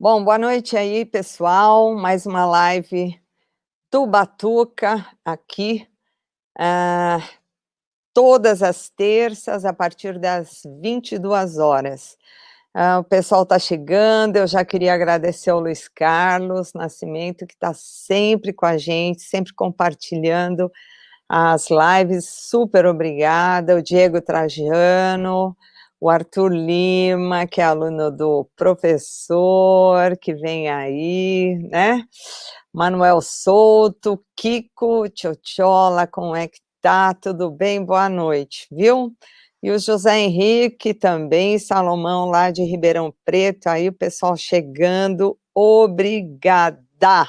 Bom, boa noite aí, pessoal. Mais uma live do Batuka aqui, ah, todas as terças, a partir das 22 horas. O pessoal está chegando, eu já queria agradecer ao Luiz Carlos Nascimento, que está sempre com a gente, sempre compartilhando as lives, super obrigada. O Diego Trajano, o Arthur Lima, que é aluno do professor, que vem aí, né? Manuel Souto, Kiko, Tchotchola, como é que tá? Tudo bem? Boa noite, viu? E o José Henrique também, Salomão lá de Ribeirão Preto, aí o pessoal chegando, obrigada!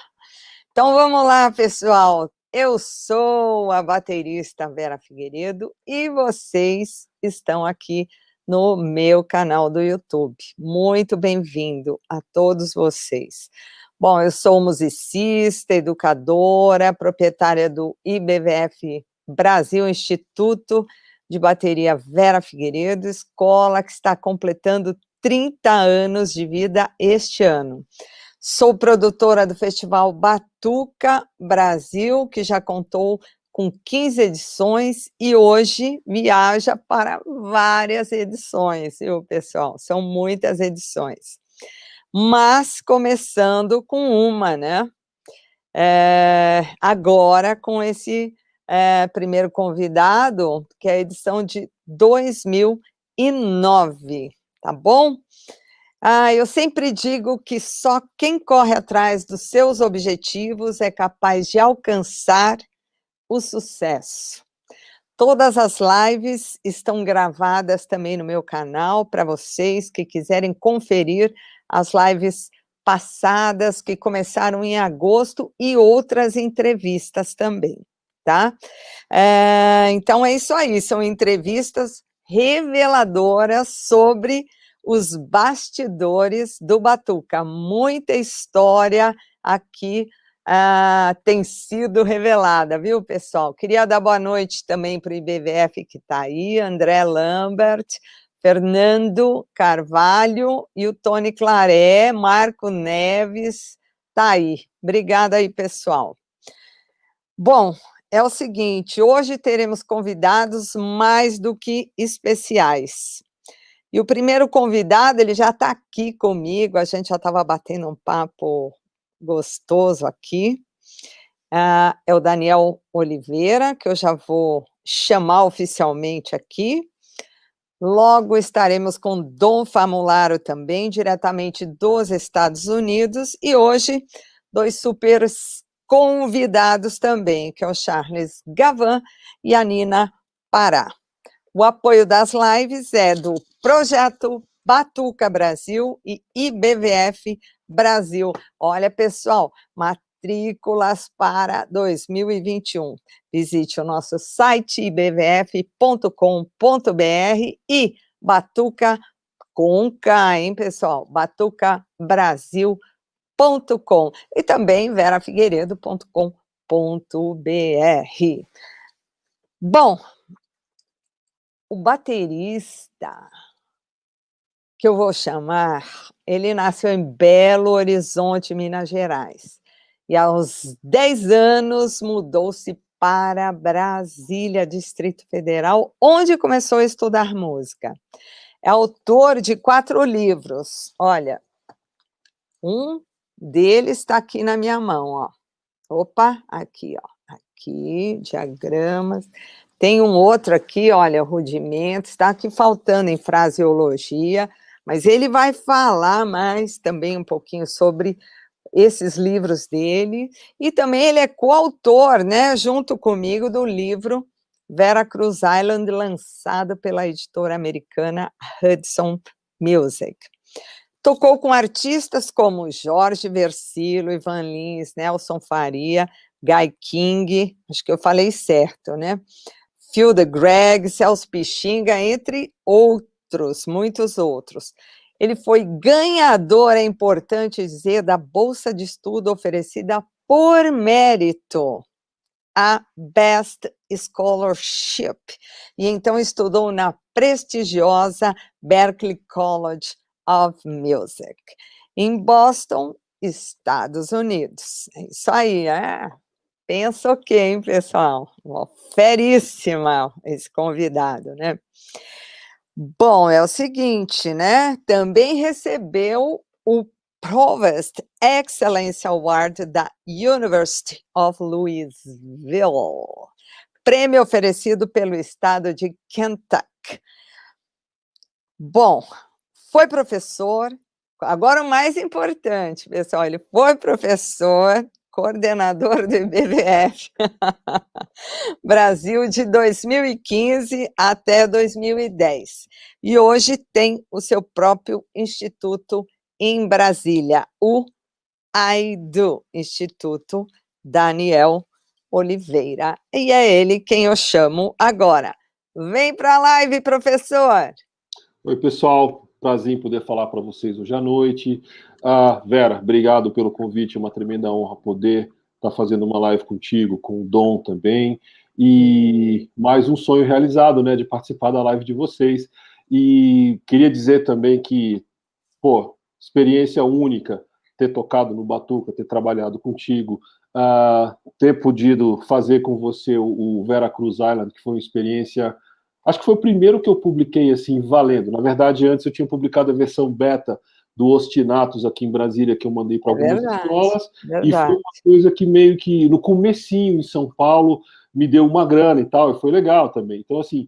Então vamos lá, pessoal, eu sou a baterista Vera Figueiredo e vocês estão aqui no meu canal do YouTube. Muito bem-vindo a todos vocês. Bom, eu sou musicista, educadora, proprietária do IBVF Brasil, Instituto de Bateria Vera Figueiredo, escola que está completando 30 anos de vida este ano. Sou produtora do Festival Batuka Brasil, que já contou com 15 edições e hoje viaja para várias edições, viu, pessoal? São muitas edições. Mas começando com uma, né? Agora com esse primeiro convidado, que é a edição de 2009, tá bom? Eu sempre digo que só quem corre atrás dos seus objetivos é capaz de alcançar o sucesso. Todas as lives estão gravadas também no meu canal, para vocês que quiserem conferir as lives passadas, que começaram em agosto, e outras entrevistas também, tá? Então é isso aí, são entrevistas reveladoras sobre os bastidores do Batuka. Muita história aqui tem sido revelada, viu, pessoal? Queria dar boa noite também para o IBVF que está aí, André Lambert, Fernando Carvalho e o Tony Claré, Marco Neves, tá aí. Obrigada aí, pessoal. Bom, é o seguinte, hoje teremos convidados mais do que especiais. E o primeiro convidado, ele já está aqui comigo, a gente já estava batendo um papo gostoso aqui, é o Daniel Oliveira, que eu já vou chamar oficialmente aqui. Logo estaremos com Dom Famularo também, diretamente dos Estados Unidos, e hoje, dois super convidados também, que é o Charles Gavan e a Nina Pará. O apoio das lives é do Projeto Batuka Brasil e IBVF Brasil. Olha, pessoal, matrículas para 2021. Visite o nosso site ibvf.com.br e Batuka com K, hein, pessoal? batucabrasil.com e também verafigueiredo.com.br. Bom, o baterista, que eu vou chamar, ele nasceu em Belo Horizonte, Minas Gerais. E aos 10 anos mudou-se para Brasília, Distrito Federal, onde começou a estudar música. É autor de 4 livros. Olha, um deles está aqui na minha mão, ó. Opa, aqui, ó. Aqui, diagramas. Tem um outro aqui, olha, rudimentos, está aqui faltando em fraseologia, mas ele vai falar mais também um pouquinho sobre esses livros dele, e também ele é coautor, né, junto comigo, do livro Vera Cruz Island, lançado pela editora americana Hudson Music. Tocou com artistas como Jorge Versilo, Ivan Lins, Nelson Faria, Guy King, acho que eu falei certo, né? Phil de Greg, Celso Pixinga, entre outros, muitos outros. Ele foi ganhador, é importante dizer, da bolsa de estudo oferecida por mérito, a Best Scholarship, e então estudou na prestigiosa Berklee College of Music. em Boston, Estados Unidos. É isso aí, pensa o quê, hein, pessoal? Uma feríssima esse convidado, né? Bom, é o seguinte, né, também recebeu o Provost Excellence Award da University of Louisville, prêmio oferecido pelo estado de Kentucky. Bom, foi professor, agora o mais importante, pessoal, ele foi professor, coordenador do IBVF, Brasil de 2015 até 2010. E hoje tem o seu próprio instituto em Brasília, o AIDO, Instituto Daniel Oliveira. E é ele quem eu chamo agora. Vem para a live, professor! Oi, pessoal. Prazer em poder falar para vocês hoje à noite. Vera, obrigado pelo convite. É uma tremenda honra poder estar fazendo uma live contigo, com o Dom também. E mais um sonho realizado, né, de participar da live de vocês. E queria dizer também que, pô, experiência única ter tocado no Batuka, ter trabalhado contigo, ter podido fazer com você o Vera Cruz Island, que foi uma experiência... Acho que foi o primeiro que eu publiquei, assim, valendo. Na verdade, antes eu tinha publicado a versão beta do Ostinatos aqui em Brasília, que eu mandei para algumas escolas, e foi uma coisa que meio que, no comecinho, em São Paulo, me deu uma grana e tal, e foi legal também. Então, assim,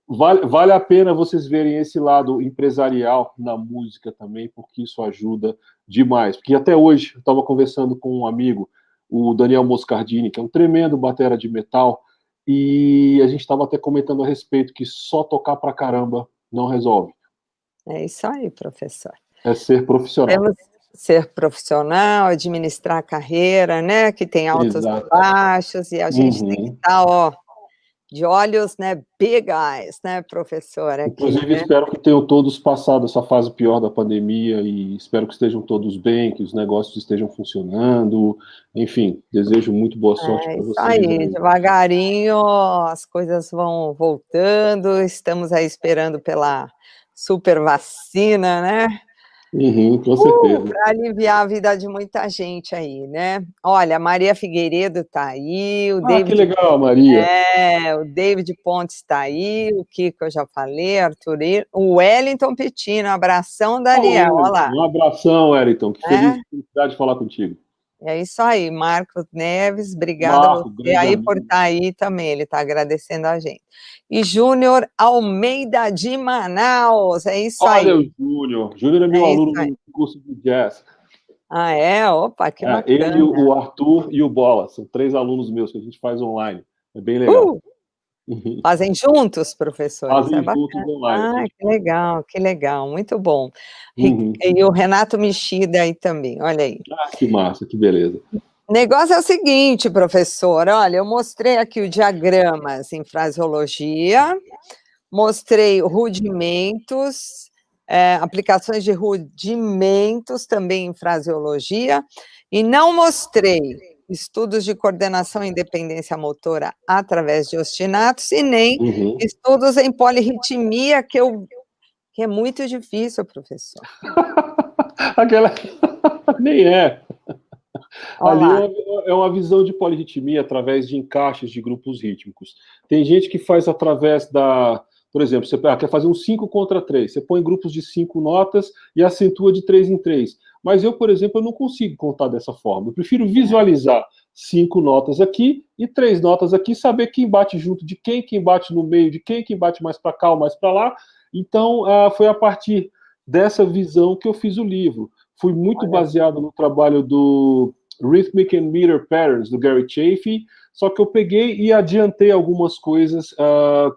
vale a pena vocês verem esse lado empresarial na música também, porque isso ajuda demais. Porque até hoje, eu estava conversando com um amigo, o Daniel Moscardini, que é um tremendo batera de metal, e a gente estava até comentando a respeito que só tocar pra caramba não resolve. É isso aí, professor. É ser profissional. Temos que ser profissional, administrar a carreira, né, que tem altos e baixos, e a gente tem que estar, ó, de olhos, né, big eyes, né, professor? Aqui, inclusive, né? espero que tenham todos passado essa fase pior da pandemia e espero que estejam todos bem, que os negócios estejam funcionando. Enfim, desejo muito boa sorte para vocês. É isso aí, devagarinho as coisas vão voltando, estamos aí esperando pela super vacina, né? Com certeza. Para aliviar a vida de muita gente aí, né? Olha, a Maria Figueiredo está aí, o David... que legal, Maria. O David Pontes está aí, o Kiko eu já falei, Arthur, o Wellington Petino, abração, Daniel, olha lá. Um abração, Wellington, que felicidade de falar contigo. É isso aí, Marcos Neves, obrigada a você aí por estar aí também, ele está agradecendo a gente. E Júnior Almeida de Manaus, é isso aí. Olha o Júnior, Júnior é meu aluno no curso de jazz. Opa, que bacana. Ele, o Arthur e o Bola, são 3 alunos meus que a gente faz online, é bem legal. Fazem juntos, professor? Fazem juntos online. Que legal, muito bom. E o Renato Mexida aí também, olha aí. Que massa, que beleza. O negócio é o seguinte, professor, olha, eu mostrei aqui o diagramas em fraseologia, mostrei rudimentos, aplicações de rudimentos também em fraseologia, e não mostrei estudos de coordenação e independência motora através de ostinatos, e nem estudos em polirritmia, que é muito difícil, professor. Aquela... Nem é. Ali é uma visão de polirritmia através de encaixes de grupos rítmicos. Tem gente que faz através da... Por exemplo, você quer fazer um 5 contra 3, você põe grupos de 5 notas e acentua de 3 em 3. Mas eu, por exemplo, eu não consigo contar dessa forma. Eu prefiro visualizar 5 notas aqui e 3 notas aqui, saber quem bate junto de quem bate no meio de quem bate mais para cá ou mais para lá. Então, foi a partir dessa visão que eu fiz o livro. Fui muito baseado no trabalho do Rhythmic and Meter Patterns, do Gary Chapin, só que eu peguei e adiantei algumas coisas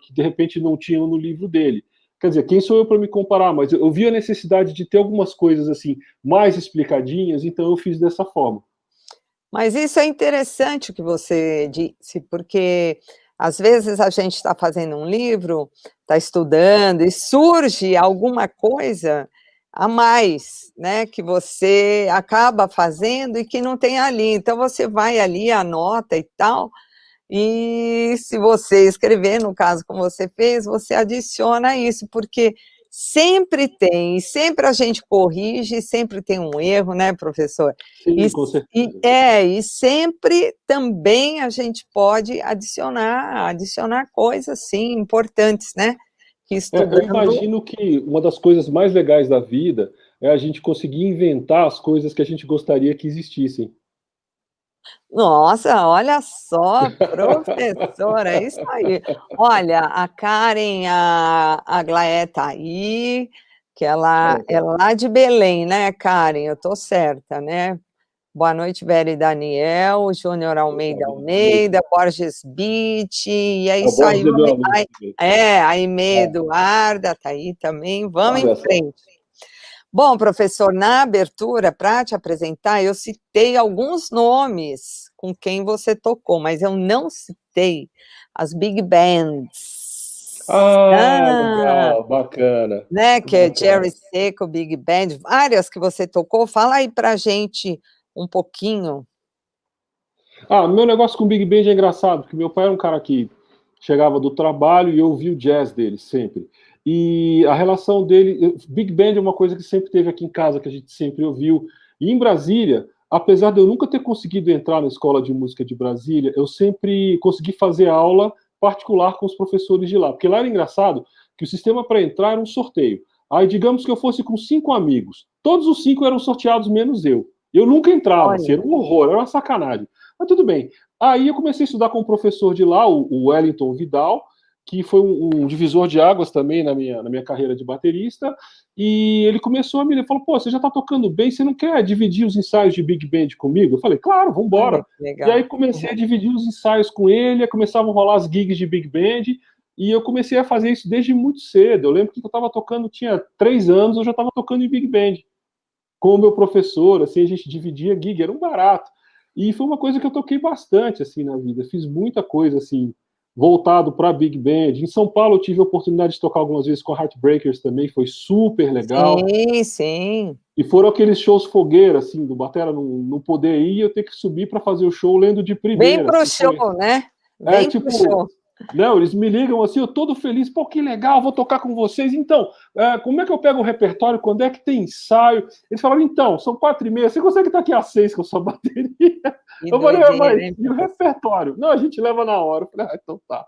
que, de repente, não tinham no livro dele. Quer dizer, quem sou eu para me comparar? Mas eu vi a necessidade de ter algumas coisas assim mais explicadinhas, então eu fiz dessa forma. Mas isso é interessante o que você disse, porque às vezes a gente está fazendo um livro, está estudando, e surge alguma coisa a mais, né, que você acaba fazendo e que não tem ali. Então você vai ali, anota e tal, e se você escrever, no caso como você fez, você adiciona isso, porque Sempre tem, e sempre a gente corrige, sempre tem um erro, né, professor? Sim, com certeza. E sempre também a gente pode adicionar coisas, sim, importantes, né? Que Eu estudando... imagino que uma das coisas mais legais da vida é a gente conseguir inventar as coisas que a gente gostaria que existissem. Nossa, olha só, professora, é isso aí. Olha, a Karen, a Glaé tá aí, que ela é lá de Belém, né, Karen? Eu tô certa, né? Boa noite, Vera e Daniel, Júnior Almeida, Borges Beach, e é É o isso aí. Borges é meu aluno também. A Aimee Eduarda tá aí também, vamos em Olha só. frente. Bom, professor, na abertura, para te apresentar, eu citei alguns nomes com quem você tocou, mas eu não citei as big bands. Legal, bacana. Né, que é Bacana. Jerry Seco, Big Band, várias que você tocou. Fala aí pra gente um pouquinho. Meu negócio com Big Band é engraçado, porque meu pai era um cara que chegava do trabalho e eu ouvia o jazz dele sempre. E a relação dele, Big Band é uma coisa que sempre teve aqui em casa, que a gente sempre ouviu. E em Brasília, apesar de eu nunca ter conseguido entrar na escola de música de Brasília, eu sempre consegui fazer aula particular com os professores de lá. Porque lá era engraçado que o sistema para entrar era um sorteio. Aí, digamos que eu fosse com 5 amigos. Todos os 5 eram sorteados, menos eu. Eu nunca entrava, assim, era um horror, era uma sacanagem. Mas tudo bem. Aí eu comecei a estudar com um professor de lá, o Wellington Vidal, que foi um divisor de águas também na minha carreira de baterista, e ele começou a me falou, pô, você já tá tocando bem, você não quer dividir os ensaios de Big Band comigo? Eu falei, claro, vamos embora. E aí comecei a dividir os ensaios com ele, começavam a rolar as gigs de Big Band, e eu comecei a fazer isso desde muito cedo. Eu lembro que eu estava tocando, tinha 3 anos, eu já estava tocando em Big Band. Com o meu professor, assim, a gente dividia gig, era um barato. E foi uma coisa que eu toquei bastante, assim, na vida. Fiz muita coisa, assim, voltado para Big Band. Em São Paulo eu tive a oportunidade de tocar algumas vezes com Heartbreakers também, foi super legal. Sim, sim. E foram aqueles shows fogueira, assim, do batera não poder ir, eu ter que subir para fazer o show lendo de primeira. Vem pro Assim, show, né? Vem pro show. Não, eles me ligam assim, eu todo feliz, pô, que legal, vou tocar com vocês. Então, como é que eu pego o repertório? Quando é que tem ensaio? Eles falaram, então, são 4h30, você consegue estar aqui às 6 com a sua bateria? Eu falei, mas e o repertório? Não, a gente leva na hora. Eu falei, então tá.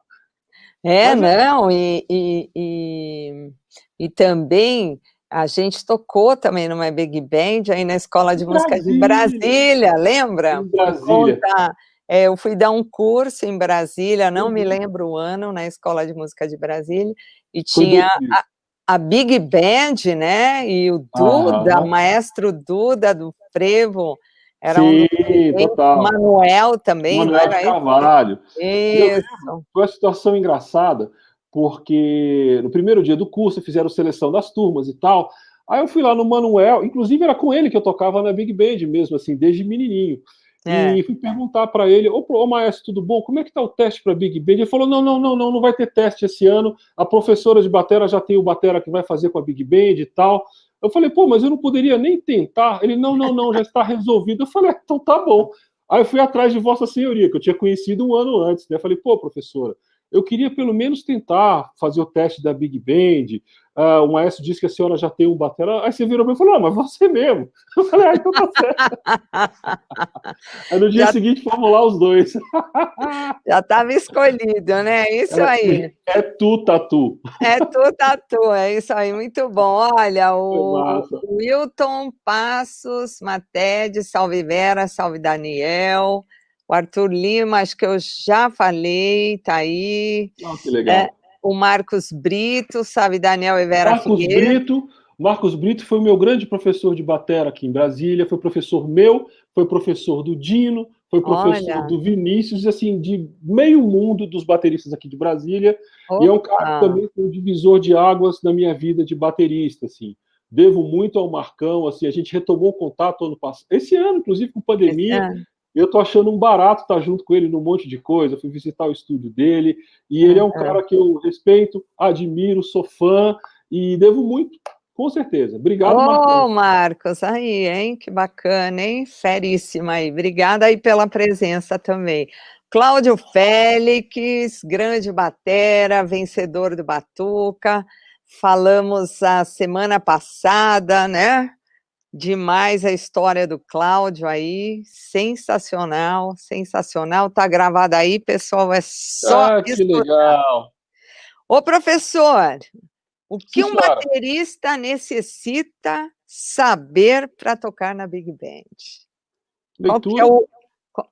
Não, e também a gente tocou também numa Big Band aí na Escola de Música de Brasília, lembra? Em Brasília. Eu fui dar um curso em Brasília, não me lembro o ano, na Escola de Música de Brasília, e tinha a Big Band, né? E o Duda, o maestro Duda do frevo, era total. O Manuel também, Manuel não era de Carvalho. isso. Foi uma situação engraçada, porque no primeiro dia do curso fizeram seleção das turmas e tal. Aí eu fui lá no Manuel, inclusive era com ele que eu tocava na Big Band mesmo, assim, desde menininho. E fui perguntar para ele, ô maestro, tudo bom? Como é que tá o teste para Big Band? Ele falou, não vai ter teste esse ano, a professora de batera já tem o batera que vai fazer com a Big Band e tal. Eu falei, pô, mas eu não poderia nem tentar? Ele, não, já está resolvido. Eu falei, então tá bom. Aí eu fui atrás de Vossa Senhoria, que eu tinha conhecido um ano antes, né? Eu falei, pô, professora, eu queria pelo menos tentar fazer o teste da Big Band. O maestro disse que a senhora já tem um batera. Aí você virou para mim e falou, mas você mesmo. Eu falei, então tá certo. Aí no dia seguinte fomos lá os dois. Já estava escolhido, né? Isso aí. É tu, tatu. É tu, tatu, é isso aí, muito bom. Olha, o Wilton Passos, Matede, salve Vera, salve Daniel. O Arthur Lima, acho que eu já falei, tá aí. Que legal. O Marcos Brito, salve Daniel e Vera Figueiredo. Marcos Brito foi o meu grande professor de batera aqui em Brasília, foi professor meu, foi professor do Dino, foi professor do Vinícius, assim, de meio mundo dos bateristas aqui de Brasília, e é um cara que também foi um divisor de águas na minha vida de baterista, assim. Devo muito ao Marcão, assim, a gente retomou o contato ano passado, esse ano, inclusive, com pandemia, eu tô achando um barato estar junto com ele num monte de coisa, fui visitar o estúdio dele, e ele é um cara que eu respeito, admiro, sou fã, e devo muito. Com certeza. Obrigado, Marcos. Marcos, aí, hein? Que bacana, hein? Feríssima aí. Obrigada aí pela presença também. Cláudio Félix, grande batera, vencedor do Batuka. falamos a semana passada, né? Demais a história do Cláudio aí, sensacional, sensacional, tá gravado aí, pessoal, é só Que escutar. legal! Ô, professor, o que Sim, um senhora. baterista necessita saber para tocar na Big Band? Qual que é Leitura,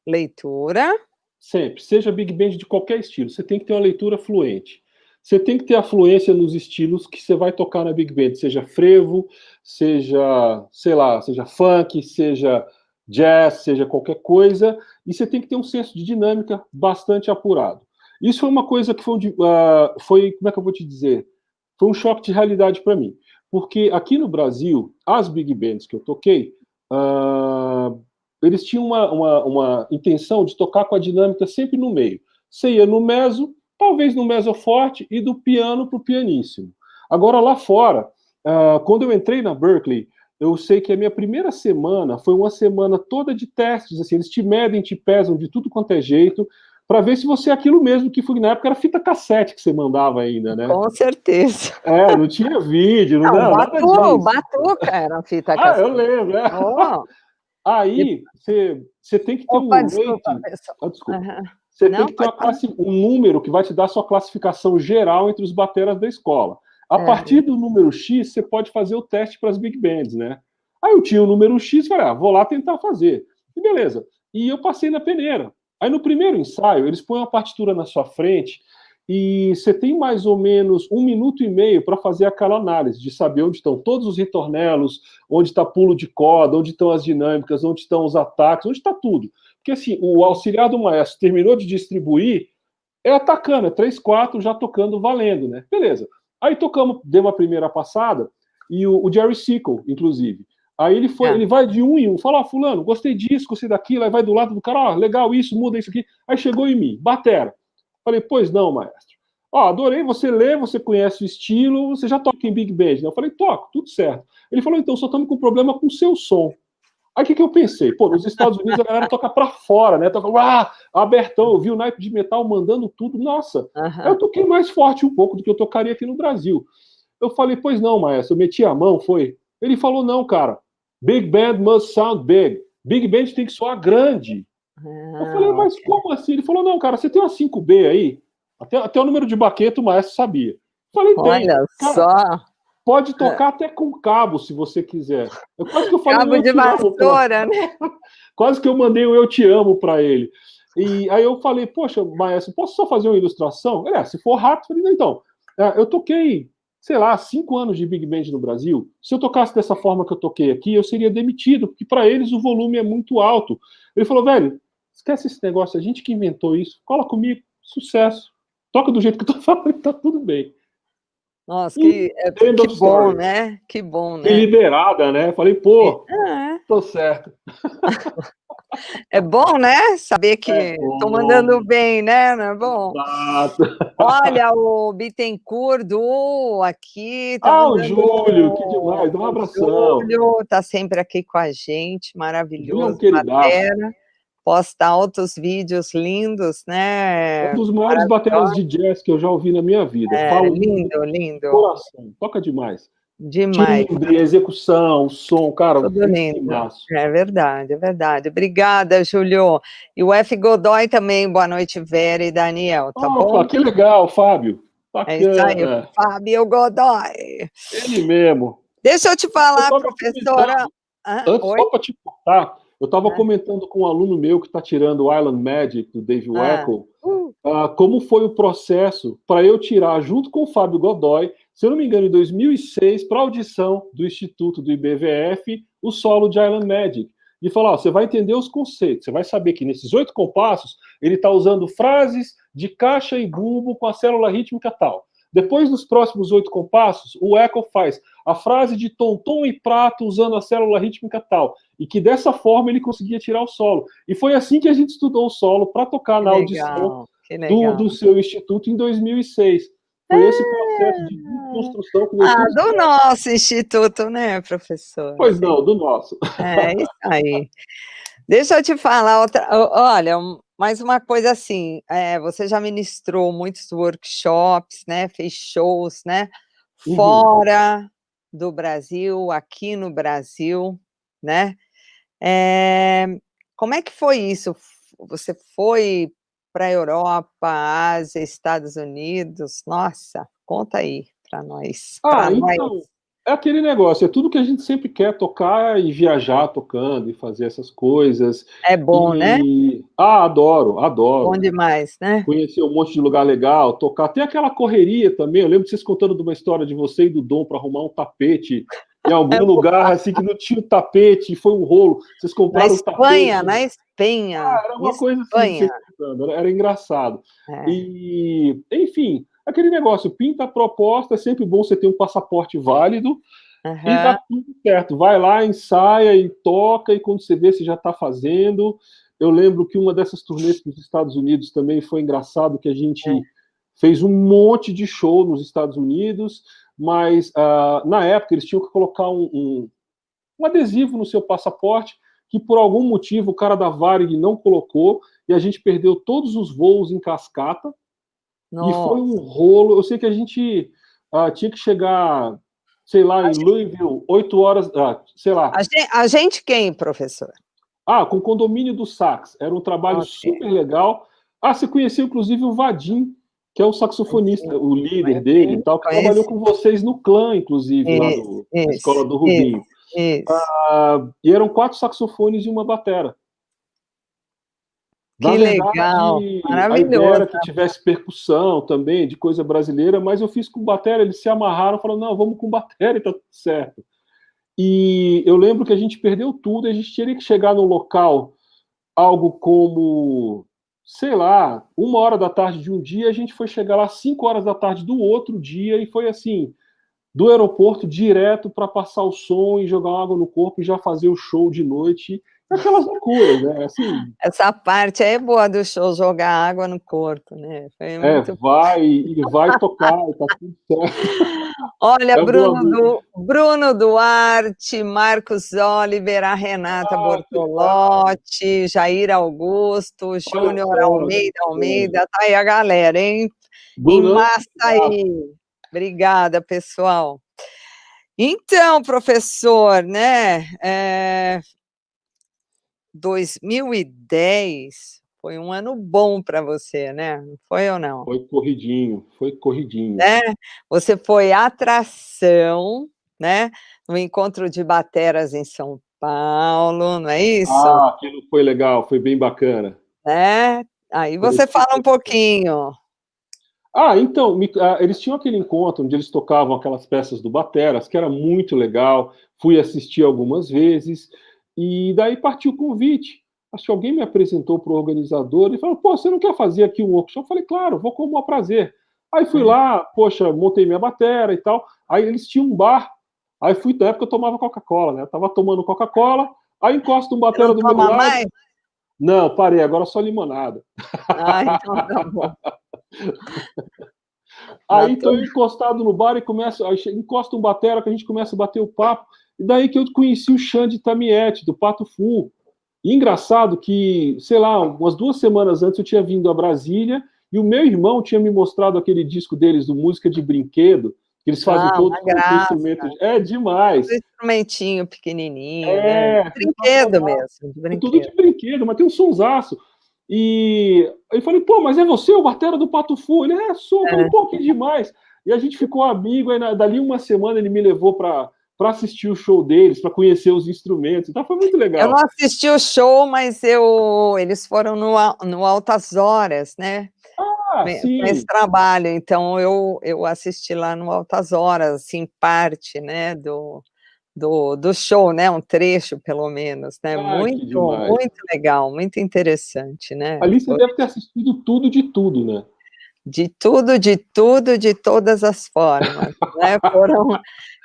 leitura? sempre. Seja Big Band de qualquer estilo, você tem que ter uma leitura fluente. Você tem que ter a fluência nos estilos que você vai tocar na Big Band, seja frevo, seja, sei lá, seja funk, seja jazz, seja qualquer coisa, e você tem que ter um senso de dinâmica bastante apurado. Isso foi uma coisa que como é que eu vou te dizer? Foi um choque de realidade para mim, porque aqui no Brasil, as Big Bands que eu toquei, eles tinham uma intenção de tocar com a dinâmica sempre no meio. Você ia no mezzo, talvez no mezzo forte, e do piano para o pianíssimo. Agora, lá fora, quando eu entrei na Berklee, eu sei que a minha primeira semana foi uma semana toda de testes, assim, eles te medem, te pesam de tudo quanto é jeito, para ver se você é aquilo mesmo que foi, na época era fita cassete que você mandava ainda, né? Com certeza. Não tinha vídeo, não era nada disso. Batuka era a fita cassete. cassete. Eu lembro, né? Oh. Aí, você tem que ter um rating. Desculpa. Uhum. Você tem que ter um número que vai te dar a sua classificação geral entre os bateras da escola. A partir do número X, você pode fazer o teste para as Big Bands, né? Aí eu tinha o número X, falei, vou lá tentar fazer. E beleza. E eu passei na peneira. Aí no primeiro ensaio, eles põem a partitura na sua frente e você tem mais ou menos 1 minuto e meio para fazer aquela análise, de saber onde estão todos os ritornelos, onde está pulo de corda, onde estão as dinâmicas, onde estão os ataques, onde está tudo. Porque assim, o auxiliar do maestro terminou de distribuir, é atacando, é 3, 4, já tocando valendo, né? Beleza. Aí tocamos, deu uma primeira passada, e o Jerry Sickle, inclusive. Aí ele vai de um em um, fala, fulano, gostei disso, gostei daquilo, aí vai do lado do cara, legal isso, muda isso aqui. Aí chegou em mim, batera. Falei, pois não, maestro. Adorei, você lê, você conhece o estilo, você já toca em Big Band, né? Eu falei, toco, tudo certo. Ele falou, então, só estamos com problema com o seu som. Aí o que eu pensei? Pô, nos Estados Unidos a galera toca pra fora, né? Toca, abertão, eu vi o naipe de metal mandando tudo, nossa. Aí eu toquei mais forte um pouco do que eu tocaria aqui no Brasil. Eu falei, pois não, maestro, eu meti a mão, foi. Ele falou, não, cara, Big Band must sound big. Big Band tem que soar grande. Eu falei, mas como assim? Ele falou, não, cara, você tem uma 5B aí? Até o número de baqueta o maestro sabia. Eu falei, tem. Olha só. Pode tocar até com cabo, se você quiser. Quase que eu falei cabo de vassoura, né? Quase que eu mandei um eu te amo para ele. E aí eu falei, poxa, maestro, posso só fazer uma ilustração? Ele, se for rápido, eu falei, então, eu toquei, sei lá, 5 anos de Big Band no Brasil. Se eu tocasse dessa forma que eu toquei aqui, eu seria demitido, porque para eles o volume é muito alto. Ele falou, velho, esquece esse negócio, a gente que inventou isso, cola comigo, sucesso. Toca do jeito que eu tô falando, tá tudo bem. Nossa, que bom, né? Que bom, né? E liberada, né? Falei, pô, tô certo. É bom, né? Saber que tô mandando bem, né? Não é bom? Exato. Olha, o Bittencourt aqui. Tá o Júlio, que demais, dá um abração. O Júlio tá sempre aqui com a gente, maravilhoso. Batera. Posta altos vídeos lindos, né? Um dos maiores bateras de jazz que eu já ouvi na minha vida. Falo lindo, lindo. Coração, toca demais. Demais. Timbre, execução, som, cara. Tudo lindo. É verdade, é verdade. Obrigada, Júlio. E o F. Godoy também, boa noite, Vera e Daniel, tá bom? Que legal, Fábio. Bacana. É isso aí, Fábio Godoy. Ele mesmo. Deixa eu te falar, professora. Antes, só para te contar, eu estava comentando com um aluno meu que está tirando o Island Magic, do Dave Weckl, como foi o processo para eu tirar, junto com o Fábio Godoy, se eu não me engano, em 2006, para audição do Instituto do IBVF, o solo de Island Magic. De falar, você vai entender os conceitos, você vai saber que nesses 8 compassos, ele está usando frases de caixa e bumbo com a célula rítmica tal. Depois, nos próximos 8 compassos, o Weckl faz a frase de tom e prato usando a célula rítmica tal. E que dessa forma ele conseguia tirar o solo. E foi assim que a gente estudou o solo para tocar na audição do seu instituto em 2006. Foi esse processo de construção que do nosso instituto, né, professor? Pois não, do nosso. É isso aí. Deixa eu te falar outra. Olha, mais uma coisa assim, você já ministrou muitos workshops, né? Fez shows, né? fora do Brasil, aqui no Brasil, né? Como é que foi isso? Você foi para a Europa, Ásia, Estados Unidos? Nossa, conta aí para nós. Então, é aquele negócio, é tudo que a gente sempre quer tocar e viajar tocando e fazer essas coisas. É bom, né? Adoro, Bom adoro. demais, né? Conhecer um monte de lugar legal, tocar. Tem aquela correria também. Eu lembro de vocês contando de uma história de você e do Dom para arrumar um tapete em algum lugar assim que não tinha o tapete, foi um rolo. Vocês compraram o tapete. Na Espanha. Era uma coisa assim, vocês contando, era engraçado. E, enfim, aquele negócio, pinta a proposta, é sempre bom você ter um passaporte válido e dá tudo certo. Vai lá, ensaia e toca, e quando você vê, você já está fazendo. Eu lembro que uma dessas turnês para os Estados Unidos também foi engraçado, que a gente fez um monte de show nos Estados Unidos, mas na época eles tinham que colocar um adesivo no seu passaporte, que por algum motivo o cara da Varig não colocou, e a gente perdeu todos os voos em cascata, e foi um rolo. Eu sei que a gente tinha que chegar, sei lá, em Louisville, 8 horas, sei lá. A gente quem, professor? Com o condomínio do sax. Era um trabalho super legal. Você conheceu, inclusive, o Vadim, que é o saxofonista, o líder dele e tal, que trabalhou com vocês no clã, inclusive, lá na escola do Rubinho. E eram 4 saxofones e uma batera. Que legal, a ideia era que tivesse percussão também, de coisa brasileira, mas eu fiz com batera, eles se amarraram, falaram, não, vamos com batera e tá tudo certo. E eu lembro que a gente perdeu tudo, a gente teria que chegar no local, algo como, sei lá, 1h da tarde de um dia, a gente foi chegar lá 5 horas da tarde do outro dia, e foi assim, do aeroporto direto para passar o som e jogar água no corpo e já fazer o show de noite. Aquelas loucuras, né? Assim, essa parte é boa do show, jogar água no corpo, né? Foi muito... vai tocar, e tá tudo certo. Olha, Bruno Duarte, Marcos Oliveira, Renata Bortolotti, Jair Augusto, Júnior Almeida, tá aí a galera, hein? Em massa aí. Obrigada, pessoal. Então, professor, né? 2010 foi um ano bom para você, né? Não foi ou não? Foi corridinho, foi corridinho. Né? Você foi atração, né? No encontro de bateras em São Paulo, não é isso? Aquilo foi legal, foi bem bacana. Né? Aí você fala um pouquinho. Então, eles tinham aquele encontro onde eles tocavam aquelas peças do Bateras, que era muito legal, fui assistir algumas vezes, e daí partiu o convite. Acho que alguém me apresentou para o organizador e falou, você não quer fazer aqui um workshop? Eu falei, claro, vou com o maior prazer. Aí fui lá, montei minha batera e tal, aí eles tinham um bar, aí fui, na época eu tomava Coca-Cola, né? Eu tava tomando Coca-Cola, aí encosta um batera do meu lado. Mais? Não, parei, agora só limonada. Então tá bom. Aí tô encostado no bar e encosta um batera que a gente começa a bater o papo, e daí que eu conheci o Xande Tamiete, do Pato Fu. E engraçado que, sei lá, umas 2 semanas antes eu tinha vindo a Brasília, e o meu irmão tinha me mostrado aquele disco deles, do Música de Brinquedo, que eles fazem todos com instrumentos. É demais. Um instrumentinho pequenininho, né? Brinquedo mesmo. É tudo de brinquedo, mas tem um sonsaço. E eu falei, mas é você, o batera do Pato Fu? Ele, sou. Eu falei, que demais. E a gente ficou amigo, aí dali uma semana ele me levou para assistir o show deles, para conhecer os instrumentos, então foi muito legal. Eu não assisti o show, mas eles foram no Altas Horas, né? Sim. Com esse trabalho, então eu assisti lá no Altas Horas, assim, parte, né, do show, né, um trecho, pelo menos, né, muito legal, muito interessante, né. Ali você deve ter assistido tudo de tudo, né? De tudo, de todas as formas, né, foram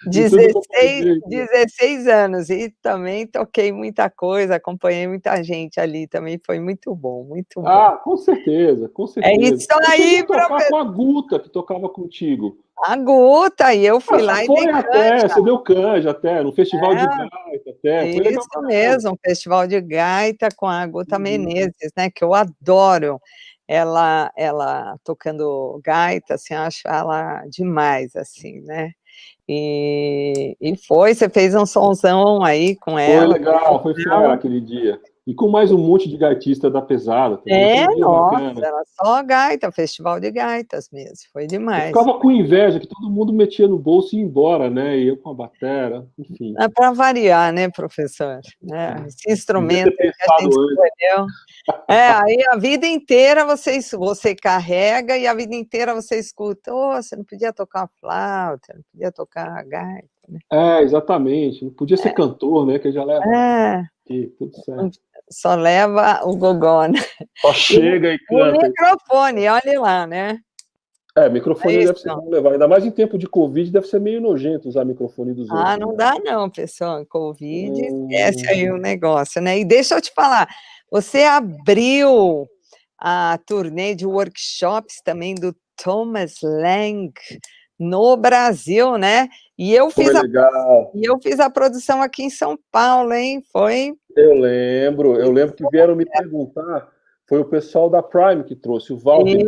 16 anos, e também toquei muita coisa, acompanhei muita gente ali, também foi muito bom, muito bom. Com certeza, com certeza. É isso aí, tocar com a Guta, que tocava contigo. A Guta, e eu fui lá e dei canja. Você deu canja até, no festival de gaita até. Foi legal. Isso mesmo, um festival de gaita com a Guta Menezes, né, que eu adoro. Ela tocando gaita, assim, eu acho ela demais, assim, né. E você fez um sonzão aí com ela. Foi legal, foi fera aquele dia. E com mais um monte de gaitista da pesada também. Foi um dia bacana. Era só gaita, festival de gaitas mesmo, foi Eu demais. ficava com inveja, que todo mundo metia no bolso e ia embora, né? E eu com a batera, enfim. É para variar, né, professor? Esse instrumento que a gente escolheu. Aí a vida inteira você carrega e a vida inteira você escuta. Você não podia tocar flauta, não podia tocar gaita, né? Exatamente. Não podia ser cantor, né? Que já leva aqui, tudo certo. Só leva o gogó, né? Só chega e canta. O microfone, olha lá, né? Microfone deve ser bom levar. Ainda mais em tempo de Covid, deve ser meio nojento usar microfone dos outros. Não dá não, pessoal. Covid, esquece aí o negócio, né? E deixa eu te falar, você abriu a turnê de workshops também do Thomas Lang no Brasil, né? E eu fiz a produção aqui em São Paulo, hein? Foi? Eu lembro que vieram me perguntar, foi o pessoal da Prime que trouxe, o Walter,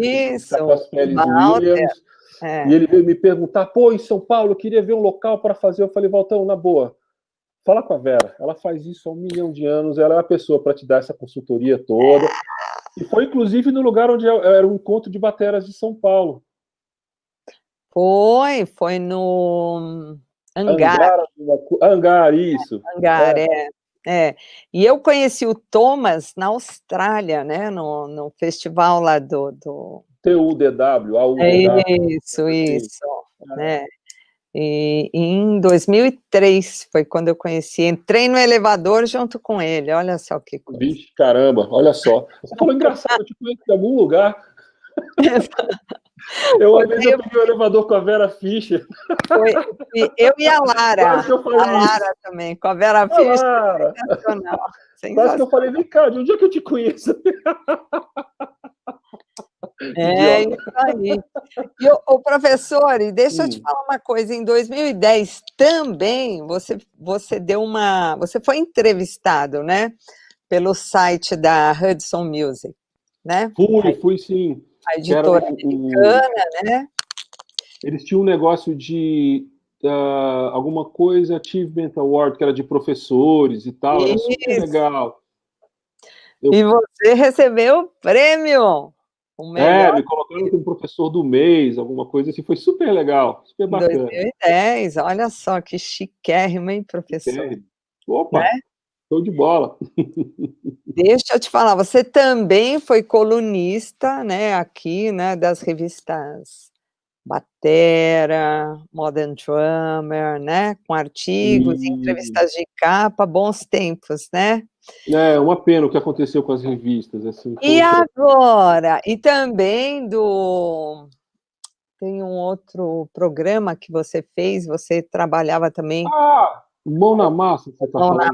com as peles Williams, e ele veio me perguntar, em São Paulo, eu queria ver um local para fazer. Eu falei, Valtão, na boa, fala com a Vera, ela faz isso há 1 milhão de anos, ela é a pessoa para te dar essa consultoria toda. E foi, inclusive, no lugar onde era o encontro de bateras de São Paulo. Foi no Hangar, isso. Hangar, E eu conheci o Thomas na Austrália, né? No festival lá do... TUDW, AUDW. Isso, né? E em 2003 foi quando eu conheci, entrei no elevador junto com ele, olha só que coisa. Vixe, caramba, olha só. Você falou engraçado, eu te conheço de algum lugar. Uma vez eu peguei o elevador com a Vera Fischer. Eu e a Lara. Quase que eu falei a Lara também, com a Vera Fischer. Sensacional. Quase que eu falei, vem cá, de onde é que eu te conheço? Isso aí. E o professor, e deixa eu te falar uma coisa, em 2010 também você foi entrevistado, né, pelo site da Hudson Music, né? Fui sim. A editora americana, né? Eles tinham um negócio de alguma coisa, Achievement Award, que era de professores e tal, era super legal. E você recebeu o prêmio! Me colocaram como professor do mês, alguma coisa assim, foi super legal, super bacana. 2010, olha só que chiquérrimo, hein, professor? Opa, show de bola. Deixa eu te falar, você também foi colunista, né, aqui, né, das revistas Batera, Modern Drummer, né, com artigos, entrevistas de capa, bons tempos, né? Uma pena o que aconteceu com as revistas. Assim, e agora? E também tem um outro programa que você fez, você trabalhava também... Mão na Massa, você está falando? Mão na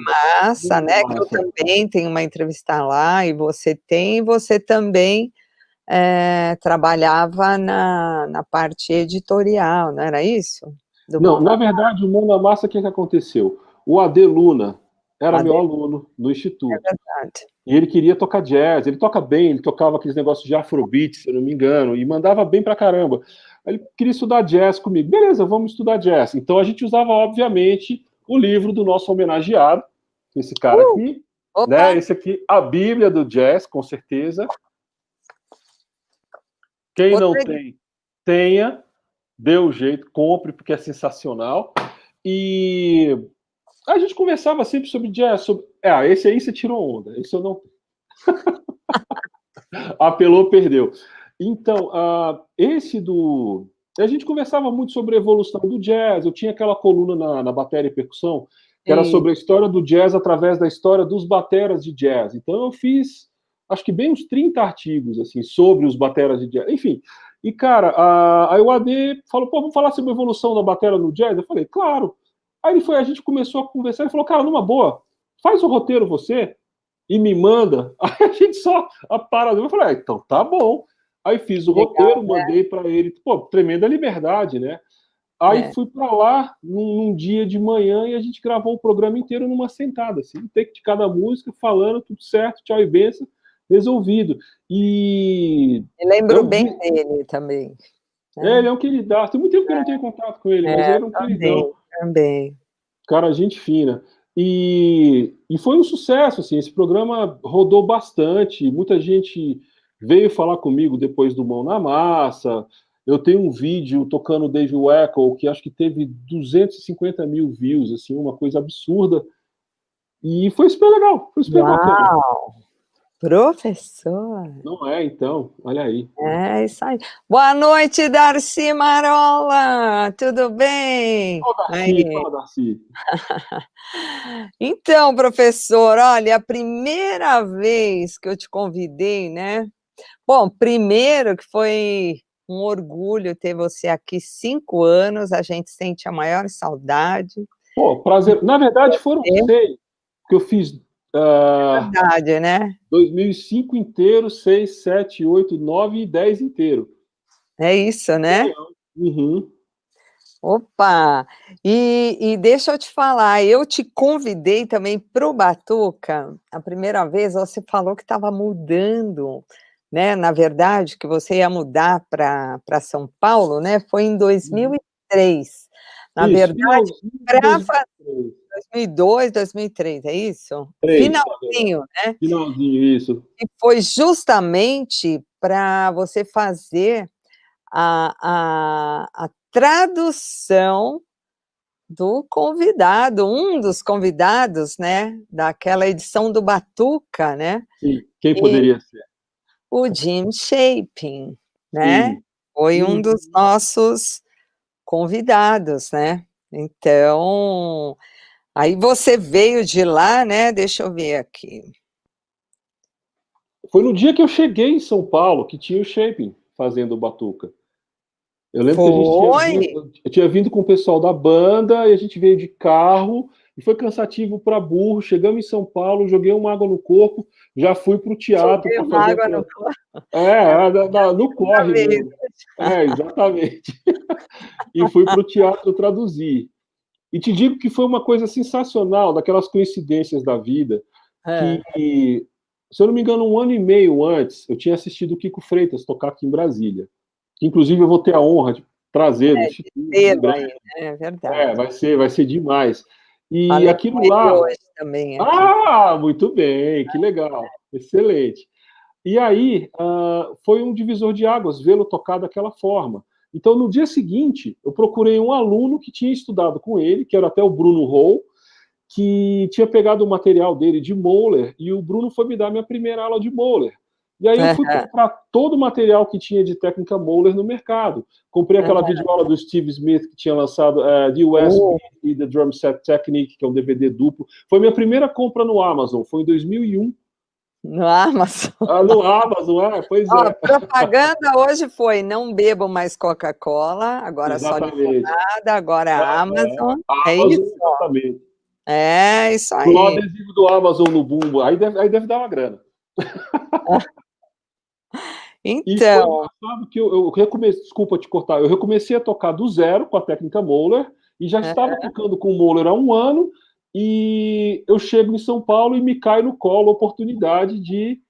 Massa, né, que eu também tenho uma entrevista lá, e você também trabalhava na parte editorial, não era isso? Não, na verdade, o Mão na Massa, o que aconteceu? O AD Luna era meu aluno no Instituto. É verdade. E ele queria tocar jazz, ele toca bem, ele tocava aqueles negócios de afrobeat, se eu não me engano, e mandava bem pra caramba. Ele queria estudar jazz comigo. Beleza, vamos estudar jazz. Então a gente usava, obviamente, o livro do nosso homenageado, esse cara aqui, né? Esse aqui, a Bíblia do Jazz, com certeza. Quem não tem, tenha, dê o jeito, compre, porque é sensacional. E a gente conversava sempre sobre jazz. Esse aí você tirou onda, esse eu não... Apelou, perdeu. Então, a gente conversava muito sobre a evolução do jazz. Eu tinha aquela coluna na bateria e percussão, que era sobre a história do jazz através da história dos bateras de jazz. Então eu fiz, acho que bem uns 30 artigos, assim, sobre os bateras de jazz. Enfim, e cara, aí o AD falou, vamos falar sobre a evolução da batera no jazz? Eu falei, claro. Aí a gente começou a conversar, ele falou, cara, numa boa, faz o roteiro você e me manda. Aí a gente só eu falei, então tá bom. Aí fiz o roteiro, mandei para ele, tremenda liberdade, né? Aí fui para lá num dia de manhã e a gente gravou o programa inteiro numa sentada, assim, um take de cada música, falando, tudo certo, tchau e benção, resolvido. E lembro bem dele também. Ele é um queridaço. Tem muito tempo que eu não tenho contato com ele, mas ele é um queridão. Também. Cara, gente fina. E foi um sucesso, assim, esse programa rodou bastante, muita gente veio falar comigo depois do Mão na Massa. Eu tenho um vídeo tocando Dave Weckl, que acho que teve 250 mil views, assim, uma coisa absurda. E foi super legal, foi super bacana. Uau! Professor! Não é, então, olha aí. É isso aí. Boa noite, Darcy Marola! Tudo bem? Fala, Darcy. Então, professor, olha, a primeira vez que eu te convidei, né? Bom, primeiro que foi um orgulho ter você aqui 5 anos, a gente sente a maior saudade. Pô, prazer. Na verdade, foram 6, que eu fiz. Verdade, né? 2005 inteiro, 6, 7, 8, 9 e 10 inteiro. É isso, né? Uhum. Opa! E deixa eu te falar, eu te convidei também para o Batuka, a primeira vez você falou que estava mudando, né, na verdade, que você ia mudar para São Paulo, né, foi em 2003. Na Isso, verdade, para 2003. 2002, 2003, é isso? 3, Finalzinho, né? Finalzinho, isso. E foi justamente para você fazer a tradução do convidado, um dos convidados, né, daquela edição do Batuka, né? Sim, quem poderia ser? O Jim Chapin, né? Sim. Foi um dos nossos convidados, né? Então, aí você veio de lá, né? Deixa eu ver aqui. Foi no dia que eu cheguei em São Paulo que tinha o Chapin fazendo o Batuka. Eu lembro que eu tinha vindo com o pessoal da banda e a gente veio de carro e foi cansativo para burro. Chegamos em São Paulo, joguei uma água no corpo, já fui para o teatro para fazer água no corpo. No corre mesmo. Exatamente. E fui para o teatro traduzir. E te digo que foi uma coisa sensacional, daquelas coincidências da vida, que, se eu não me engano, 1 ano e meio antes, eu tinha assistido o Kiko Freitas tocar aqui em Brasília. Inclusive, eu vou ter a honra de trazer no Instituto. É verdade. Vai ser demais. E falei aquilo com ele lá. hoje também aqui. Muito bem, que legal, excelente. E aí, foi um divisor de águas vê-lo tocar daquela forma. Então, no dia seguinte, eu procurei um aluno que tinha estudado com ele, que era até o Bruno Hall, que tinha pegado o material dele de Mahler, e o Bruno foi me dar minha primeira aula de Mahler. E aí eu fui comprar todo o material que tinha de técnica Mahler no mercado. Comprei aquela videoaula do Steve Smith, que tinha lançado The USB e The Drumset Technique, que é um DVD duplo. Foi minha primeira compra no Amazon, foi em 2001. No Amazon? No Amazon, pois é. Propaganda hoje foi, não bebo mais Coca-Cola, agora só limonada, agora Amazon. É isso? Exatamente. É isso aí. O adesivo do Amazon no bumbo, aí deve dar uma grana. Então. E foi engraçado que eu recomecei, desculpa te cortar, eu recomecei a tocar do zero com a técnica Mahler, e já estava tocando com o Mahler há 1 ano, e eu chego em São Paulo e me cai no colo a oportunidade de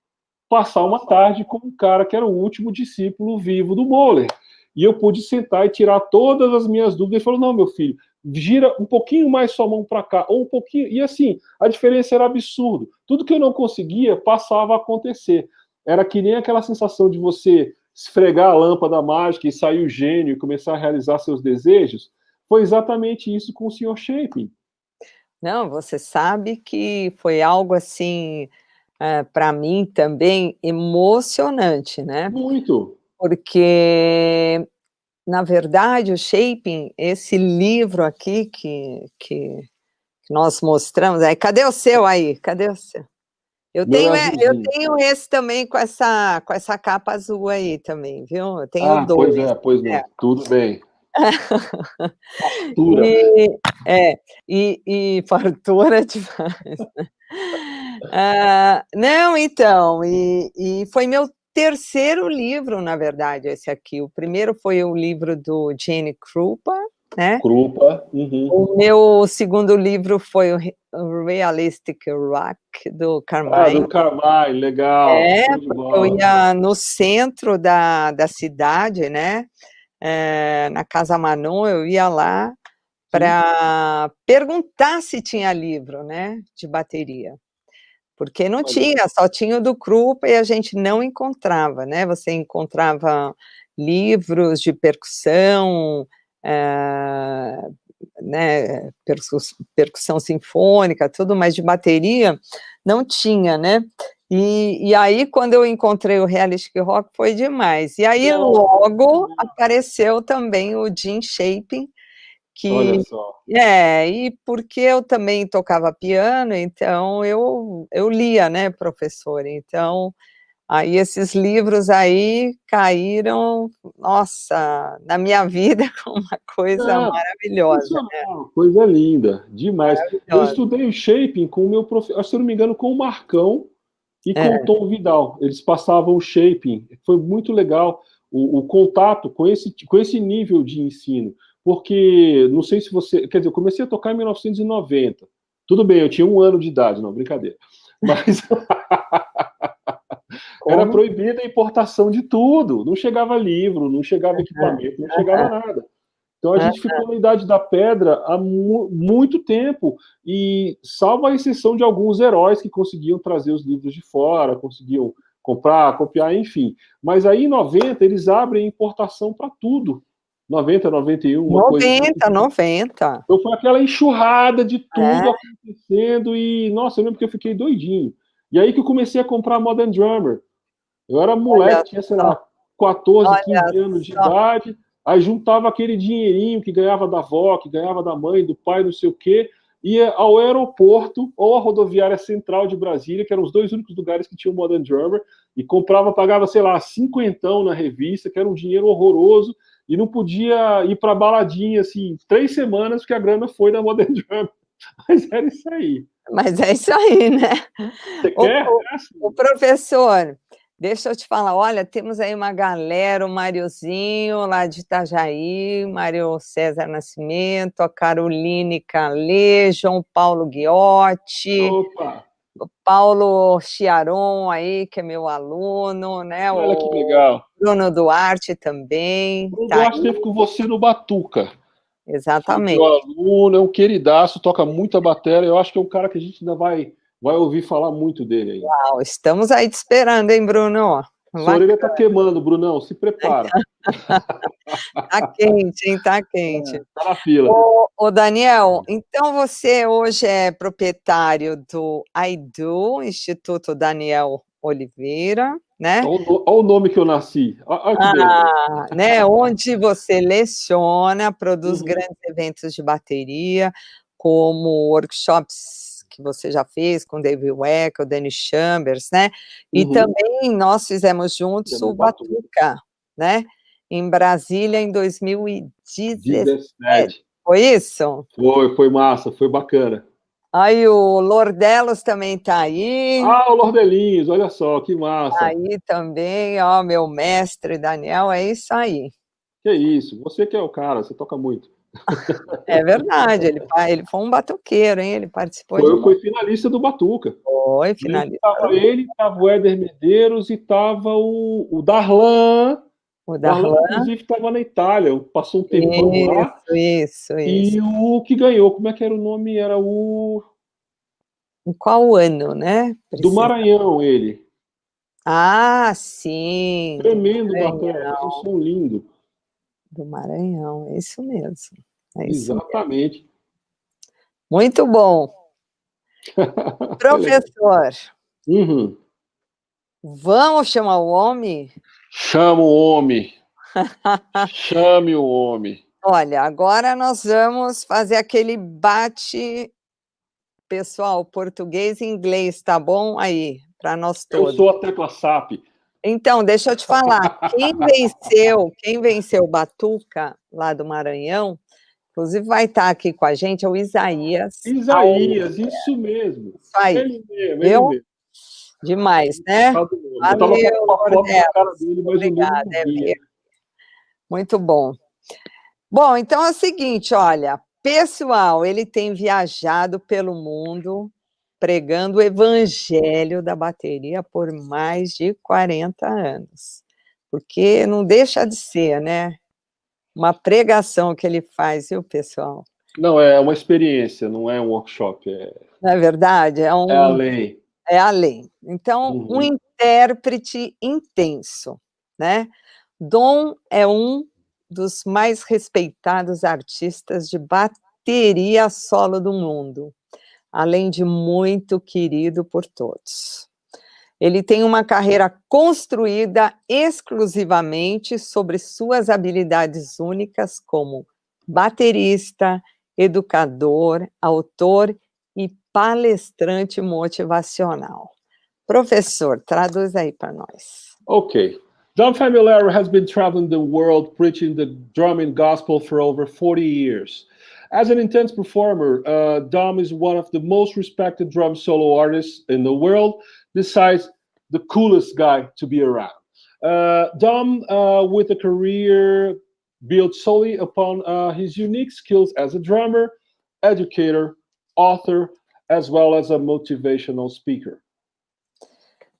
passar uma tarde com um cara que era o último discípulo vivo do Mahler. E eu pude sentar e tirar todas as minhas dúvidas. Ele falou, não, meu filho, gira um pouquinho mais sua mão para cá, ou um pouquinho... E assim, a diferença era absurda. Tudo que eu não conseguia, passava a acontecer. Era que nem aquela sensação de você esfregar a lâmpada mágica e sair o gênio e começar a realizar seus desejos. Foi exatamente isso com o Sr. Chapin. Não, você sabe que foi algo assim, para mim também emocionante, né? Muito. Porque, na verdade, o Chapin, esse livro aqui que nós mostramos, cadê o seu aí? Cadê o seu? Eu tenho esse também com essa capa azul aí também, viu? Eu tenho 2. Pois não. Tudo bem. Fartura. E fartura demais, né? Não, então, e foi meu 3º livro, na verdade, esse aqui. O primeiro foi o livro do Gene Krupa, né? O meu 2º livro foi o Realistic Rock, do Carmine. Do Carmine, legal. Porque eu ia no centro da cidade, né? na Casa Manon, eu ia lá para perguntar se tinha livro, né, de bateria. Porque não tinha, só tinha o do Krupa e a gente não encontrava, né, você encontrava livros de percussão, né, percussão sinfônica, tudo, mas de bateria não tinha, né. E aí quando eu encontrei o Realistic Rock foi demais. E aí logo apareceu também o Jim Chapin, Olha que só. e porque eu também tocava piano, então eu lia, né, professor, então, aí esses livros aí caíram, nossa, na minha vida como uma coisa maravilhosa, né. Coisa linda, demais. Eu Maravilhosa. estudei o shaping com o meu professor, se eu não me engano, com o Marcão e com o É. Tom Vidal. Eles passavam o shaping. Foi muito legal o contato com esse nível de ensino. Porque, não sei se você... Quer dizer, eu comecei a tocar em 1990. Tudo bem, eu tinha 1 ano de idade, não, brincadeira. Mas... Era proibida a importação de tudo. Não chegava livro, não chegava equipamento, não chegava nada. Então a gente ficou na Idade da Pedra há muito tempo, e salvo a exceção de alguns heróis que conseguiam trazer os livros de fora, conseguiam comprar, copiar, enfim. Mas aí em 90 eles abrem importação para tudo. 90, 91, uma coisa assim. 90. Então foi aquela enxurrada de tudo acontecendo e, nossa, eu lembro que eu fiquei doidinho. E aí que eu comecei a comprar Modern Drummer. Eu era moleque, tinha, sei lá, 14, 15 anos de idade, aí juntava aquele dinheirinho que ganhava da avó, que ganhava da mãe, do pai, não sei o quê, ia ao aeroporto ou à rodoviária central de Brasília, que eram os 2 únicos lugares que tinham Modern Drummer, e comprava, pagava, sei lá, 50 na revista, que era um dinheiro horroroso, e não podia ir pra baladinha, assim, 3 semanas, porque a grana foi da Modern Drummer. Mas era isso aí. Mas é isso aí, né. Você quer? O professor, deixa eu te falar, olha, temos aí uma galera, o Mariozinho, lá de Itajaí, Mário César Nascimento, a Caroline Calê, João Paulo Guiotti, Opa! o Paulo Chiaron aí, que é meu aluno, né, Olha que o legal. Bruno Duarte também, O tá Duarte aí. esteve com você no Batuka. Foi Exatamente. meu aluno, é um queridaço, toca muita bateria. Eu acho que é um cara que a gente ainda vai ouvir falar muito dele ainda. Uau, estamos aí te esperando, hein, Bruno. Sua orelha tá queimando, Brunão, se prepara. Tá quente, hein, tá quente. Tá na fila. Ô Daniel, então você hoje é proprietário do IDO, Instituto Daniel Oliveira, né? Olha o nome que eu nasci. Olha que beleza. Né, onde você leciona, produz Uhum. grandes eventos de bateria, como workshops que você já fez com o David Weck, o Danny Chambers, né? E também nós fizemos juntos o Batuka, né? Em Brasília, em 2017. 17. Foi isso? Foi massa, foi bacana. Aí o Lordelos também tá aí. Ah, o Lordelinhos, olha só, que massa. Aí também, ó, meu mestre Daniel, é isso aí. Que isso, você que é o cara, você toca muito. É verdade, ele foi um batuqueiro, hein, ele participou de Foi finalista do Batuka. Foi finalista. Tava ele, tava o Éder Medeiros e tava o Darlan. O Darlan, Darlan. inclusive, estava na Itália, passou um tempão lá. Isso. E o que ganhou, como é que era o nome? Era o... Em qual ano, né? Do Maranhão, ele. Ah, sim, do Tremendo batera, fez um Maranhão. som lindo. Do Maranhão, é isso mesmo. É isso mesmo. Exatamente. Muito bom. Professor, vamos chamar o homem? Chama o homem. Chame o homem. Olha, agora nós vamos fazer aquele bate, pessoal, português e inglês, tá bom? Aí, para nós Eu todos. sou a tecla SAP. Então, deixa eu te falar, quem venceu o Batuka, lá do Maranhão, inclusive vai estar aqui com a gente, é o Isaías. Isaías, isso mesmo. Isso aí. Ele mesmo, Viu? ele mesmo. Demais, né? Eu tava com uma foto da cara dele, mas o nome não vinha. Muito bom. Bom, então é o seguinte, olha, pessoal, ele tem viajado pelo mundo pregando o evangelho da bateria por mais de 40 anos. Porque não deixa de ser, né? uma pregação que ele faz, viu, pessoal? Não, é uma experiência, não é um workshop. Não é verdade? É além. É além. Então, um intérprete intenso, né? Dom é um dos mais respeitados artistas de bateria solo do mundo, além de muito querido por todos. Ele tem uma carreira construída exclusivamente sobre suas habilidades únicas como baterista, educador, autor e palestrante motivacional. Professor, traduz aí para nós. Okay. Dom Famularo has been traveling the world preaching the drumming gospel for over 40 years. As an intense performer, Dom is one of the most respected drum solo artists in the world, besides the coolest guy to be around. Dom, with a career built solely upon his unique skills as a drummer, educator, author, as well as a motivational speaker.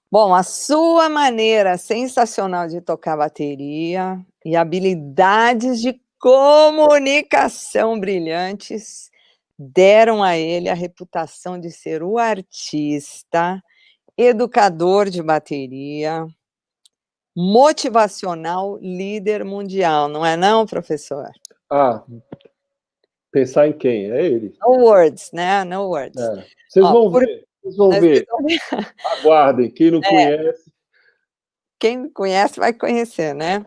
Bom, a sua maneira sensacional de tocar bateria e habilidades de comunicação brilhantes deram a ele a reputação de ser o artista, educador de bateria, motivacional, líder mundial, não é não, professor? Pensar em quem? É ele. No words, né? No words. Vocês vão ver. Vocês vão ver. Aguardem. Quem não conhece. Quem conhece vai conhecer, né?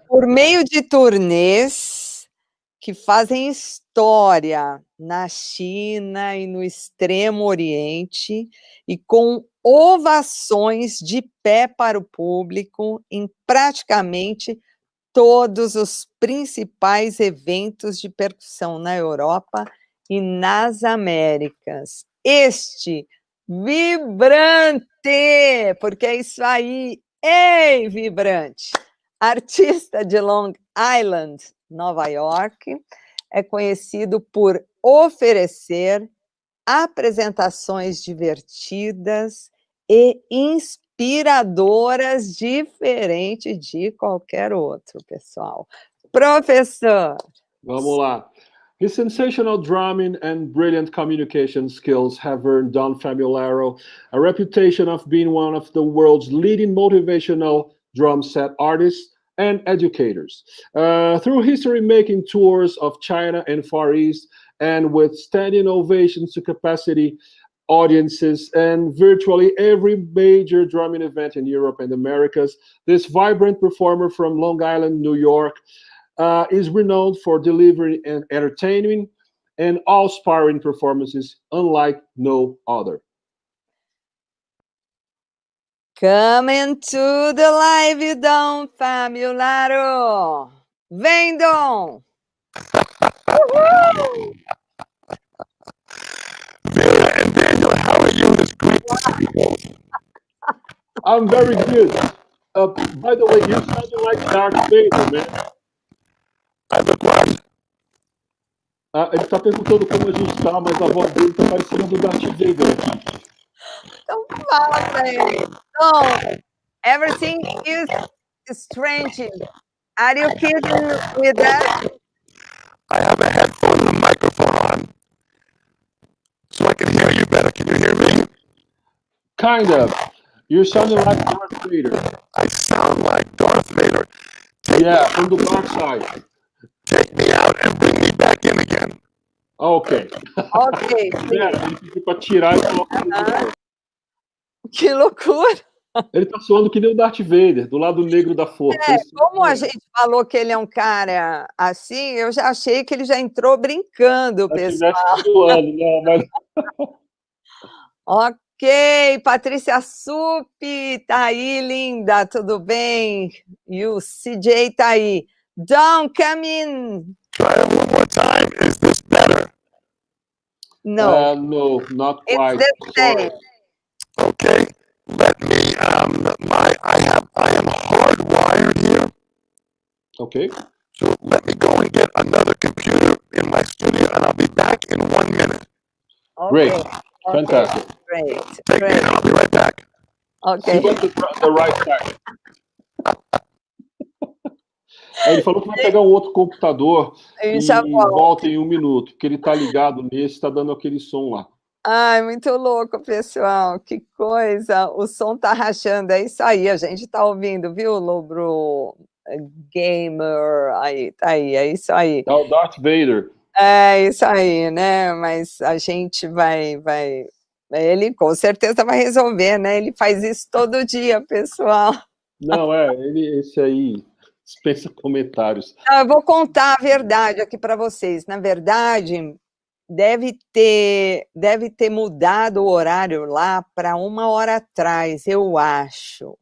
Por meio de turnês que fazem história na China e no Extremo Oriente e com ovações de pé para o público em praticamente todos os principais eventos de percussão na Europa e nas Américas. Este vibrante, porque é isso aí, ei, vibrante, artista de Long Island, Nova York, é conhecido por oferecer apresentações divertidas e inspiradoras, diferente de qualquer outro, pessoal. Professor! Vamos lá. His sensational drumming and brilliant communication skills have earned Dom Famularo a reputation of being one of the world's leading motivational drum set artists and educators. Through history-making tours of China and Far East, and with standing ovations to capacity audiences and virtually every major drumming event in Europe and Americas, this vibrant performer from Long Island, New York, is renowned for delivering an entertaining and awe-inspiring performances unlike no other. Coming to the live, Dom Famularo. Vem, Dom! Vera and Daniel, how are you? It's great to see you both. I'm very good. By the way, you're sounding like Darth Vader, man. I look what? Ele está perguntando como ajustar, mas a voz dele está parecendo do Darth Vader aqui. Então fala pra ele. Dom, everything is strange. Are you kidding with that? I have a headphone and a microphone on, so I can hear you better. Can you hear me? Kind of. You're sounding like Darth Vader. I sound like Darth Vader. From the dark side. Take me out and bring me back in again. Ok. Ok. Ele pediu para tirar e colocar no vídeo. Que loucura! Ele tá soando que nem o Darth Vader, do lado negro da força. Como a gente falou que ele é um cara assim, eu já achei que ele já entrou brincando, pessoal. Não, mas... Ok, Patrícia Sup, tá aí, linda, tudo bem? E o CJ tá aí. Dom, come in. Try it one more time. Is this better? No. No, not quite. It's the same. Okay. Let me. I am hardwired here. Okay. So let me go and get another computer in my studio, and I'll be back in 1 minute. Okay. Great. Fantastic. Great. Take me, and I'll be right back. Okay. He went the right side. Ele falou que vai pegar um outro computador E e já volto. volta em 1 minuto, porque ele está ligado nesse, está dando aquele som lá. Ai, muito louco, pessoal, que coisa. O som tá rachando, é isso aí, a gente tá ouvindo, viu, Lobro? Gamer, aí, tá aí, é isso aí. É o Darth Vader. É isso aí, né? Mas a gente vai. Ele com certeza vai resolver, né? Ele faz isso todo dia, pessoal. Não, esse aí dispensa comentários. Eu vou contar a verdade aqui para vocês. Na verdade, deve ter mudado o horário lá para 1 hora atrás, eu acho.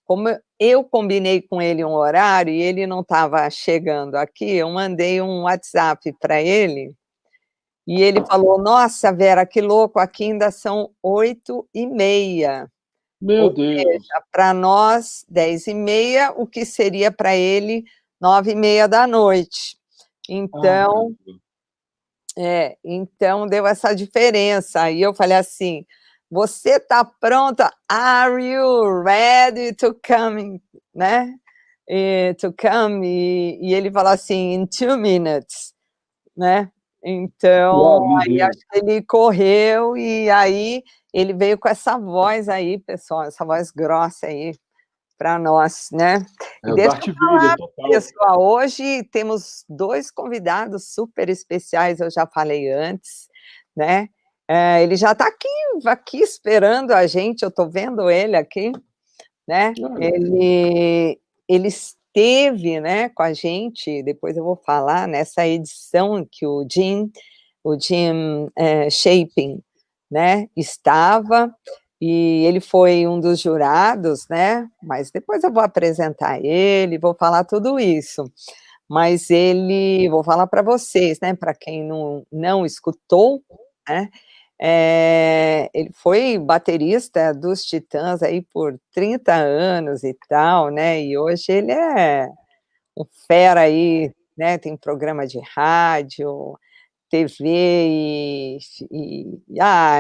Como eu combinei com ele um horário e ele não estava chegando aqui, eu mandei um WhatsApp para ele e ele falou: nossa, Vera, que louco, aqui ainda são 8h30. Meu Ou Deus. seja, para nós, 10h30, o que seria para ele 9h30 da noite. Então, então deu essa diferença. Aí eu falei assim: você está pronta? Are you ready to come? Né? To come? E ele falou assim: in 2 minutes. Né? Então, aí acho que ele correu e aí ele veio com essa voz aí, pessoal, essa voz grossa aí para nós, né? E deixa eu falar, pessoal, hoje temos 2 convidados super especiais, eu já falei antes, né? Ele já está aqui esperando a gente, eu estou vendo ele aqui, né? Ele esteve, né, com a gente, depois eu vou falar, nessa edição que o Jim Chapin, né, estava, e ele foi um dos jurados, né, mas depois eu vou apresentar ele, vou falar tudo isso, mas vou falar para vocês, né, para quem não escutou, né, ele foi baterista dos Titãs aí por 30 anos e tal, né, e hoje ele é um fera aí, né, tem programa de rádio, TV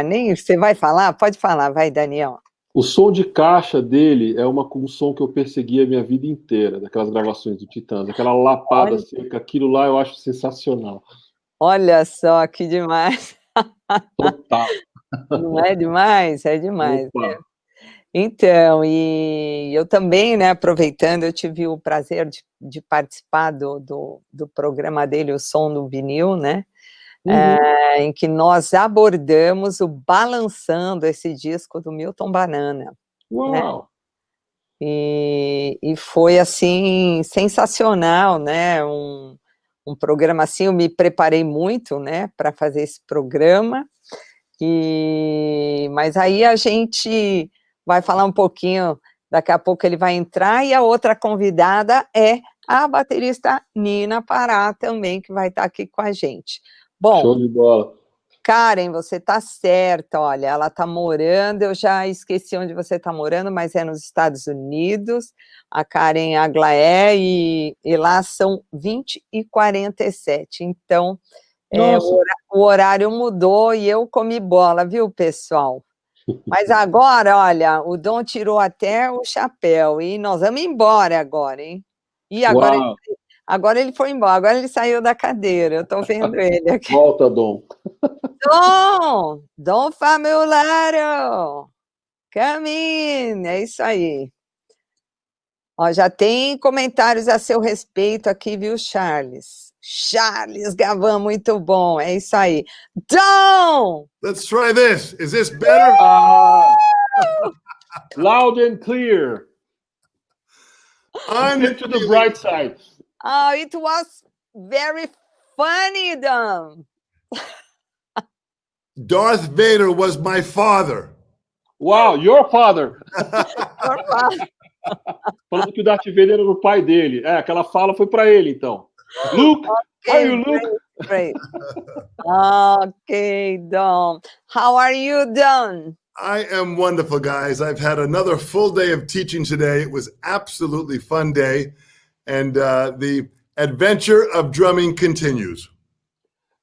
nem você vai falar? Pode falar, vai, Daniel. O som de caixa dele é um som que eu persegui a minha vida inteira, daquelas gravações do Titãs, aquela lapada seca, aquilo lá eu acho sensacional. Olha só, que demais. Total. Não é demais? É demais, né? Então, e eu também, né, aproveitando, eu tive o prazer de participar do programa dele, O Som do Vinil, né, em que nós abordamos o Balançando, esse disco do Milton Banana. Uau! Né? E foi, assim, sensacional, né, um programa assim, eu me preparei muito, né, para fazer esse programa, mas aí a gente vai falar um pouquinho, daqui a pouco ele vai entrar, e a outra convidada é a baterista Nina Pará também, que vai estar aqui com a gente. Bom, show de bola. Karen, você está certa, olha, ela está morando, eu já esqueci onde você está morando, mas é nos Estados Unidos, a Karen Aglaé, e lá são 20h47, então o horário mudou e eu comi bola, viu, pessoal? Mas agora, olha, o Dom tirou até o chapéu e nós vamos embora agora, hein? E agora ele foi embora, agora ele saiu da cadeira, eu estou vendo ele aqui. Volta, Dom. Dom Famularo, come in, é isso aí. Ó, já tem comentários a seu respeito aqui, viu, Charles? Charles Gavan, muito bom, é isso aí. Dom! Let's try this. Is this better? Loud and clear. Get to the bright side. Oh, it was very funny, Dom. Darth Vader was my father. Wow, your father. Your father. Falando que o Darth Vader era o pai dele. Aquela fala foi para ele, então. Luke, how are you, Luke? Great. Okay, Dom. How are you, Dom? I am wonderful, guys. I've had another full day of teaching today. It was absolutely fun day. And the adventure of drumming continues.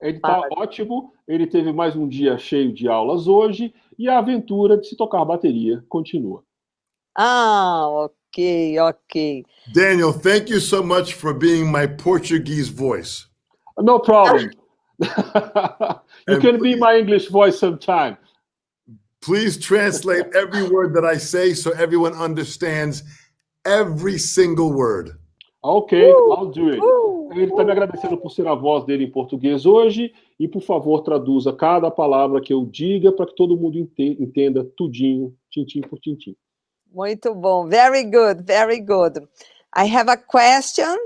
Ele está ótimo. Ele teve mais um dia cheio de aulas hoje. E a aventura de se tocar bateria continua. ok. Daniel, thank you so much for being my Portuguese voice. No problem. You And can be my English voice sometime. Please translate every word that I say so everyone understands every single word. Ok, I'll do it. Ele está me agradecendo por ser a voz dele em português hoje e, por favor, traduza cada palavra que eu diga para que todo mundo entenda tudinho, tintim por tintim. Muito bom. Very good, very good. I have a question.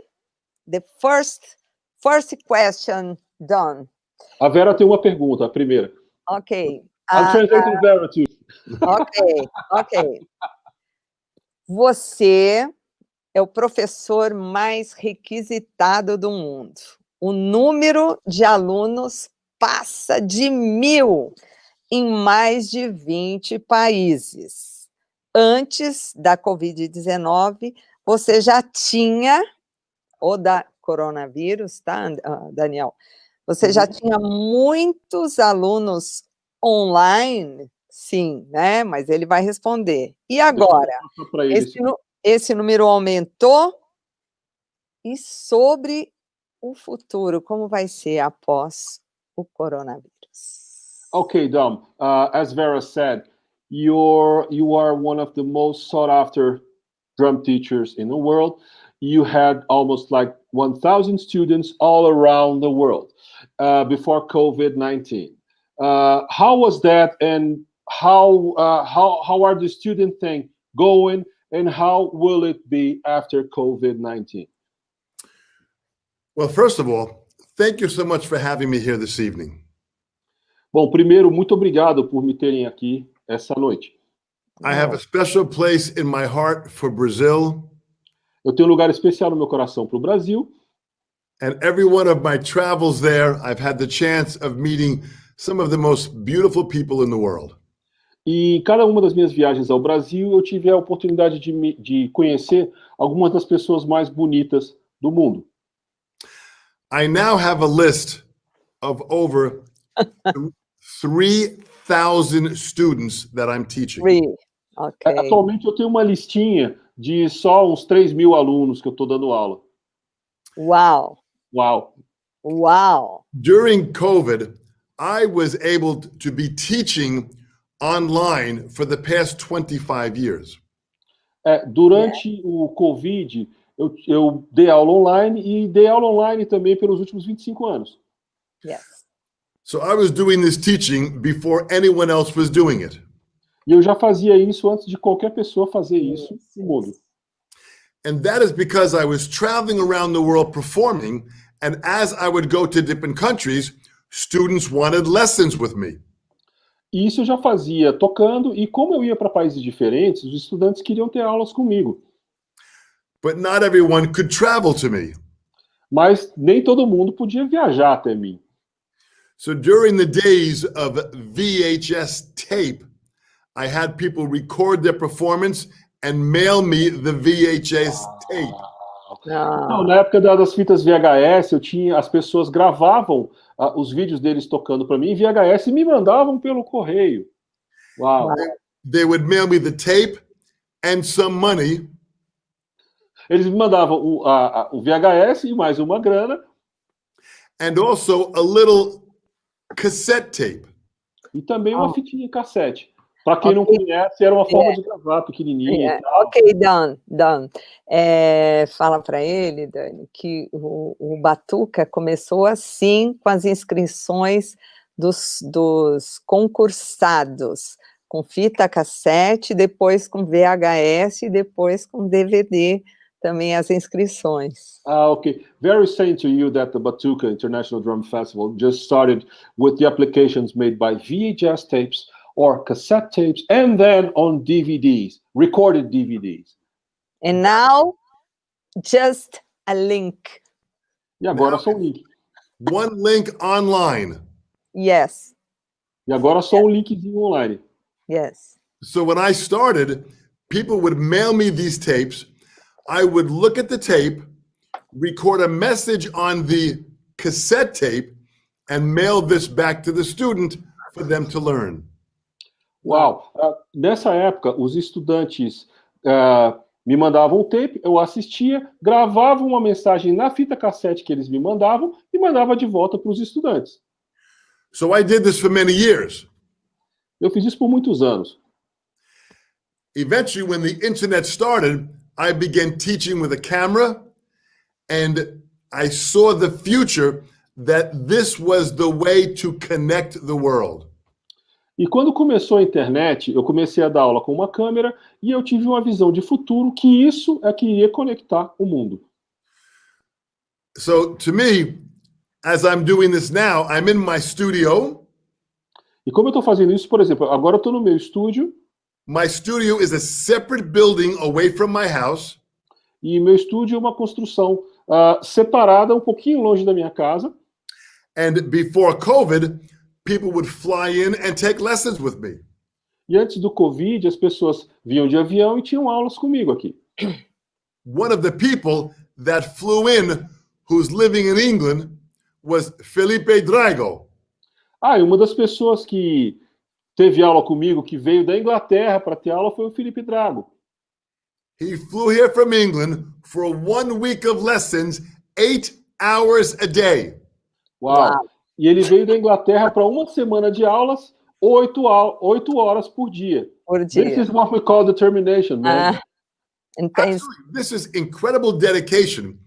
The first question done. A Vera tem uma pergunta, a primeira. Ok. I'm translating Vera too. Ok. Você é o professor mais requisitado do mundo. O número de alunos passa de 1.000 em mais de 20 países. Antes da Covid-19, você já tinha, ou da coronavírus, tá, Daniel? Você já tinha muitos alunos online? Sim, né? Mas ele vai responder. E agora? Esse número aumentou? E sobre o futuro, como vai ser após o coronavírus? Okay, Dom. As Vera said, you are one of the most sought after drum teachers in the world. You had almost like 1,000 students all around the world before COVID-19. How was that, and how are the student thing going, and how will it be after COVID-19? Well, first of all, thank you so much for having me here this evening. Bom, primeiro, muito obrigado por me terem aqui essa noite. I have a special place in my heart for Brazil. Eu tenho um lugar especial no meu coração para o Brasil. And every one of my travels there, I've had the chance of meeting some of the most beautiful people in the world. E em cada uma das minhas viagens ao Brasil, eu tive a oportunidade de conhecer algumas das pessoas mais bonitas do mundo. I now have a list of over 3,000 students that I'm teaching. Okay. Atualmente eu tenho uma listinha de só uns 3.000 alunos que eu estou dando aula. Wow. Uau. Wow. During COVID, I was able to be teaching online for the past 25 years. Durante o Covid, eu dei aula online e dei aula online também pelos últimos 25 anos. Yes. So I was doing this teaching before anyone else was doing it. E eu já fazia isso antes de qualquer pessoa fazer isso no mundo. And that is because I was traveling around the world performing, and as I would go to different countries, students wanted lessons with me. E isso eu já fazia tocando, e como eu ia para países diferentes, os estudantes queriam ter aulas comigo. But not everyone could travel to me. Mas nem todo mundo podia viajar até mim. So during the days of VHS tape, I had people record their performance and mail me the VHS tape. Então, na época das fitas VHS, as pessoas gravavam os vídeos deles tocando para mim em VHS e me mandavam pelo correio. Uau. They would mail me the tape and some money. Eles me mandavam o VHS e mais uma grana. And also a little cassette tape. E também uma fitinha cassete. Para quem não conhece, era uma forma de gravar pequenininha. Ok, done. Fala para ele, Dani, que o Batuka começou assim com as inscrições dos concursados, com fita cassete, depois com VHS e depois com DVD também as inscrições. Okay. Very saying to you that the Batuka International Drum Festival just started with the applications made by VHS tapes or cassette tapes, and then on DVDs, recorded DVDs. And now, just a link. E agora só um link. One link online. Yes. E agora só um linkzinho online. Yes. So when I started, people would mail me these tapes. I would look at the tape, record a message on the cassette tape, and mail this back to the student for them to learn. Uau! Nessa época, os estudantes Me mandavam um tape, eu assistia, gravava uma mensagem na fita cassete que eles me mandavam e mandava de volta para os estudantes. So I did this for many years. Eu fiz isso por muitos anos. Eventually, when the internet started, I began teaching with a camera, and I saw the future that this was the way to connect the world. E quando começou a internet, eu comecei a dar aula com uma câmera e eu tive uma visão de futuro que isso é que iria conectar o mundo. So to me, as I'm doing this now, I'm in my studio. E como eu estou fazendo isso, por exemplo, agora eu estou no meu estúdio. My studio is a separate building away from my house. E meu estúdio é uma construção separada, um pouquinho longe da minha casa. And before COVID, people would fly in and take lessons with me. E antes do Covid, as pessoas vinham de avião e tinham aulas comigo aqui. One of the people that flew in, who's living in England, was Felipe Drago. E uma das pessoas que teve aula comigo, que veio da Inglaterra para ter aula, foi o Felipe Drago. He flew here from England for 1 week of lessons, 8 hours a day. Uau! E ele veio da Inglaterra para uma semana de aulas, 8 horas por dia. This is what we call determination, man. Absolutely. This is incredible dedication.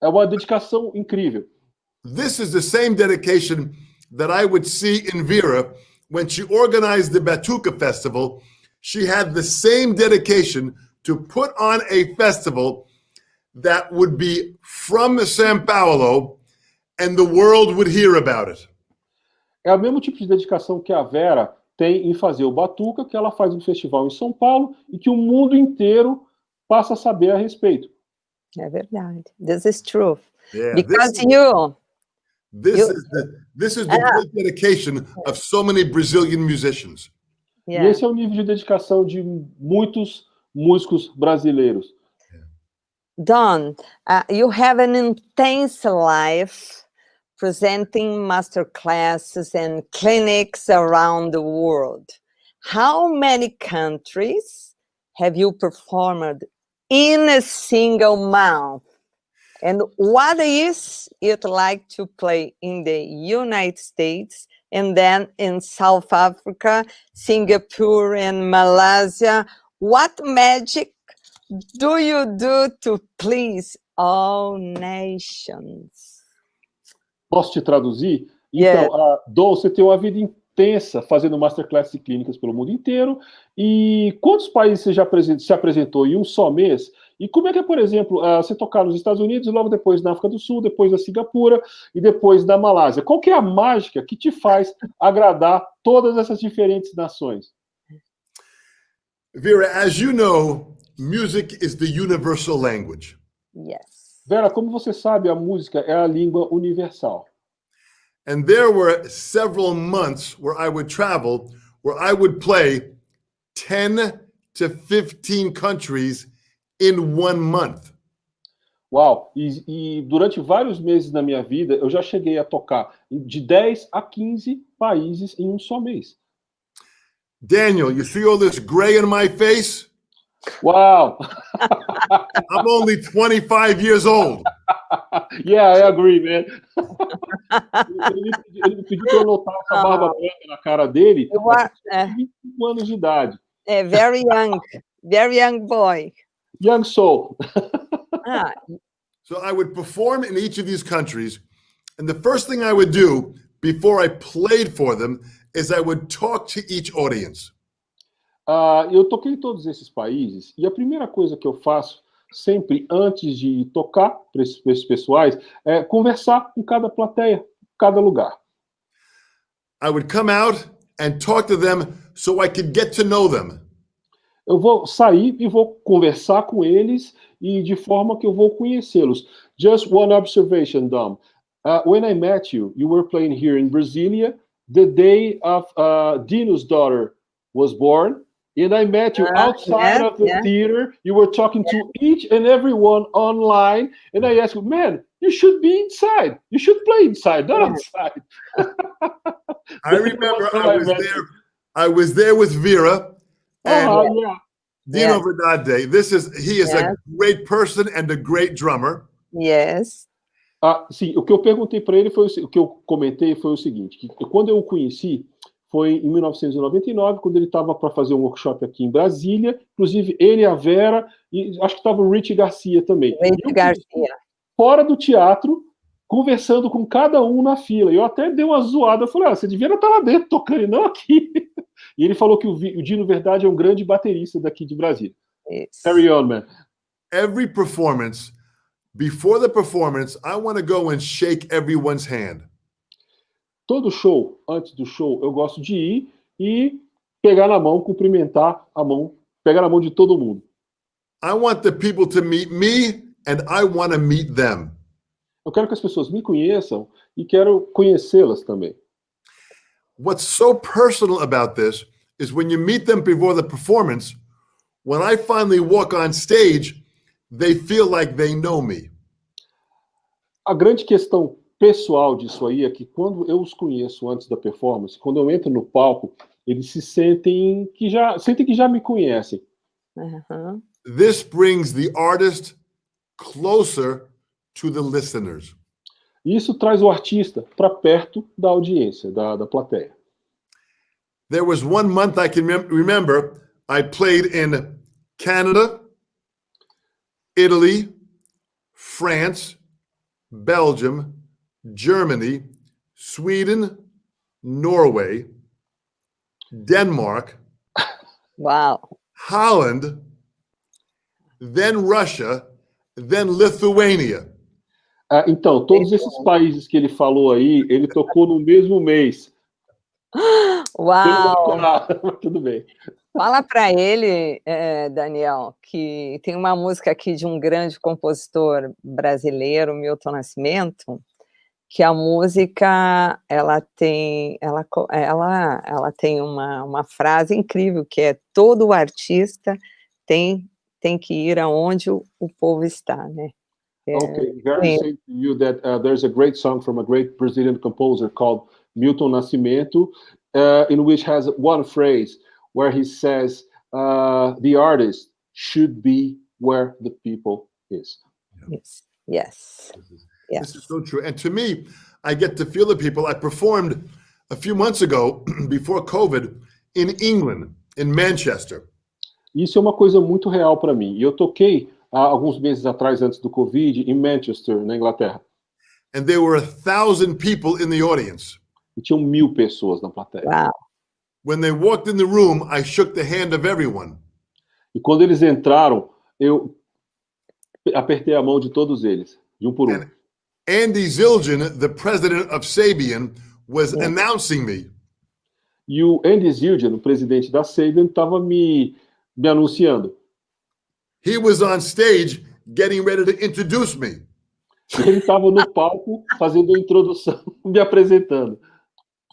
É uma dedicação incrível. This is the same dedication that I would see in Vera when she organized the Batuka festival. She had the same dedication to put on a festival that would be from São Paulo and the world would hear about it. É o mesmo tipo de dedicação que a Vera tem em fazer o Batuka, que ela faz um festival em São Paulo e que o mundo inteiro passa a saber a respeito. É verdade. This is true. Yeah, Because this is the great dedication of so many Brazilian musicians. E esse é o nível de dedicação de muitos músicos brasileiros. Don, you have an intense life presenting master classes and clinics around the world. How many countries have you performed in a single month? And what is it like to play in the United States and then in South Africa, Singapore, and Malaysia? What magic do you do to please all nations? Posso te traduzir? Então, Dom, você tem uma vida intensa fazendo masterclass e clínicas pelo mundo inteiro. E quantos países você já se apresentou em um só mês? E como é que é, por exemplo, você tocar nos Estados Unidos e logo depois na África do Sul, depois na Singapura e depois na Malásia? Qual que é a mágica que te faz agradar todas essas diferentes nações? Vera, as you know, music is the universal language. Yes. Vera, como você sabe, a música é a língua universal. And there were several months where I would travel, where I would play 10 to 15 countries in 1 month. Uau! E durante vários meses da minha vida, eu já cheguei a tocar de 10 a 15 países em um só mês. Daniel, you see all this gray in my face? Wow! I'm only 25 years old. Yeah, I agree, man. Ele me pediu para eu notar essa barba branca na cara dele. You are 25 anos de idade. very young boy. Young soul. So I would perform in each of these countries, and the first thing I would do before I played for them is I would talk to each audience. Eu toquei em todos esses países, e a primeira coisa que eu faço sempre antes de tocar para esses pessoais é conversar com cada plateia, cada lugar. I would come out and talk to them so I could get to know them. Eu vou sair e vou conversar com eles e de forma que eu vou conhecê-los. Just one observation, Dom. When I met you, you were playing here in Brasilia the day of Dino's daughter was born. And I met you outside of the theater. You were talking to each and every one online. And I asked you, man, you should be inside. You should play inside, not outside. I remember I was there with Vera. And Dino Verdade, he is a great person and a great drummer. Yes. Sim, o que eu perguntei para ele o que eu comentei foi o seguinte, que quando eu o conheci foi em 1999, quando ele estava para fazer um workshop aqui em Brasília, inclusive ele, a Vera, e acho que estava o Rich Garcia também. Rich Garcia. Fora do teatro, conversando com cada um na fila. E eu até dei uma zoada, eu falei, você devia estar lá dentro tocando, e não aqui. E ele falou que o Dino Verdade é um grande baterista daqui de Brasília. Carry on, man. Every performance, before the performance, I want to go and shake everyone's hand. Todo show, antes do show, eu gosto de ir e pegar na mão, cumprimentar a mão, pegar na mão de todo mundo. I want the people to meet me and I want to meet them. Eu quero que as pessoas me conheçam e quero conhecê-las também. What's so personal about this is when you meet them before the performance, when I finally walk on stage, they feel like they know me. A grande questão pessoal disso aí é que quando eu os conheço antes da performance, quando eu entro no palco, eles se sentem que já me conhecem. Uhum. This brings the artist closer to the listeners. Isso traz o artista para perto da audiência, da plateia. There was one month I can remember, I played in Canada, Italy, France, Belgium, Germany, Sweden, Norway, Denmark, Wow. Holland, then Russia, then Lithuania. Então, todos esses países que ele falou aí, ele tocou no mesmo mês. Uau! Tudo bem. Fala para ele, Daniel, que tem uma música aqui de um grande compositor brasileiro, Milton Nascimento, que a música ela tem uma frase incrível, que é todo artista tem que ir aonde o povo está, né? Okay, very saying to you that there's a great song from a great Brazilian composer called Milton Nascimento, in which has one phrase where he says, the artist should be where the people is. Yes. This is so true. And to me, I get to feel the people. I performed a few months ago, before COVID, in England, in Manchester. Isso é uma coisa muito real para mim. E eu toquei há alguns meses atrás, antes do Covid, em Manchester, na Inglaterra. And there were 1,000 people in the audience. E tinham 1.000 pessoas na plateia. Wow. When they walked in the room, I shook the hand of everyone. E quando eles entraram, eu apertei a mão de todos eles, de um por um. And Andy Zildjian, the president of Sabian, was announcing me. E o Andy Zildjian, o presidente da Sabian, estava me anunciando. He was on stage getting ready to introduce me. Ele estava no palco fazendo a introdução, me apresentando.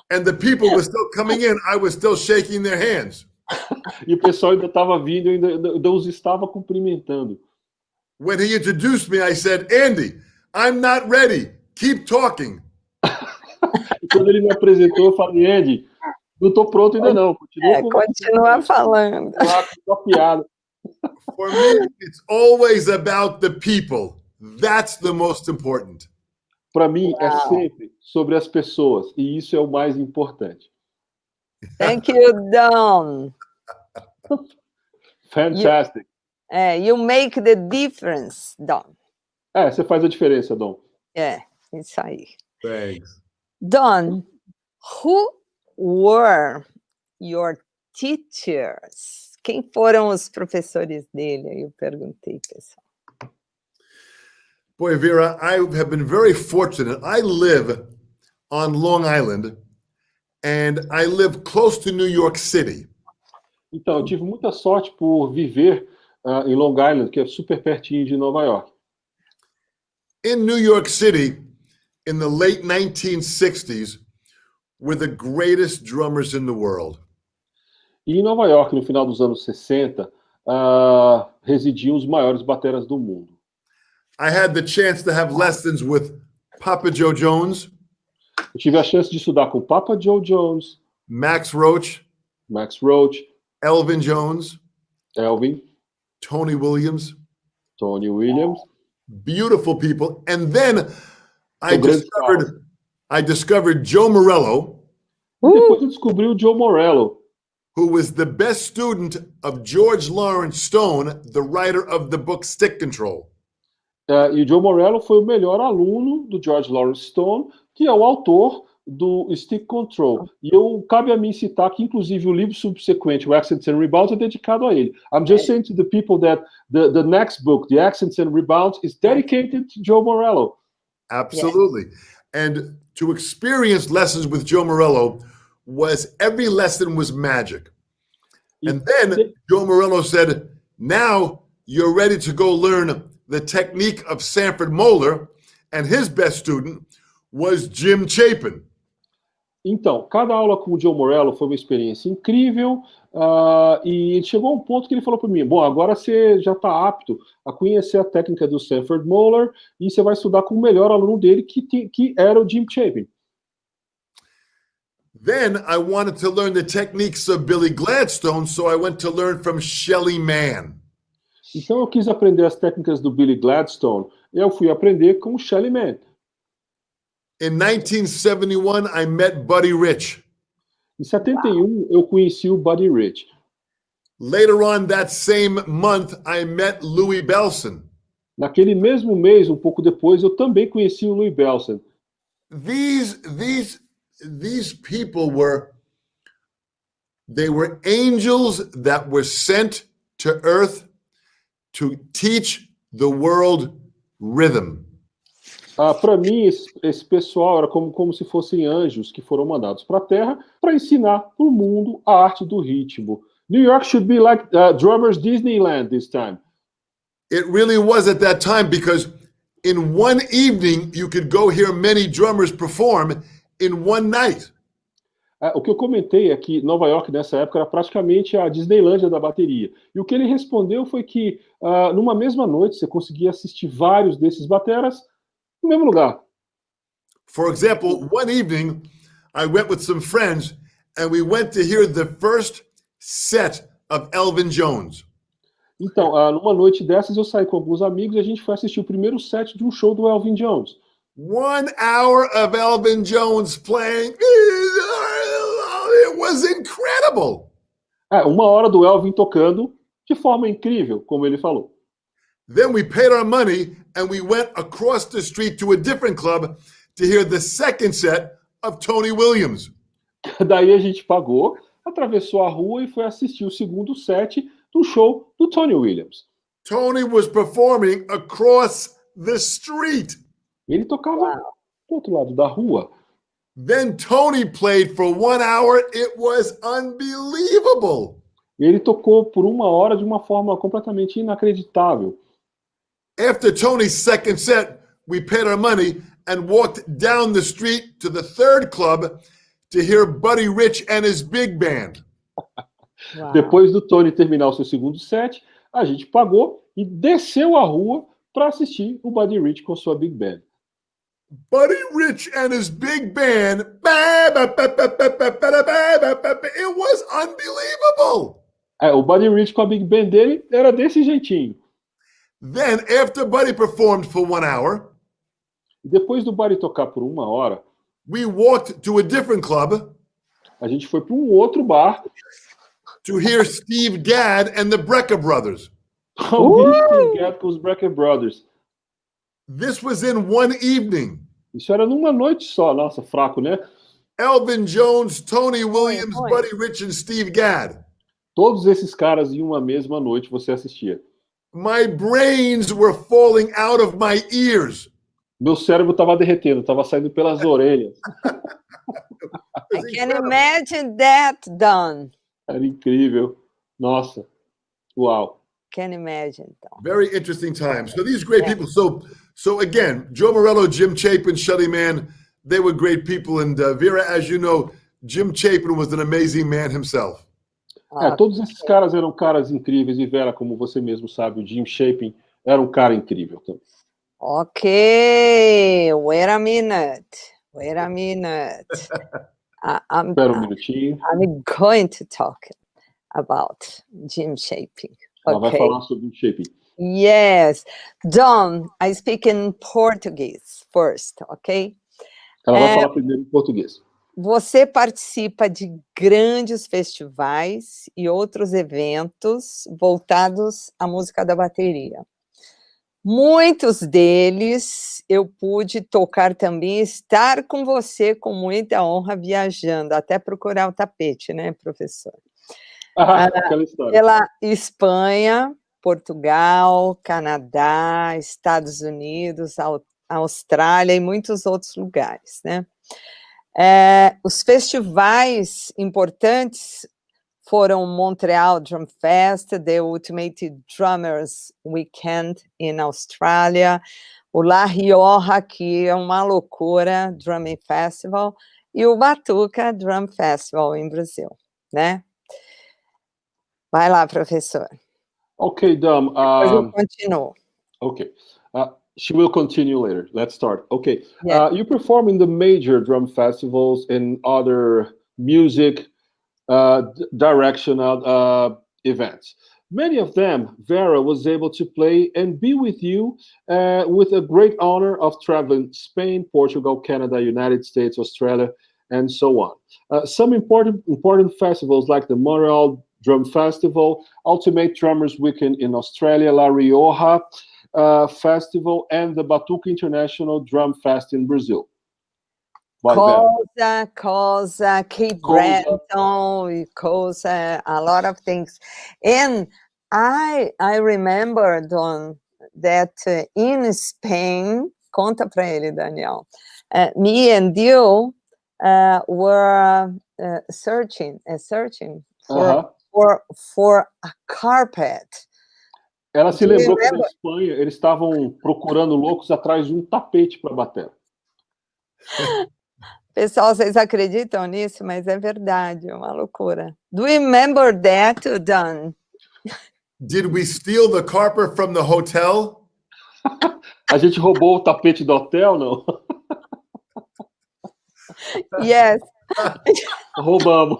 And the people were still coming in. I was still shaking their hands. E o pessoal ainda estava vindo, ainda os estava cumprimentando. When he introduced me, I said, Andy, I'm not ready. Keep talking. E quando ele me apresentou, eu falei, Andy, não estou pronto ainda não. Continua falando. Piada. For me, it's always about the people. That's the most important. Para mim, é sempre sobre as pessoas. E isso é o mais importante. Thank you, Don. Fantastic. You make the difference, Don. Você faz a diferença, Dom. Isso aí. Thanks. Don, who were your teachers? Quem foram os professores dele? Aí eu perguntei, pessoal. Boy, Vera, I have been very fortunate. I live on Long Island, and I live close to New York City. Então, eu tive muita sorte por viver em Long Island, que é super pertinho de Nova York. In New York City, in the late 1960s, were the greatest drummers in the world. E em Nova York, no final dos anos 60, residiam os maiores bateras do mundo. I had the chance to have lessons with Papa Joe Jones. Eu tive a chance de estudar com Papa Joe Jones, Max Roach, Max Roach, Elvin Jones, Elvin, Tony Williams, Tony Williams. beautiful people. And then I São grandes discovered Joe Morello, E depois eu descobri o Joe Morello, who was the best student of George Lawrence Stone, the writer of the book Stick Control. E o Joe Morello foi o melhor aluno do George Lawrence Stone, que é o autor do Stick Control. E cabe a mim citar que, inclusive, o livro subsequente, o Accents and Rebounds, é dedicado a ele. I'm just saying to the people that the next book, The Accents and Rebounds, is dedicated to Joe Morello. Absolutely. And to experience lessons with Joe Morello every lesson was magic. And then Joe Morello said, now you're ready to go learn the technique of Sanford Moeller, and his best student was Jim Chapin. Então, cada aula com o Joe Morello foi uma experiência incrível, e chegou a um ponto que ele falou para mim, bom, agora você já está apto a conhecer a técnica do Sanford Moeller e você vai estudar com o melhor aluno dele, que era o Jim Chapin. Then I wanted to learn the techniques of Billy Gladstone, so I went to learn from Shelley Mann. Então eu quis aprender as técnicas do Billy Gladstone, e eu fui aprender com o Shelley Mann. In 1971, I met Buddy Rich. Em 71, eu conheci o Buddy Rich. Later on that same month, I met Louis Bellson. Naquele mesmo mês, um pouco depois, eu também conheci o Louis Bellson. These people were angels that were sent to earth to teach the world rhythm. Para mim, esse pessoal era como se fossem anjos que foram mandados para a Terra para ensinar para o mundo a arte do ritmo. New York should be like drummers Disneyland this time. It really was at that time, because in one evening you could go hear many drummers perform in one night. O que eu comentei é que Nova York, nessa época, era praticamente a Disneylândia da bateria. E o que ele respondeu foi que, numa mesma noite, você conseguia assistir vários desses bateras no mesmo lugar. For example, one evening, I went with some friends, and we went to hear the first set of Elvin Jones. Então, numa noite dessas, eu saí com alguns amigos e a gente foi assistir o primeiro set de um show do Elvin Jones. 1 hour of Elvin Jones playing. It was incredible. 1 hora do Elvin tocando de forma incrível, como ele falou. Then we paid our money and we went across the street to a different club to hear the second set of Tony Williams. Daí a gente pagou, atravessou a rua e foi assistir o segundo set do show do Tony Williams. Tony was performing across the street. Ele tocava do outro lado da rua. Then Tony played for 1 hour. It was unbelievable. Ele tocou por 1 hora de uma forma completamente inacreditável. After Tony's second set, we paid our money and walked down the street to the third club to hear Buddy Rich and his big band. Wow. Depois do Tony terminar o seu segundo set, a gente pagou e desceu a rua para assistir o Buddy Rich com sua big band. Buddy Rich and his big band, it was unbelievable. O Buddy Rich com a big band dele era desse jeitinho. Then, after Buddy performed for 1 hour, E depois do Buddy tocar por 1 hora, we walked to a different club a gente foi para um outro bar to hear Steve Gadd and the Brecker Brothers. ouvir com os Brecker Brothers. This was in one evening. Isso era numa noite só. Nossa, fraco, né? Elvin Jones, Tony Williams, Oi. Buddy Rich, and Steve Gadd. Todos esses caras em uma mesma noite você assistia. My brains were falling out of my ears. Meu cérebro estava derretendo, estava saindo pelas orelhas. I can imagine that done. Era incrível. Nossa. Uau. Can imagine. Então. Very interesting times. So these great people. So again, Joe Morello, Jim Chapin, Shelley Mann, they were great people. And Vera, as you know, Jim Chapin was an amazing man himself. Todos esses caras eram caras incríveis. E Vera, como você mesmo sabe, o Jim Chapin era um cara incrível também. Ok, wait a minute. Espera um minutinho. I'm going to talk. about Jim Chapin. Ela vai Okay. falar sobre o Chapin. Yes. Dom, I speak in Portuguese first, okay? Ela vai falar primeiro em português. Você participa de grandes festivais e outros eventos voltados à música da bateria. Muitos deles eu pude tocar também, estar com você com muita honra viajando, até procurar o tapete, né, professor? Aquela história. Pela Espanha, Portugal, Canadá, Estados Unidos, Austrália e muitos outros lugares, né? Os festivais importantes foram Montreal Drum Fest, The Ultimate Drummers Weekend in Austrália, o La Rioja, que é uma loucura, Drumming Festival, e o Batuka Drum Festival em Brasil, né? Vai lá, professor. Okay, Dom. Depois eu continuo. Okay. She will continue later. Let's start. Okay. Yeah. You perform in the major drum festivals and other music directional events. Many of them, Vera was able to play and be with you with a great honor of traveling Spain, Portugal, Canada, United States, Australia, and so on. Some important festivals like the Montreal Drum Festival, Ultimate Drummers Weekend in Australia, La Rioja Festival, and the Batuka International Drum Fest in Brazil. Cosa, Cape Breton, Cosa, a lot of things. And I remember, Don, that in Spain, conta pra ele, Daniel, me and you were searching for a carpet. Ela se lembrou que na Espanha eles estavam procurando loucos atrás de um tapete para bater. Pessoal, vocês acreditam nisso? Mas é verdade, é uma loucura. Do you remember that, Don? Did we steal the carpet from the hotel? A gente roubou o tapete do hotel, não? Yes. Roubamos.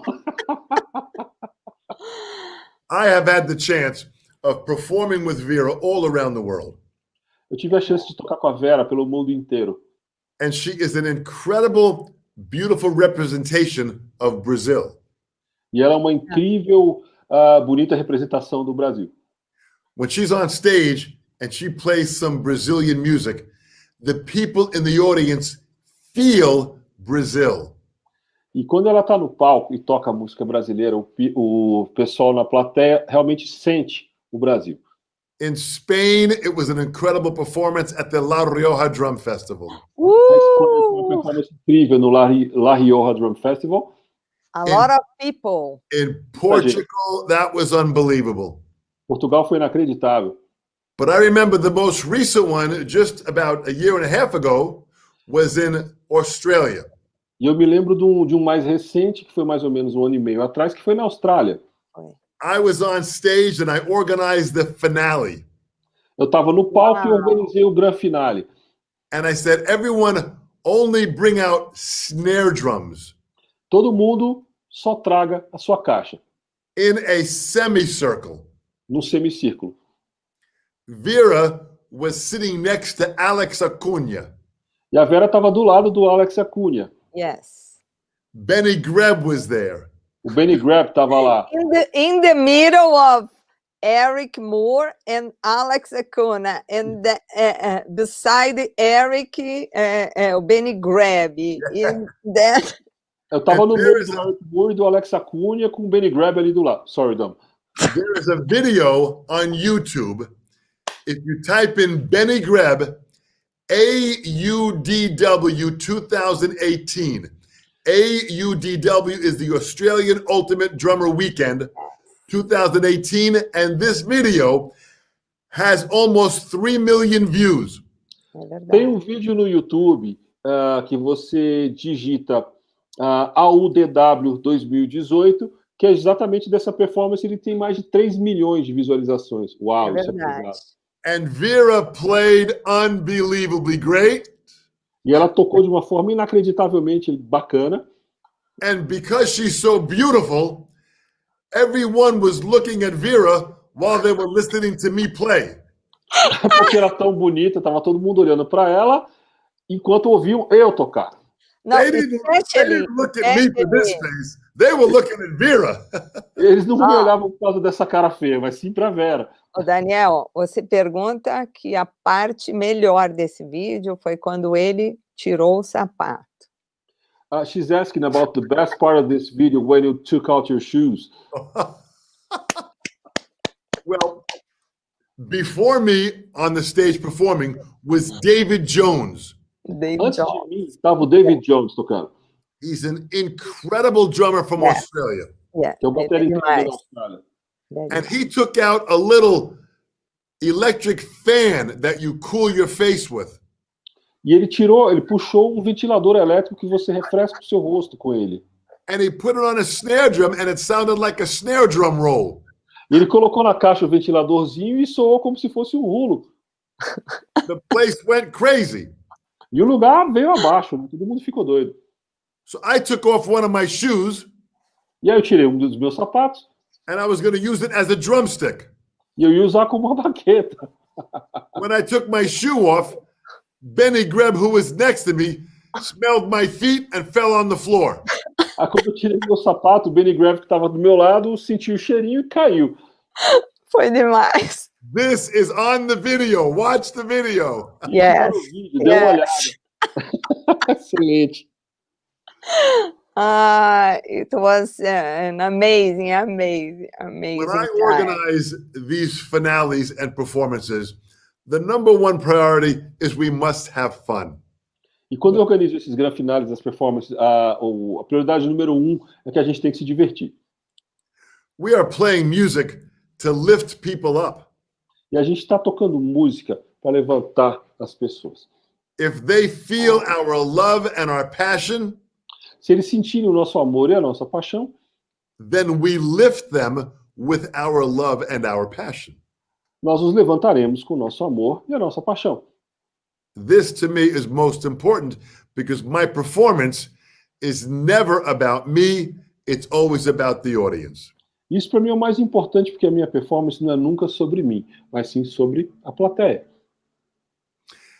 I have had the chance of performing with Vera all around the world. Eu tive a chance de tocar com a Vera pelo mundo inteiro. And she is an incredible, beautiful representation of Brazil. E ela é uma incrível, bonita representação do Brasil. When she's on stage and she plays some Brazilian music, the people in the audience feel Brazil. E quando ela está no palco e toca música brasileira, o pessoal na plateia realmente sente o Brasil. In Spain, it was an incredible performance at the La Rioja Drum Festival. Na Espanha, foi uma performance incrível no La Rioja Drum Festival. A lot of people. In Portugal, that was unbelievable. Portugal foi inacreditável. But I remember the most recent one, just about a year and a half ago, was in Australia. E eu me lembro de um mais recente, que foi mais ou menos 1 ano e meio atrás, que foi na Austrália. I was on stage and I organized the finale. Eu estava no palco e organizei o grand finale. And I said, everyone only bring out snare drums. Todo mundo só traga a sua caixa. In a semicircle. No semicírculo. Vera was sitting next to Alex Acuna. E a Vera estava do lado do Alex Acuna. Yes. Benny Greb was there. O Benny Greb estava lá. In the middle of Eric Moore and Alex Acuna, and beside Eric, o Benny Greb. Eu estava no meio do Eric Moore e do Alex Acuna com o Benny Greb ali do lado. Sorry, Dom. There is a video on YouTube. If you type in Benny Greb, AUDW 2018. AUDW is the Australian Ultimate Drummer Weekend 2018, and this video has almost 3 million views. Tem um vídeo no YouTube que você digita AUDW 2018, que é exatamente dessa performance. Ele tem mais de 3 milhões de visualizações. Uau, isso é pesado. And Vera played unbelievably great. E ela tocou de uma forma inacreditavelmente bacana. And because she's so beautiful, everyone was looking at Vera while they were listening to me play. Porque era tão bonita, tava todo mundo olhando para ela, enquanto ouviam eu tocar. Não, They didn't look at me for this face. They were looking at Vera. Eles não me olhavam por causa dessa cara feia, mas sim para Vera. Ô, Daniel, você pergunta que a parte melhor desse vídeo foi quando ele tirou o sapato. She's asking about the best part of this video when you took out your shoes. Well, before me on the stage performing was David Jones. Antes de mim estava o David Jones tocando. He's an incredible drummer from Australia. Yeah, Que é o baterista da Austrália. And he took out a little electric fan that you cool your face with. E ele puxou um ventilador elétrico que você refresca o seu rosto com ele. And he put it on a snare drum and it sounded like a snare drum roll. E ele colocou na caixa o ventiladorzinho e soou como se fosse um rulo. The place went crazy. E o lugar veio abaixo, né? Todo mundo ficou doido. So I took off one of my shoes. E aí eu tirei um dos meus sapatos. And I was going to use it as a drumstick. E eu ia usar como uma baqueta. When I took my shoe off, Benny Greb, who was next to me, smelled my feet and fell on the floor. Aí quando eu tirei meu sapato, o Benny Greb, que estava do meu lado, sentiu o cheirinho e caiu. Foi demais. This is on the video. Watch the video. Yes. Dê uma olhada. Excelente. It was an amazing When I time. organize these finales and performances, the number one priority is we must have fun. E quando eu organizo esses grandes finais das performances, a prioridade número 1 é que a gente tem que se divertir. We are playing music to lift people up. E a gente está tocando música para levantar as pessoas. If they feel our love and our passion, se eles sentirem o nosso amor e a nossa paixão, then we lift them with our love and our passion. Nós os levantaremos com o nosso amor e a nossa paixão. This to me is most important because my performance is never about me, it's always about the audience. Isso para mim é o mais importante porque a minha performance não é nunca sobre mim, mas sim sobre a plateia.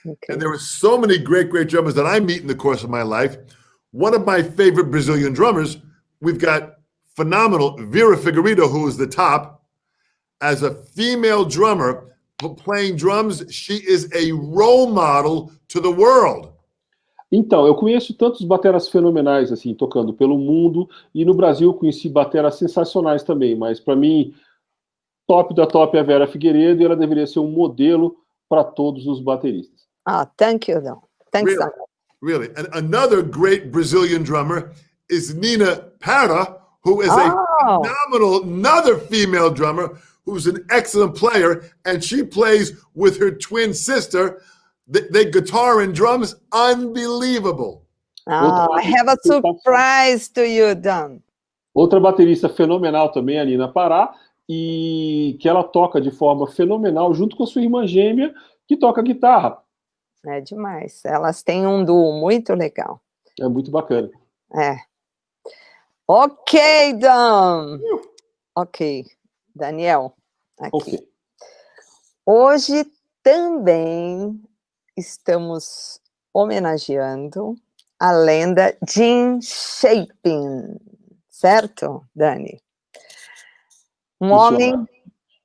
Okay. And there are so many great drummers that I meet in the course of my life. One of my favorite Brazilian drummers, we've got phenomenal Vera Figueiredo, who is the top. As a female drummer playing drums, she is a role model to the world. Então, eu conheço tantos bateras fenomenais assim, tocando pelo mundo, e no Brasil eu conheci bateras sensacionais também, mas para mim, top da top é a Vera Figueiredo, e ela deveria ser um modelo para todos os bateristas. Thank you, Don. Thanks, Really? Really. And another great Brazilian drummer is Nina Para, who is a phenomenal, another female drummer who's an excellent player, and she plays with her twin sister. They guitar and drums, unbelievable. I have a surprise to you, Don. Outra baterista fenomenal também, a Nina Pará, e que ela toca de forma fenomenal junto com a sua irmã gêmea, que toca guitarra. É demais. Elas têm um duo muito legal. É muito bacana. É. Ok, Don. Ok. Daniel, aqui. Okay. Hoje também estamos homenageando a lenda Jim Chapin, certo, Dani? Um homem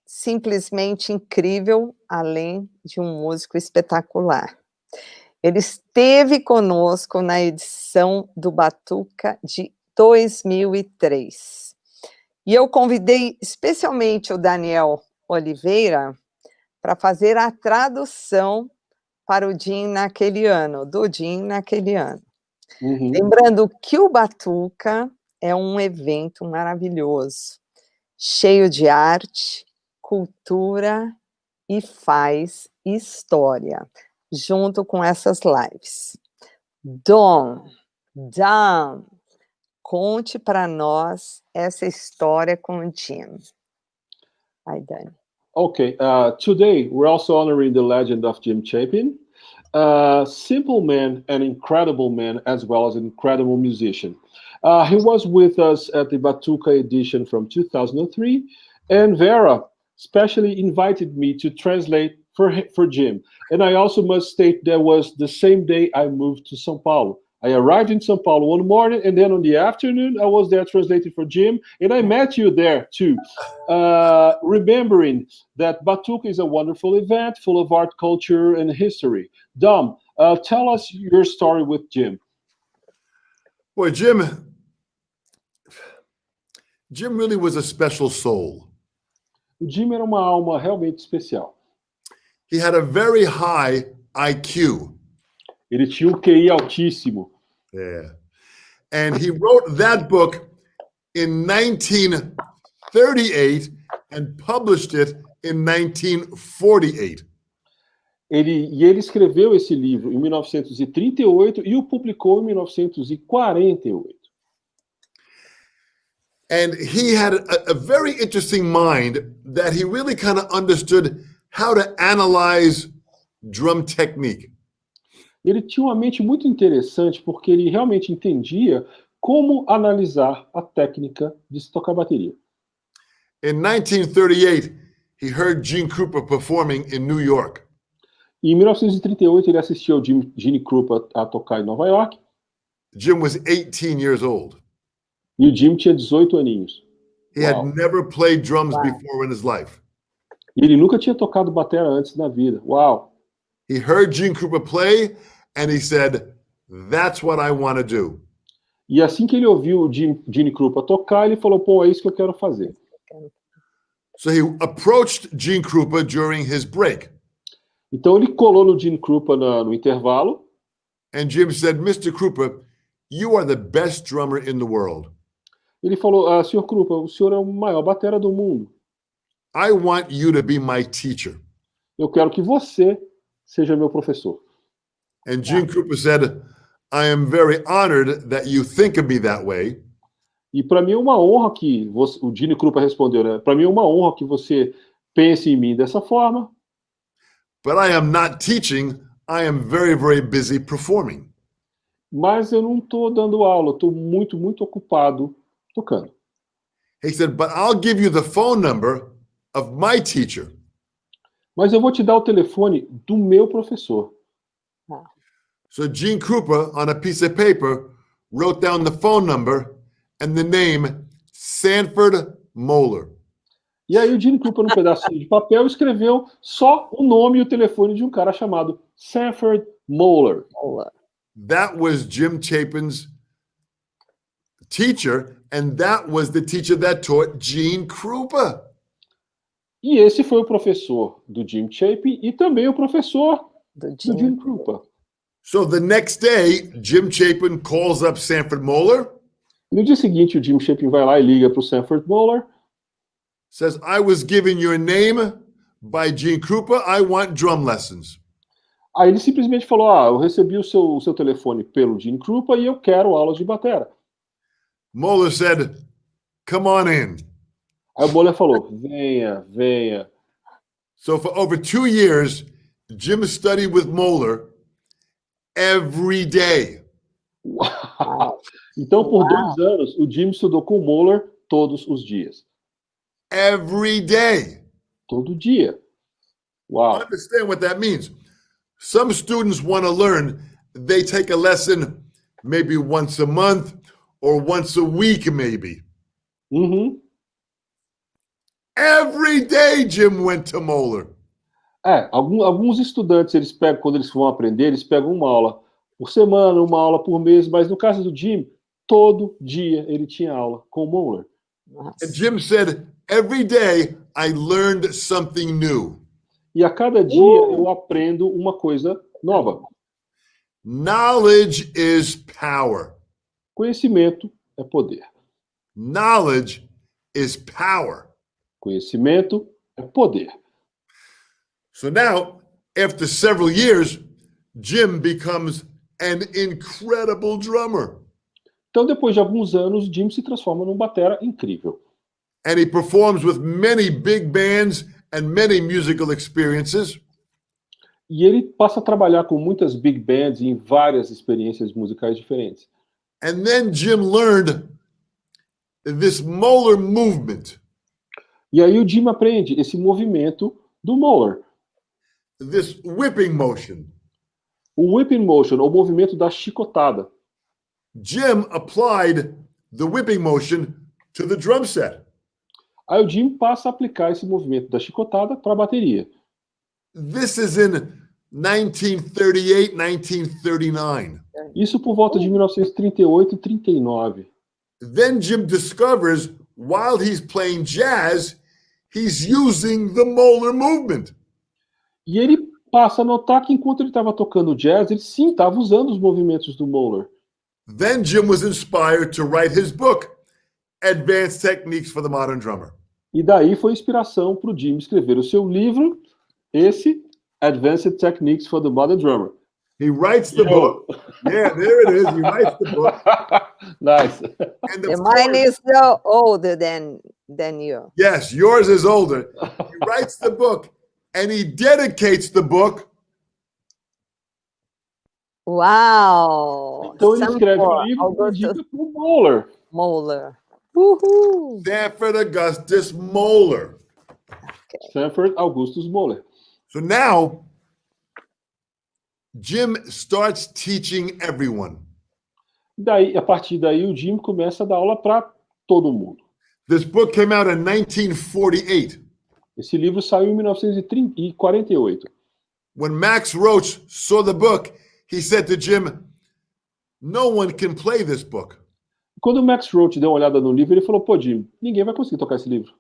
simplesmente incrível, além de um músico espetacular. Ele esteve conosco na edição do Batuka de 2003. E eu convidei especialmente o Daniel Oliveira para fazer a tradução para o Jim naquele ano, do Jim naquele ano. Uhum. Lembrando que o Batuka é um evento maravilhoso, cheio de arte, cultura e faz história, junto com essas lives. Don, conte para nós essa história com o Jim. Aí, Dani. Okay, today we're also honoring the legend of Jim Chapin, a simple man, an incredible man, as well as an incredible musician. He was with us at the Batuka edition from 2003, and Vera specially invited me to translate for Jim. And I also must state that was the same day I moved to São Paulo. I arrived in São Paulo one morning, and then on the afternoon, I was there translating for Jim, and I met you there too, remembering that Batuka is a wonderful event full of art, culture, and history. Dom, tell us your story with Jim. Boy, Jim really was a special soul. O Jim era uma alma realmente especial. He had a very high IQ. Ele tinha QI altíssimo. Yeah. And he wrote that book in 1938 and published it in 1948. Ele escreveu esse livro em 1938 e o publicou em 1948. And he had a very interesting mind that he really kind of understood how to analyze drum technique. Ele tinha uma mente muito interessante porque ele realmente entendia como analisar a técnica de se tocar bateria. In 1938, he heard Gene Krupa performing in New York. E em 1938 ele assistiu ao Gene Krupa a tocar em Nova York. Jim was 18 years old. E o Jim tinha 18 aninhos. He had never played drums before in his life. E ele nunca tinha tocado bateria antes na vida. Uau! He heard Gene Krupa play and he said, "That's what I want to do." E assim que ele ouviu o Gene Krupa tocar, ele falou, pô, é isso que eu quero fazer. So he approached Gene Krupa during his break. Então ele colou no Gene Krupa no intervalo. And Jim said, "Mr. Krupa, you are the best drummer in the world. Ele falou, Sr. Krupa, o senhor é o maior batera do mundo. I want you to be my teacher." Eu quero que você seja meu professor. And Gene Krupa said, "I am very honored that you think of me that way. E para mim é uma honra que você, o Gene Krupa respondeu, né? Para mim é uma honra que você pense em mim dessa forma. But I am not teaching. I am very, very busy performing." Mas eu não estou dando aula, estou muito, muito ocupado tocando. He said, "But I'll give you the phone number of my teacher." Mas eu vou te dar o telefone do meu professor. So Gene Krupa, on a piece of paper, wrote down the phone number and the name Sanford Moeller. E aí o Gene Krupa, num pedacinho de papel, escreveu só o nome e o telefone de um cara chamado Sanford Moeller. That was Jim Chapin's teacher, and that was the teacher that taught Gene Krupa. E esse foi o professor do Jim Chapin e também o professor do Gene Krupa. So the next day, Jim Chapin calls up Sanford Moeller. No dia seguinte, o Jim Chapin vai lá e liga para o Sanford Moeller. Says, "I was given your name by Gene Krupa. I want drum lessons." Aí ele simplesmente falou, eu recebi o seu telefone pelo Gene Krupa e eu quero aulas de batera. Moeller said, "Come on in." Aí o Moeller falou, venha, venha. So for over 2 years, Jim studied with Moeller every day. Uau. Então, por 2 anos, o Jim estudou com o Moeller todos os dias. Every day. Todo dia. Uau. Understand what that means. Some students want to learn. They take a lesson maybe once a month or once a week, maybe. Uhum. Every day, Jim went to Moeller. Alguns estudantes, eles pegam, quando eles vão aprender, eles pegam uma aula por semana, uma aula por mês, mas no caso do Jim, todo dia ele tinha aula com o Moeller. And Jim said, "Every day I learned something new." E a cada dia eu aprendo uma coisa nova. Knowledge is power. Conhecimento é poder. Knowledge is power. Conhecimento é poder. So now, after several years, Jim becomes an incredible drummer. Então, depois de alguns anos, Jim se transforma num batera incrível. And he performs with many big bands and many musical experiences. E ele passa a trabalhar com muitas big bands e em várias experiências musicais diferentes. And then Jim learned this molar movement. E aí o Jim aprende esse movimento do molar. This whipping motion. O whipping motion, o movimento da chicotada. Jim applied the whipping motion to the drum set. Aí o Jim passa a aplicar esse movimento da chicotada para a bateria. This is in 1938, 1939. Isso por volta de 1938 e 39. Then Jim discovers while he's playing jazz, he's using the molar movement. E ele passa a notar que enquanto ele estava tocando jazz, ele sim estava usando os movimentos do molar. Then Jim was inspired to write his book, Advanced Techniques for the Modern Drummer. E daí foi inspiração para o Jim escrever o seu livro, esse Advanced Techniques for the Modern Drummer. He writes the book. Yeah, there it is. He writes the book. Nice. And Mine is so older than you. Yes, yours is older. He writes the book and he dedicates the book. Uau! Então ele escreve o livro e dedica para o molar. Molar. Uhul! Sanford Augustus Molar. Sanford Augustus Molar. So now, Jim starts teaching everyone. Daí, a partir daí, o Jim começa a dar aula para todo mundo. This book came out in 1948. Esse livro saiu em 1948. When Max Roach saw the book, he said to Jim, "No one can play this book." Quando o Max Roach deu uma olhada no livro, ele falou, pô, Jim, ninguém vai conseguir tocar esse livro.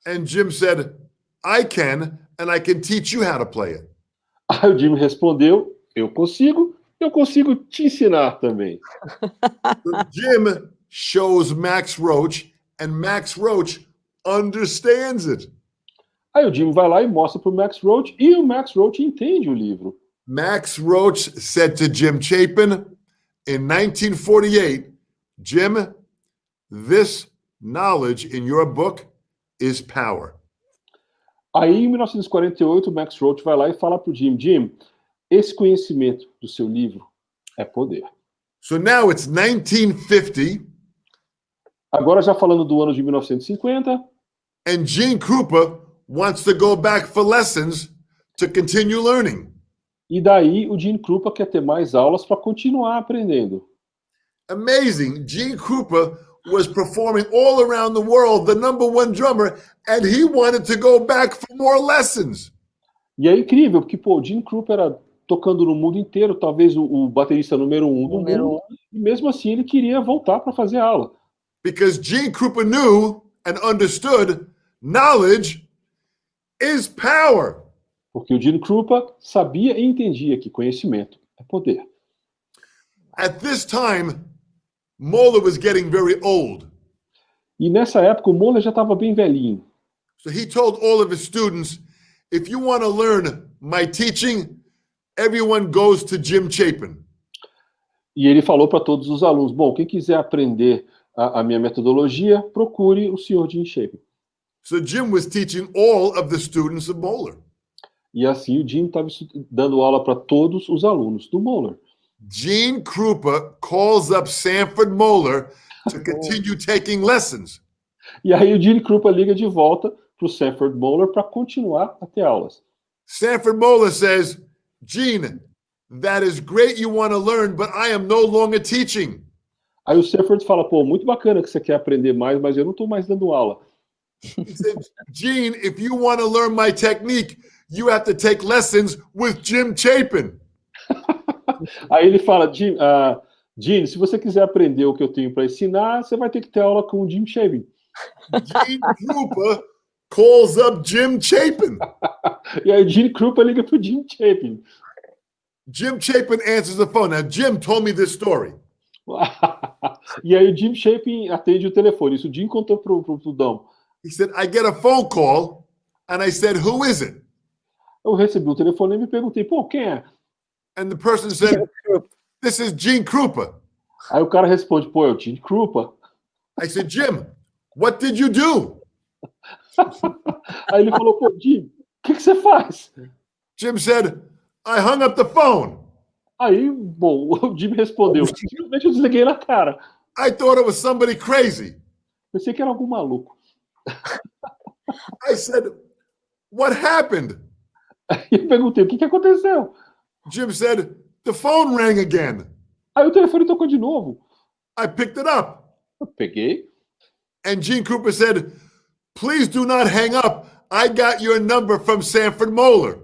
And Jim said, "I can, and I can teach you how to play it." Aí o Jim respondeu, eu consigo te ensinar também. So Jim shows Max Roach, and Max Roach understands it. Aí o Jim vai lá e mostra para o Max Roach, e o Max Roach entende o livro. Max Roach said to Jim Chapin in 1948, "Jim, this knowledge in your book is power." Aí, em 1948, o Max Roach vai lá e fala para o Jim, Jim, esse conhecimento do seu livro é poder. So now it's 1950, Agora, já falando do ano de 1950, and Gene Krupa wants to go back for lessons to continue learning. e daí o Gene Krupa quer ter mais aulas para continuar aprendendo. Amazing. Gene Krupa was performing all around the world, the #1 drummer, and he wanted to go back for more lessons. E é incrível, porque pô, o Gene Krupa era tocando no mundo inteiro, talvez o baterista número 1 do mundo, e mesmo assim ele queria voltar para fazer aula. Because Gene Krupa knew and understood knowledge is power. Porque o Gene Krupa sabia e entendia que conhecimento é poder. At this time, Moeller was getting very old. E nessa época o Moeller já estava bem velhinho. So he told all of his students, "If you want to learn my teaching, everyone goes to Jim Chapin." E ele falou para todos os alunos, bom, quem quiser aprender a minha metodologia, procure o Sr. Jim Chapin. So Jim was teaching all of the students of Moeller. E assim o Jim estava dando aula para todos os alunos do Moeller. Gene Krupa calls up Sanford Moeller to continue taking lessons. E aí o Gene Krupa liga de volta para o Sanford Moeller para continuar a ter aulas. Sanford Moeller says, "Gene, that is great you want to learn, but I am no longer teaching." Aí o Sanford fala, pô, muito bacana que você quer aprender mais, mas eu não estou mais dando aula. He said, "Gene, if you want to learn my technique, you have to take lessons with Jim Chapin." Aí ele fala, Gene, se você quiser aprender o que eu tenho para ensinar, você vai ter que ter aula com o Jim Chapin. Gene Krupa calls up Jim Chapin. E aí o Gene Krupa liga para o Jim Chapin. Jim Chapin answers the phone. Now, Jim told me this story. E aí o Jim Chapin atende o telefone. Isso o Jim contou pro Dom. He said, "I get a phone call," and I said, "Who is it?" Eu recebi o telefone e me perguntei, pô, quem é? And the person said, "This is Gene Krupa." Aí o cara responde, pô, é o Gene Krupa. I said, "Jim, what did you do?" Aí ele falou, pô, Jim, o que você faz? Jim said, "I hung up the phone." Aí, bom, o Jim respondeu, simplesmente eu desliguei na cara. I thought it was somebody crazy. Pensei que era algum maluco. I said, what happened? E eu perguntei, o que aconteceu? Jim said, the phone rang again. Aí o telefone tocou de novo. I picked it up. Eu peguei. And Gene Cooper said, please do not hang up. I got your number from Sanford Moeller.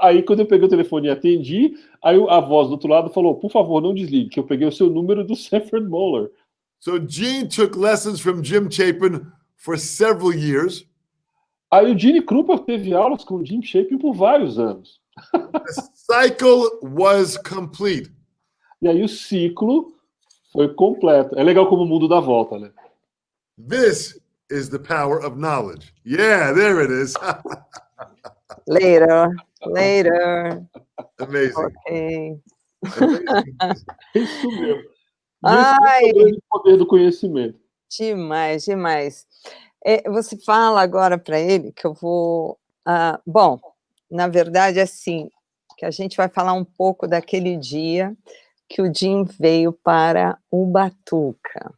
Aí quando eu peguei o telefone e atendi, aí a voz do outro lado falou, por favor, não desligue, que eu peguei o seu número do Sanford Moeller. So Gene took lessons from Jim Chapin for several years. Aí o Gene Krupa teve aulas com o Jim Chapin por vários anos. The cycle was complete. E aí o ciclo foi completo. É legal como o mundo dá volta, né? This is the power of knowledge. Yeah, there it is. Later. Amazing. Ok. Amazing. É isso mesmo. Ai, Isso é o poder do conhecimento. demais. Você fala agora para ele que eu vou... bom, na verdade, assim, que a gente vai falar um pouco daquele dia que o Jim veio para o Batuka.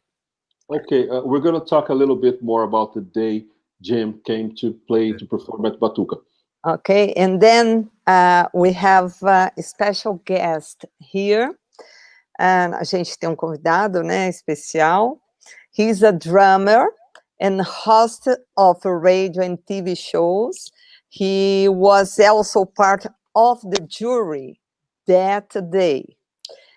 Okay, we're going to talk a little bit more about the day Jim came to perform at Batuka. Okay, and then we have a special guest here. A gente tem um convidado, né, especial. He's a drummer and host of radio and TV shows. He was also part of the jury that day.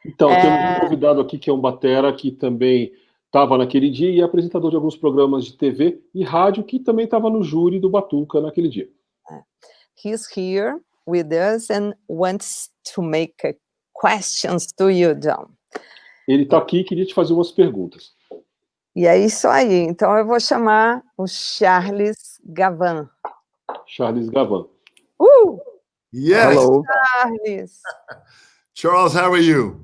Então, temos um convidado aqui que é um batera que também estava naquele dia e é apresentador de alguns programas de TV e rádio que também estava no júri do Batuka naquele dia. He's here with us and wants to make questions to you, Dom. Ele está aqui e queria te fazer umas perguntas. E é isso aí. Então, eu vou chamar o Charles Gavan. Charles Gavan. Yes. Hello. Charles. Charles, how are you?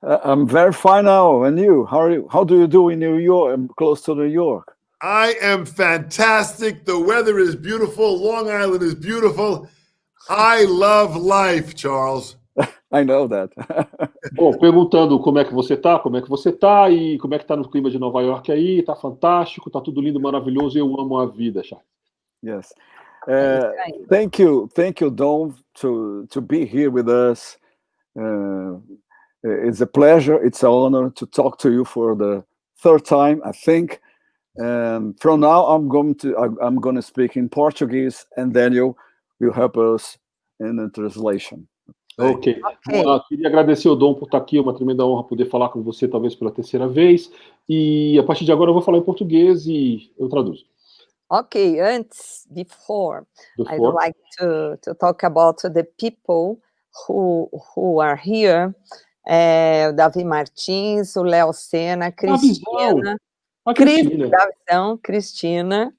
I'm very fine now. And you? How are you? How do you do in New York? I'm close to New York. I am fantastic. The weather is beautiful. Long Island is beautiful. I love life, Charles. I know that. Bom, perguntando como é que você tá e como é que tá no clima de Nova York aí, tá fantástico, tá tudo lindo, maravilhoso e eu amo a vida, Charles. Yes. Thank you, Dom, to be here with us. It's a pleasure, it's an honor to talk to you for the third time, I think. And from now, I'm going to speak in Portuguese, and Daniel will help us in the translation. Ok. Queria agradecer o Dom por estar aqui, é uma tremenda honra poder falar com você, talvez pela terceira vez. E a partir de agora eu vou falar em português e eu traduzo. Okay, before I would like to talk about the people who are here. O Davi Martins, o Léo Sena, Cristina, Cristina,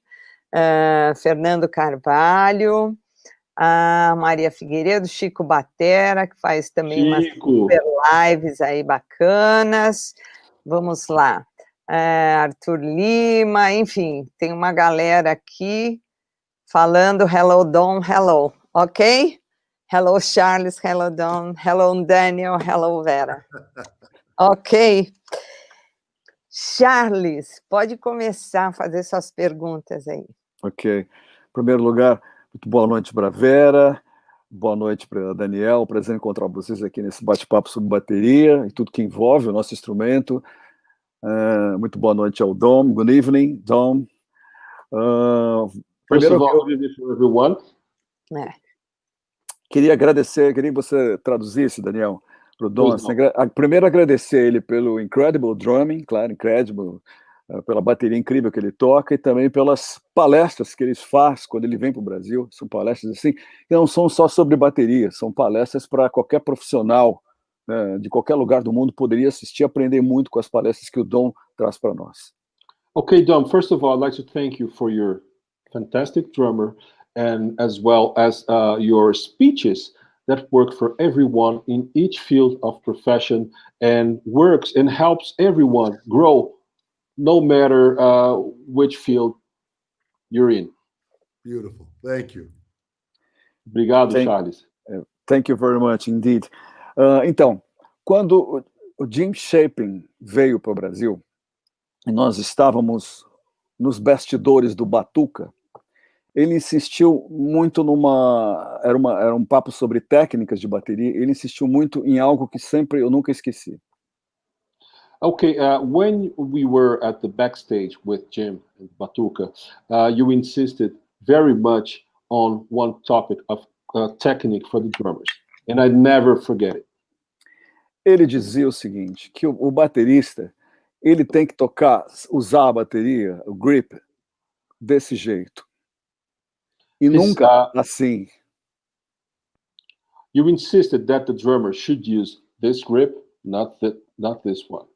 Fernando Carvalho, a Maria Figueiredo, Chico Batera, que faz também umas super lives aí bacanas. Vamos lá. Arthur Lima, enfim, tem uma galera aqui falando hello, Dom, hello, ok? Hello, Charles, hello, Dom, hello, Daniel, hello, Vera. Ok. Charles, pode começar a fazer suas perguntas aí. Ok. Em primeiro lugar, muito boa noite para a Vera, boa noite para Daniel, prazer encontrar vocês aqui nesse bate-papo sobre bateria e tudo que envolve o nosso instrumento. Muito boa noite ao Dom. Good evening, Dom. First of all, good evening to everyone. Queria que você traduzisse, Daniel, para o Dom. Primeiro, agradecer ele pelo incredible drumming, claro, incredible, pela bateria incrível que ele toca e também pelas palestras que ele faz quando ele vem para o Brasil. São palestras assim, que não são só sobre bateria, são palestras para qualquer profissional, né, de qualquer lugar do mundo poderia assistir e aprender muito com as palestras que o Dom traz para nós. Okay, Dom, first of all, I'd like to thank you for your fantastic drummer and as well as your speeches that work for everyone in each field of profession and works and helps everyone grow no matter which field you're in. Beautiful. Thank you. Obrigado, Charles. Thank you very much indeed. Então, quando o Jim Chapin veio para o Brasil, e nós estávamos nos bastidores do Batuka, ele insistiu muito era um papo sobre técnicas de bateria, ele insistiu muito em algo que sempre eu nunca esqueci. Okay, when we were at the backstage with Jim and Batuka, you insisted very much on one topic of technique for the drummers, and I'd never forget it. Ele dizia o seguinte, que o baterista, ele tem que usar a bateria, o grip, desse jeito. E nunca assim. You insisted that the drummer should use this grip, not this one.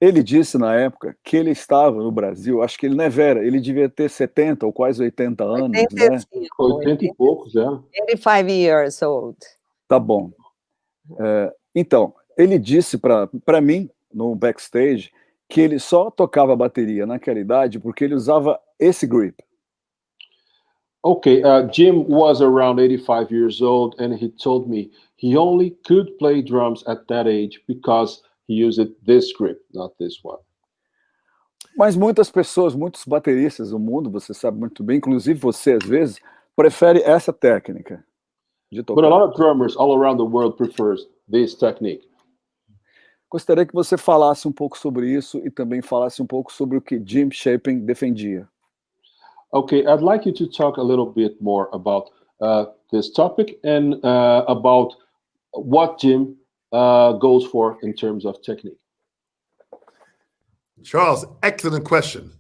Ele disse na época que ele estava no Brasil, acho que ele não é Vera, ele devia ter 70 ou quase 80 anos, 85, né? 80 e poucos, 85 years old. Tá bom. Então, ele disse para mim, no backstage, que ele só tocava bateria naquela idade porque ele usava esse grip. Okay, Jim was around 85 years old, and he told me he only could play drums at that age because he used this grip, not this one. Mas muitas pessoas, muitos bateristas do mundo, você sabe muito bem, inclusive você às vezes, prefere essa técnica de tocar. But a lot of drummers all around the world prefers this technique. Gostaria que você falasse um pouco sobre isso e também falasse um pouco sobre o que Jim Chapin defendia. Okay, I'd like you to talk a little bit more about this topic and about what Jim goes for in terms of technique. Charles, excellent question.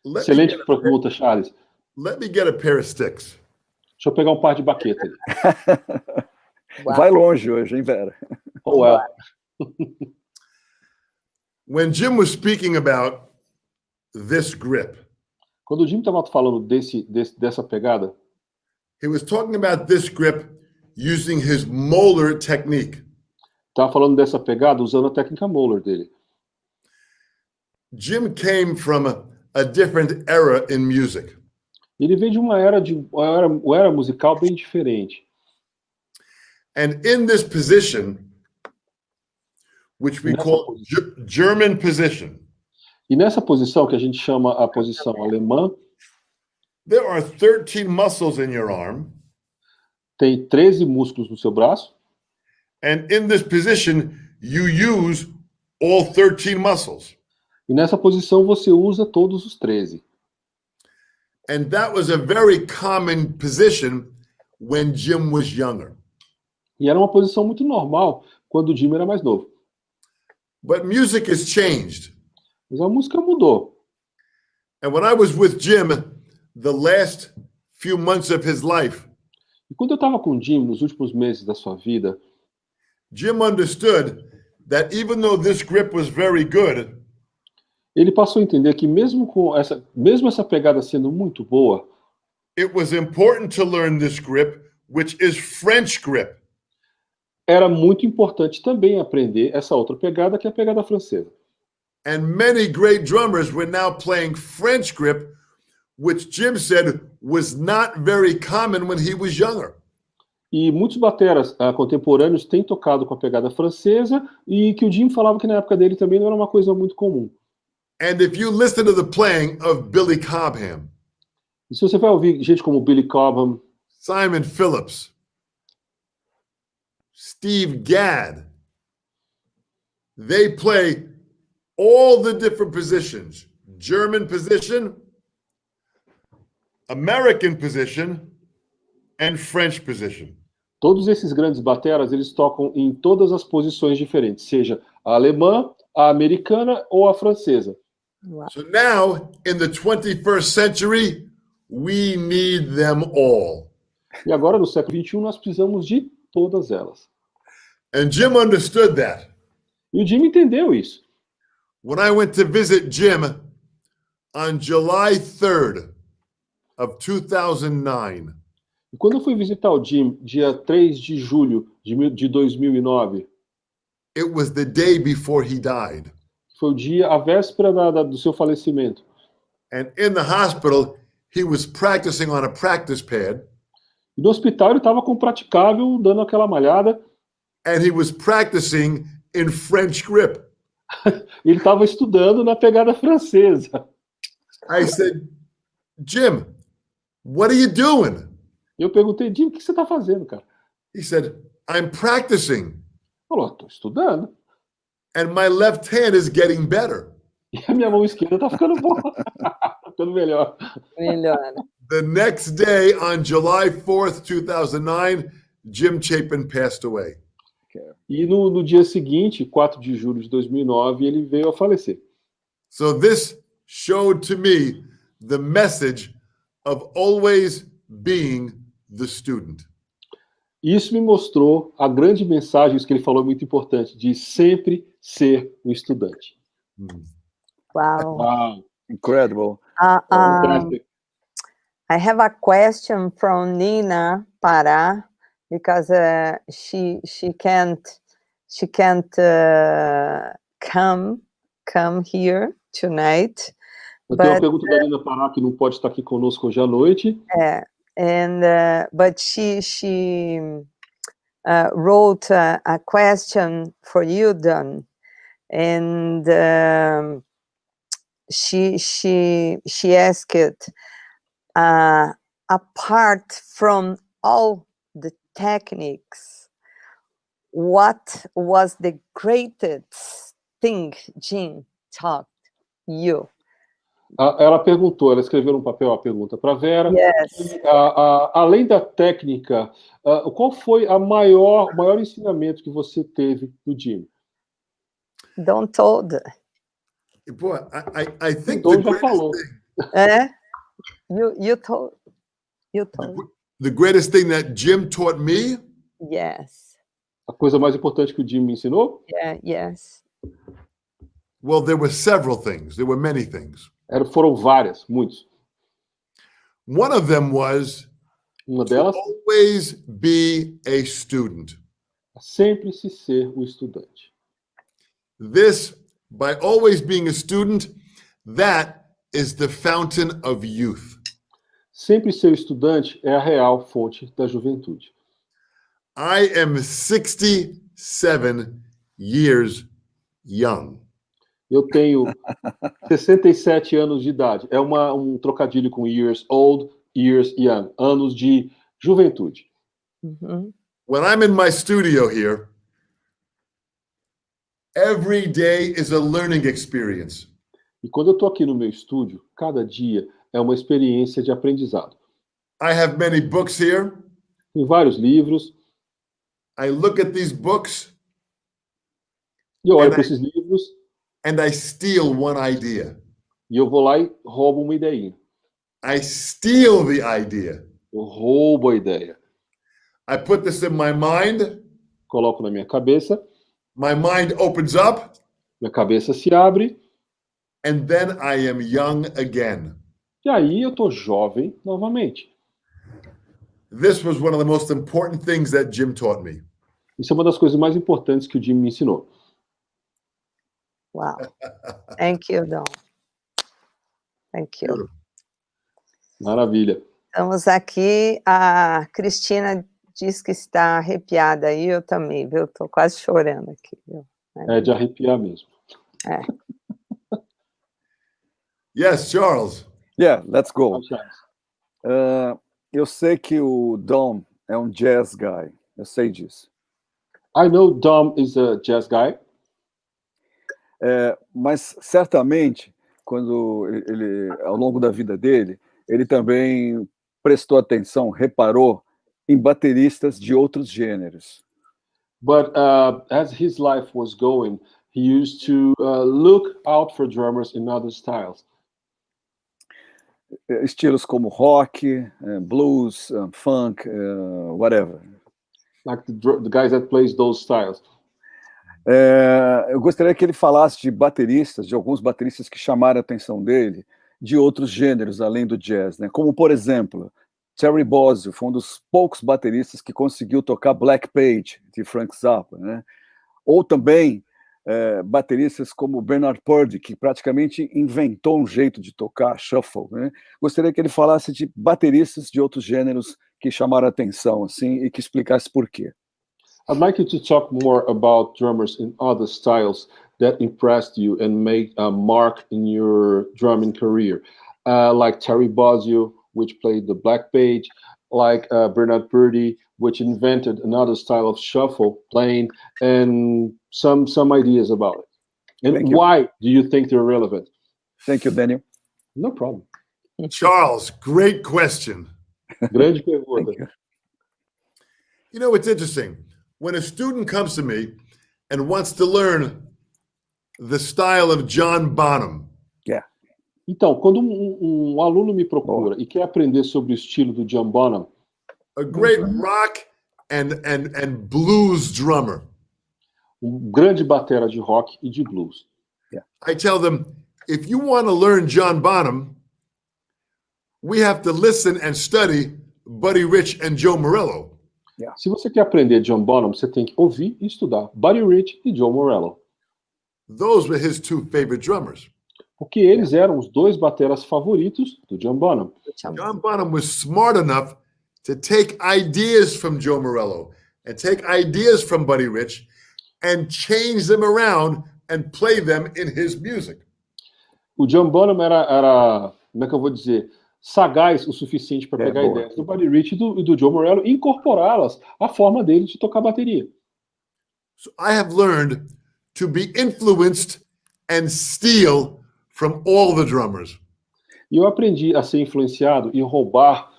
Excelente pergunta, Charles. Let me get a pair of sticks. Deixa eu pegar um par de baqueta ali. Vai longe hoje, hein, Vera? Oh, well. When Jim was speaking about this grip, quando o Jim estava falando dessa pegada, he was talking about this grip using his molar technique. Estava falando dessa pegada usando a técnica Molar dele. Jim came from a different era in music. Ele veio de uma era musical bem diferente. And in this position, which we call German position, e nessa posição que a gente chama a posição alemã, there are 13 muscles in your arm. Tem 13 músculos no seu braço. And in this position, you use all 13 muscles. E nessa posição você usa todos os 13. And that was a very common position when Jim was younger. E era uma posição muito normal quando o Jim era mais novo. But music has changed. Mas a música mudou. And when I was with Jim, the last few months of his life, e quando eu estava com o Jim nos últimos meses da sua vida, Jim understood that even though this grip was very good, ele passou a entender que mesmo essa pegada sendo muito boa, it was important to learn this grip, which is French grip. Era muito importante também aprender essa outra pegada, que é a pegada francesa. And many great drummers were now playing French grip, which Jim said was not very common when he was younger. E muitos bateras contemporâneos têm tocado com a pegada francesa e que o Jim falava que na época dele também não era uma coisa muito comum. And if you listen to the playing of Billy Cobham, e se você vai ouvir gente como Billy Cobham, Simon Phillips, Steve Gadd, they play all the different positions: German position, American position, and French position. Todos esses grandes bateras, eles tocam em todas as posições diferentes, seja a alemã, a americana ou a francesa. Wow. So now, in the 21st century, we need them all. E agora, no século XXI, nós precisamos de todas elas. And Jim understood that. E o Jim entendeu isso. When I went to visit Jim on July 3rd of 2009, e quando eu fui visitar o Jim, dia 3 de julho de 2009, it was the day before he died. foi a véspera do seu falecimento. And in the hospital, he was practicing on a practice pad. E no hospital ele estava com o praticável, dando aquela malhada. And he was practicing in French grip. Ele estava estudando na pegada francesa. I said, Jim, what are you doing? Eu perguntei, Jim, o que você está fazendo, cara? He said, I'm practicing. Ele falou, estou estudando. And my left hand is getting better. E a minha mão esquerda está ficando boa. Está ficando melhor. Melhor. The next day, on July 4th, 2009, Jim Chapin passed away. E no dia seguinte, 4 de julho de 2009, ele veio a falecer. So this showed to me the message of always being the student. Isso me mostrou a grande mensagem, isso que ele falou muito importante, de sempre ser um estudante. Wow. Wow. Incredible. I have a question from Nina Pará, because she can't come here tonight. Eu tenho uma pergunta da Nina Pará, que não pode estar aqui conosco hoje à noite. But she wrote a question for you, Don, and she asked, apart from all the techniques, what was the greatest thing Jim taught you? Ela perguntou, ela escreveu no papel a pergunta para a Vera. Yes. Além da técnica, qual foi o maior ensinamento que você teve do Jim? Don't told. Boy, I think Então já falou. You told. The greatest thing that Jim taught me. Yes. A coisa mais importante que o Jim me ensinou? Yes. Well, there were several things. There were many things. Foram várias, muitos. One of them was Uma delas, always be a student. sempre se ser um estudante. This, by always being a student, that is the fountain of youth. Sempre ser estudante é a real fonte da juventude. I am 67 years young. Eu tenho 67 anos de idade. É um trocadilho com years old, years young. Anos de juventude. When I'm in my studio here, every day is a learning experience. E quando eu estou aqui no meu estúdio, cada dia é uma experiência de aprendizado. I have many books here. Tem vários livros. I look at these books. E eu olho para esses livros. And I steal one idea. E eu vou lá e roubo uma ideinha. I steal the idea. Eu roubo a ideia. I put this in my mind. Coloco na minha cabeça. My mind opens up. Minha cabeça se abre. And then I am young again. E aí eu tô jovem novamente. This was one of the most important things that Jim taught me. Isso é uma das coisas mais importantes que o Jim me ensinou. Wow. Thank you, Don. Thank you. Maravilha. Estamos aqui, a Cristina diz que está arrepiada aí, eu também, viu? Estou quase chorando aqui, viu? É de arrepiar mesmo. Yes, Charles. Yeah, let's go. Eu sei que o Dom é um jazz guy. Eu sei disso. I know Dom is a jazz guy. Mas certamente, quando ele, ao longo da vida dele, ele também prestou atenção, reparou em bateristas de outros gêneros. But as his life was going, he used to look out for drummers in other styles. Estilos como rock, blues, funk, whatever. Like the guys that plays those styles. Eu gostaria que ele falasse de bateristas, de alguns bateristas que chamaram a atenção dele, de outros gêneros além do jazz, né? Como, por exemplo, Terry Bozzio foi um dos poucos bateristas que conseguiu tocar Black Page, de Frank Zappa, né? Ou também bateristas como Bernard Purdie, que praticamente inventou um jeito de tocar shuffle, né? Gostaria que ele falasse de bateristas de outros gêneros que chamaram a atenção, assim, e que explicasse por quê. I'd like you to talk more about drummers in other styles that impressed you and made a mark in your drumming career, like Terry Bozzio, which played the Black Page, like Bernard Purdie, which invented another style of shuffle playing, and some ideas about it. And why do you think they're relevant? Thank you, Daniel. No problem. Charles, great question. Grande pergunta. You know, it's interesting. When a student comes to me and wants to learn the style of John Bonham. Yeah. Então, quando um aluno me procura e quer aprender sobre o estilo do John Bonham, a great rock and blues drummer. Grande batera de rock e de blues. Yeah. I tell them, if you want to learn John Bonham, we have to listen and study Buddy Rich and Joe Morello. Yeah. Se você quer aprender John Bonham, você tem que ouvir e estudar Buddy Rich e Joe Morello. Those were his two favorite drummers. Porque eles eram os dois bateras favoritos do John Bonham. John Bonham was smart enough to take ideas from Joe Morello and take ideas from Buddy Rich and change them around and play them in his music. O John Bonham era, como é que eu vou dizer, sagaz o suficiente para pegar ideias do Buddy Rich e do Joe Morello e incorporá-las à forma dele de tocar bateria. So I have learned to be influenced and steal from all the drummers. E eu aprendi a ser influenciado e roubar,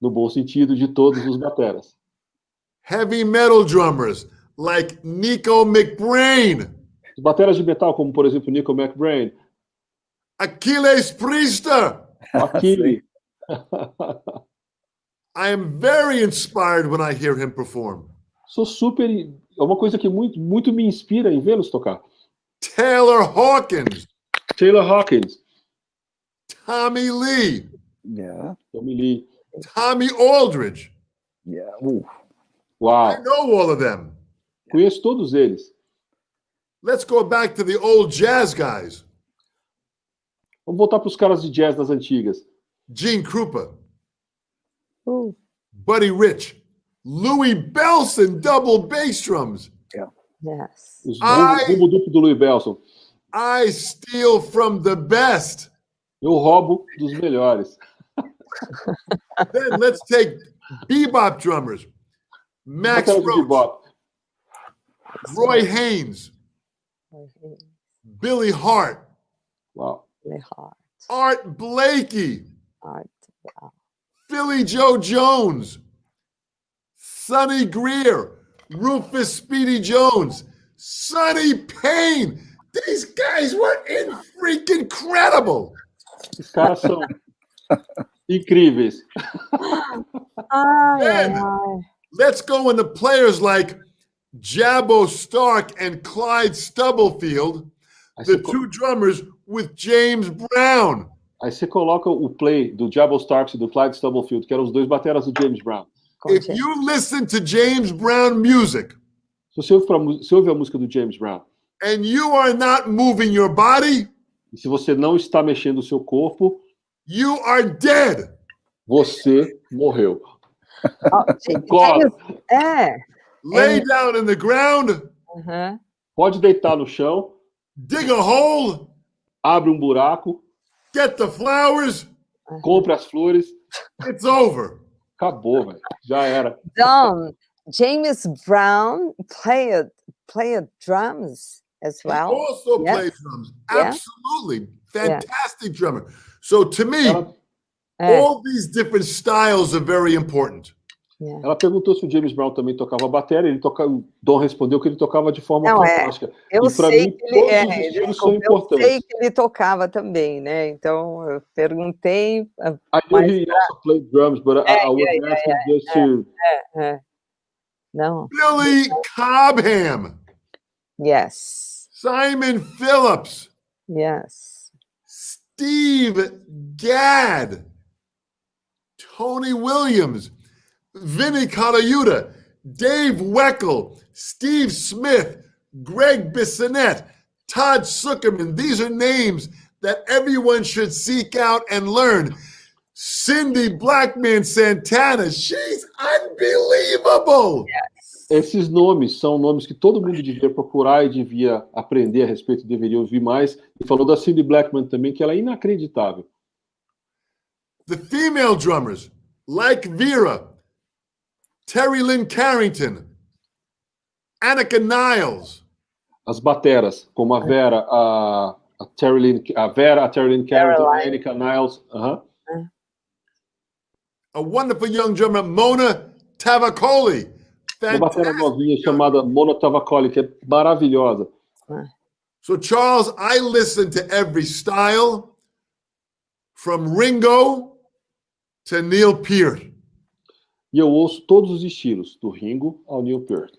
no bom sentido, de todos os bateras. Heavy metal drummers like Nico McBrain. Os bateras de metal, como por exemplo Nico McBrain. Achilles Priester. Achille. I am very inspired when I hear him perform. Sou super... É uma coisa que muito me inspira em vê-los tocar. Taylor Hawkins. Taylor Hawkins. Tommy Lee. Yeah. Tommy Lee. Tommy Aldridge. Yeah. Wow. I know all of them. Conheço todos eles. Let's go back to the old jazz guys. Vamos voltar para os caras de jazz das antigas. Gene Krupa. Buddy Rich. Louis Bellson, double bass drums. Yeah. Yes. Os rumbo duplo do Louis Bellson. I steal from the best. Eu roubo dos melhores. Then let's take bebop drummers. Max Roach. Roy Haynes. Billy Hart. Wow. Art Blakey. Art, wow. Philly Joe Jones. Sonny Greer. Rufus Speedy Jones. Sonny Payne. These guys were freaking incredible. Os caras são incríveis. Let's go into players like Jabbo Stark and Clyde Stubblefield, the two drummers with James Brown. Aí você coloca o play do Jabbo Starks e do Clyde Stubblefield, que eram os dois bateras do James Brown. If you listen to James Brown music, se você ouve a música do James Brown, and you are not moving your body, e se você não está mexendo o seu corpo, you are dead. Você morreu. Lay down in the ground. Pode deitar no chão. Dig a hole. Abre um buraco. Get the flowers. Compre as flores. It's over. Acabou, velho. Já era. James Brown played drums as well. He also played drums. Absolutely. Fantastic drummer. So to me, all these different styles are very important. Ela perguntou se o James Brown também tocava bateria. Dom respondeu que ele tocava de forma fantástica. Eu sei que ele sei que ele tocava também, né? Então eu perguntei. I knew he also played drums, but I was asking just to. Não. Billy Cobham. Yes. Simon Phillips. Yes. Steve Gadd. Tony Williams. Vinny Colaiuta, Dave Weckl, Steve Smith, Greg Bissonette, Todd Zuckerman. These are names that everyone should seek out and learn. Cindy Blackman Santana, she's unbelievable. Esses nomes são nomes que todo mundo devia procurar e devia aprender a respeito, deveria ouvir mais. E falou da Cindy Blackman também, que ela é inacreditável. The female drummers, like Vera, Terry Lynn Carrington, Annika Niles. As bateras, como a Vera, a Terry Lynn Carrington, a Annika Niles. A wonderful young drummer, Mona Tavakoli. Uma batera novinha chamada Mona Tavakoli, que é maravilhosa. So, Charles, I listen to every style, from Ringo to Neil Peart. E eu ouço todos os estilos, do Ringo ao Neil Peart.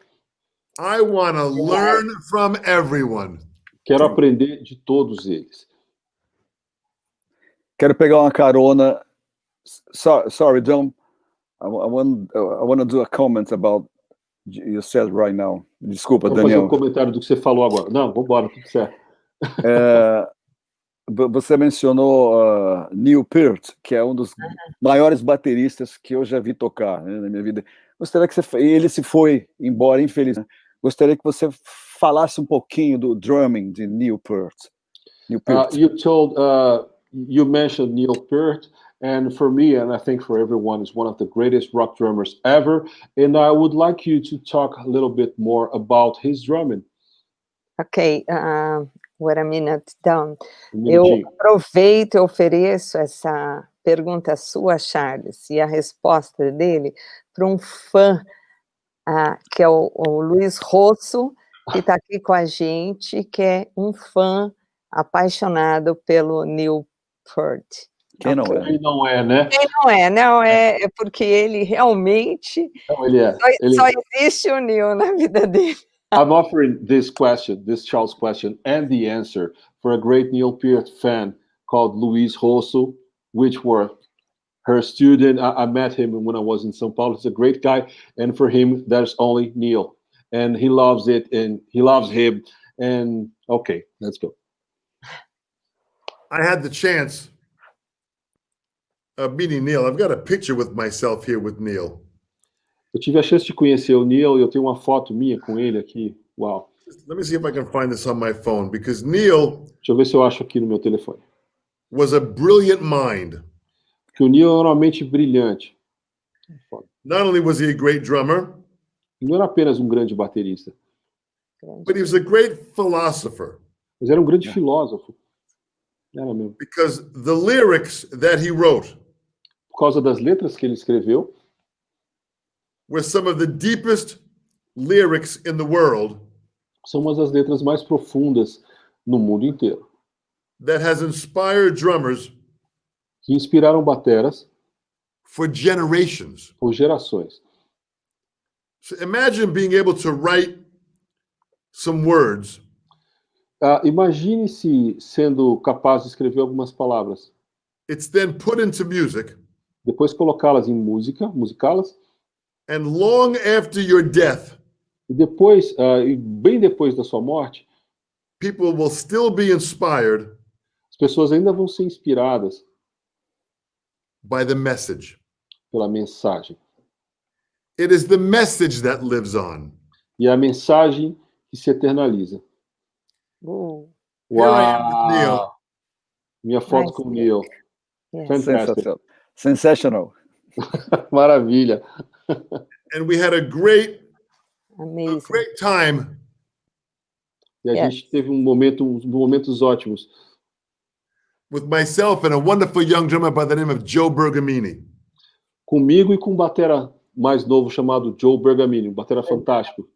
I want to learn from everyone. Quero aprender de todos eles. Quero pegar uma carona. Sorry, John. I want to do a comment about you said right now. Desculpa, Vou Daniel. fazer um comentário do que você falou agora. Não, vamos embora, tudo certo. Você mencionou Neil Peart, que é um dos maiores bateristas que eu já vi tocar, né, na minha vida. Gostaria que ele se foi embora, infeliz. Gostaria que você falasse um pouquinho do drumming de Neil Peart. You mentioned Neil Peart, and for me, and I think for everyone, is one of the greatest rock drummers ever. And I would like you to talk a little bit more about his drumming. Ok, what a minute down. Eu aproveito e ofereço essa pergunta sua, Charles, e a resposta dele para um fã, que é o Luiz Rosso, que está aqui com a gente, que é um fã apaixonado pelo Neil Peart. Quem não é? Quem não é, né? Quem não é, é porque ele realmente só existe o Neil na vida dele. I'm offering this Charles question, and the answer for a great Neil Peart fan called Luis Rosso, which were her student. I met him when I was in São Paulo. He's a great guy, and for him, there's only Neil, and he loves it, and he loves him. And okay, let's go. I had the chance of meeting Neil. I've got a picture with myself here with Neil. Eu tive a chance de conhecer o Neil e eu tenho uma foto minha com ele aqui. Uau. Let me see if I can find this on my phone, because Neil... Deixa eu ver se eu acho aqui no meu telefone. ...was a brilliant mind. Que o Neil era uma mente brilhante. Not only was he a great drummer... Não era apenas um grande baterista. But he was a great philosopher. Mas era um grande filósofo. Era mesmo. Because the lyrics that he wrote... Por causa das letras que ele escreveu... were some of the deepest lyrics in the world. São umas das letras mais profundas no mundo inteiro. That has inspired drummers. Que inspiraram bateras. For generations. Por gerações. So imagine being able to write some words. Imagine-se sendo capaz de escrever algumas palavras. It's then put into music. Depois colocá-las em musicá-las. And long after your death, e depois, bem depois da sua morte, people will still be inspired. As pessoas ainda vão ser inspiradas by the message. Pela mensagem. It is the message that lives on. E é a mensagem que se eternaliza. Uau! Neil. Minha foto com o Neil. Fantastic. Sensational. Maravilha. And we had a great time. E a gente teve momentos ótimos. With myself and a wonderful young drummer by the name of Joe Bergamini. Comigo e com um batera mais novo chamado Joe Bergamini, um batera fantástico.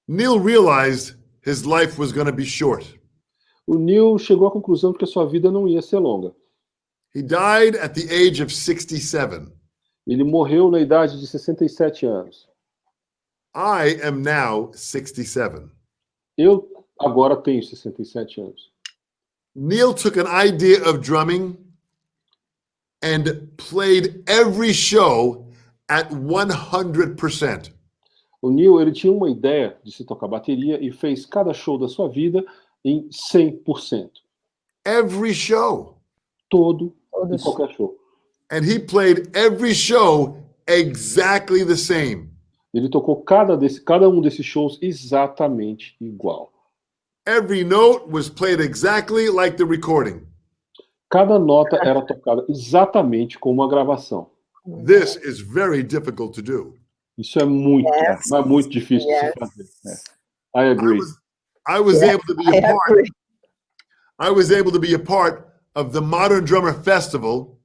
Neil realized his life was going to be short. O Neil chegou à conclusão de que a sua vida não ia ser longa. He died at the age of 67. Ele morreu na idade de 67 anos. I am now 67. Eu agora tenho 67 anos. Neil took an idea of drumming and played every show at 100%. O Neil, ele tinha uma ideia de se tocar bateria e fez cada show da sua vida em 100%. Every show. Todo em qualquer show. And he played every show exactly the same. Ele tocou cada um desses shows exatamente igual. Every note was played exactly like the recording. Cada nota era tocada exatamente como uma gravação. This is very difficult to do. Isso é muito, mas muito difícil de se fazer. I agree. I was able to be a part of the Modern Drummer Festival.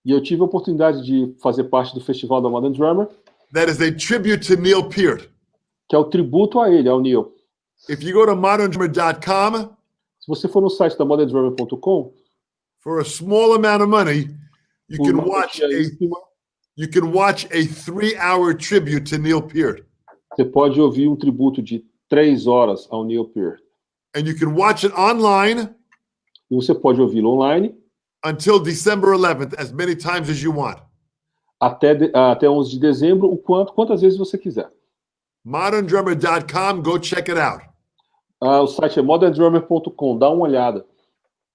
E eu tive a oportunidade de fazer parte do festival da Modern Drummer. That is a tribute to Neil Peart. Que é o tributo a ele, ao Neil. If you go to moderndrummer.com, se você for no site da moderndrummer.com, for a small amount of money, you can watch a 3-hour tribute to Neil Peart. Você pode ouvir um tributo de 3 horas ao Neil Peart. And you can watch it online. E você pode ouvi-lo online. Until December 11th, as many times as you want. Até 11 de dezembro, quantas vezes você quiser. moderndrummer.com, go check it out. O site é moderndrummer.com, dá uma olhada.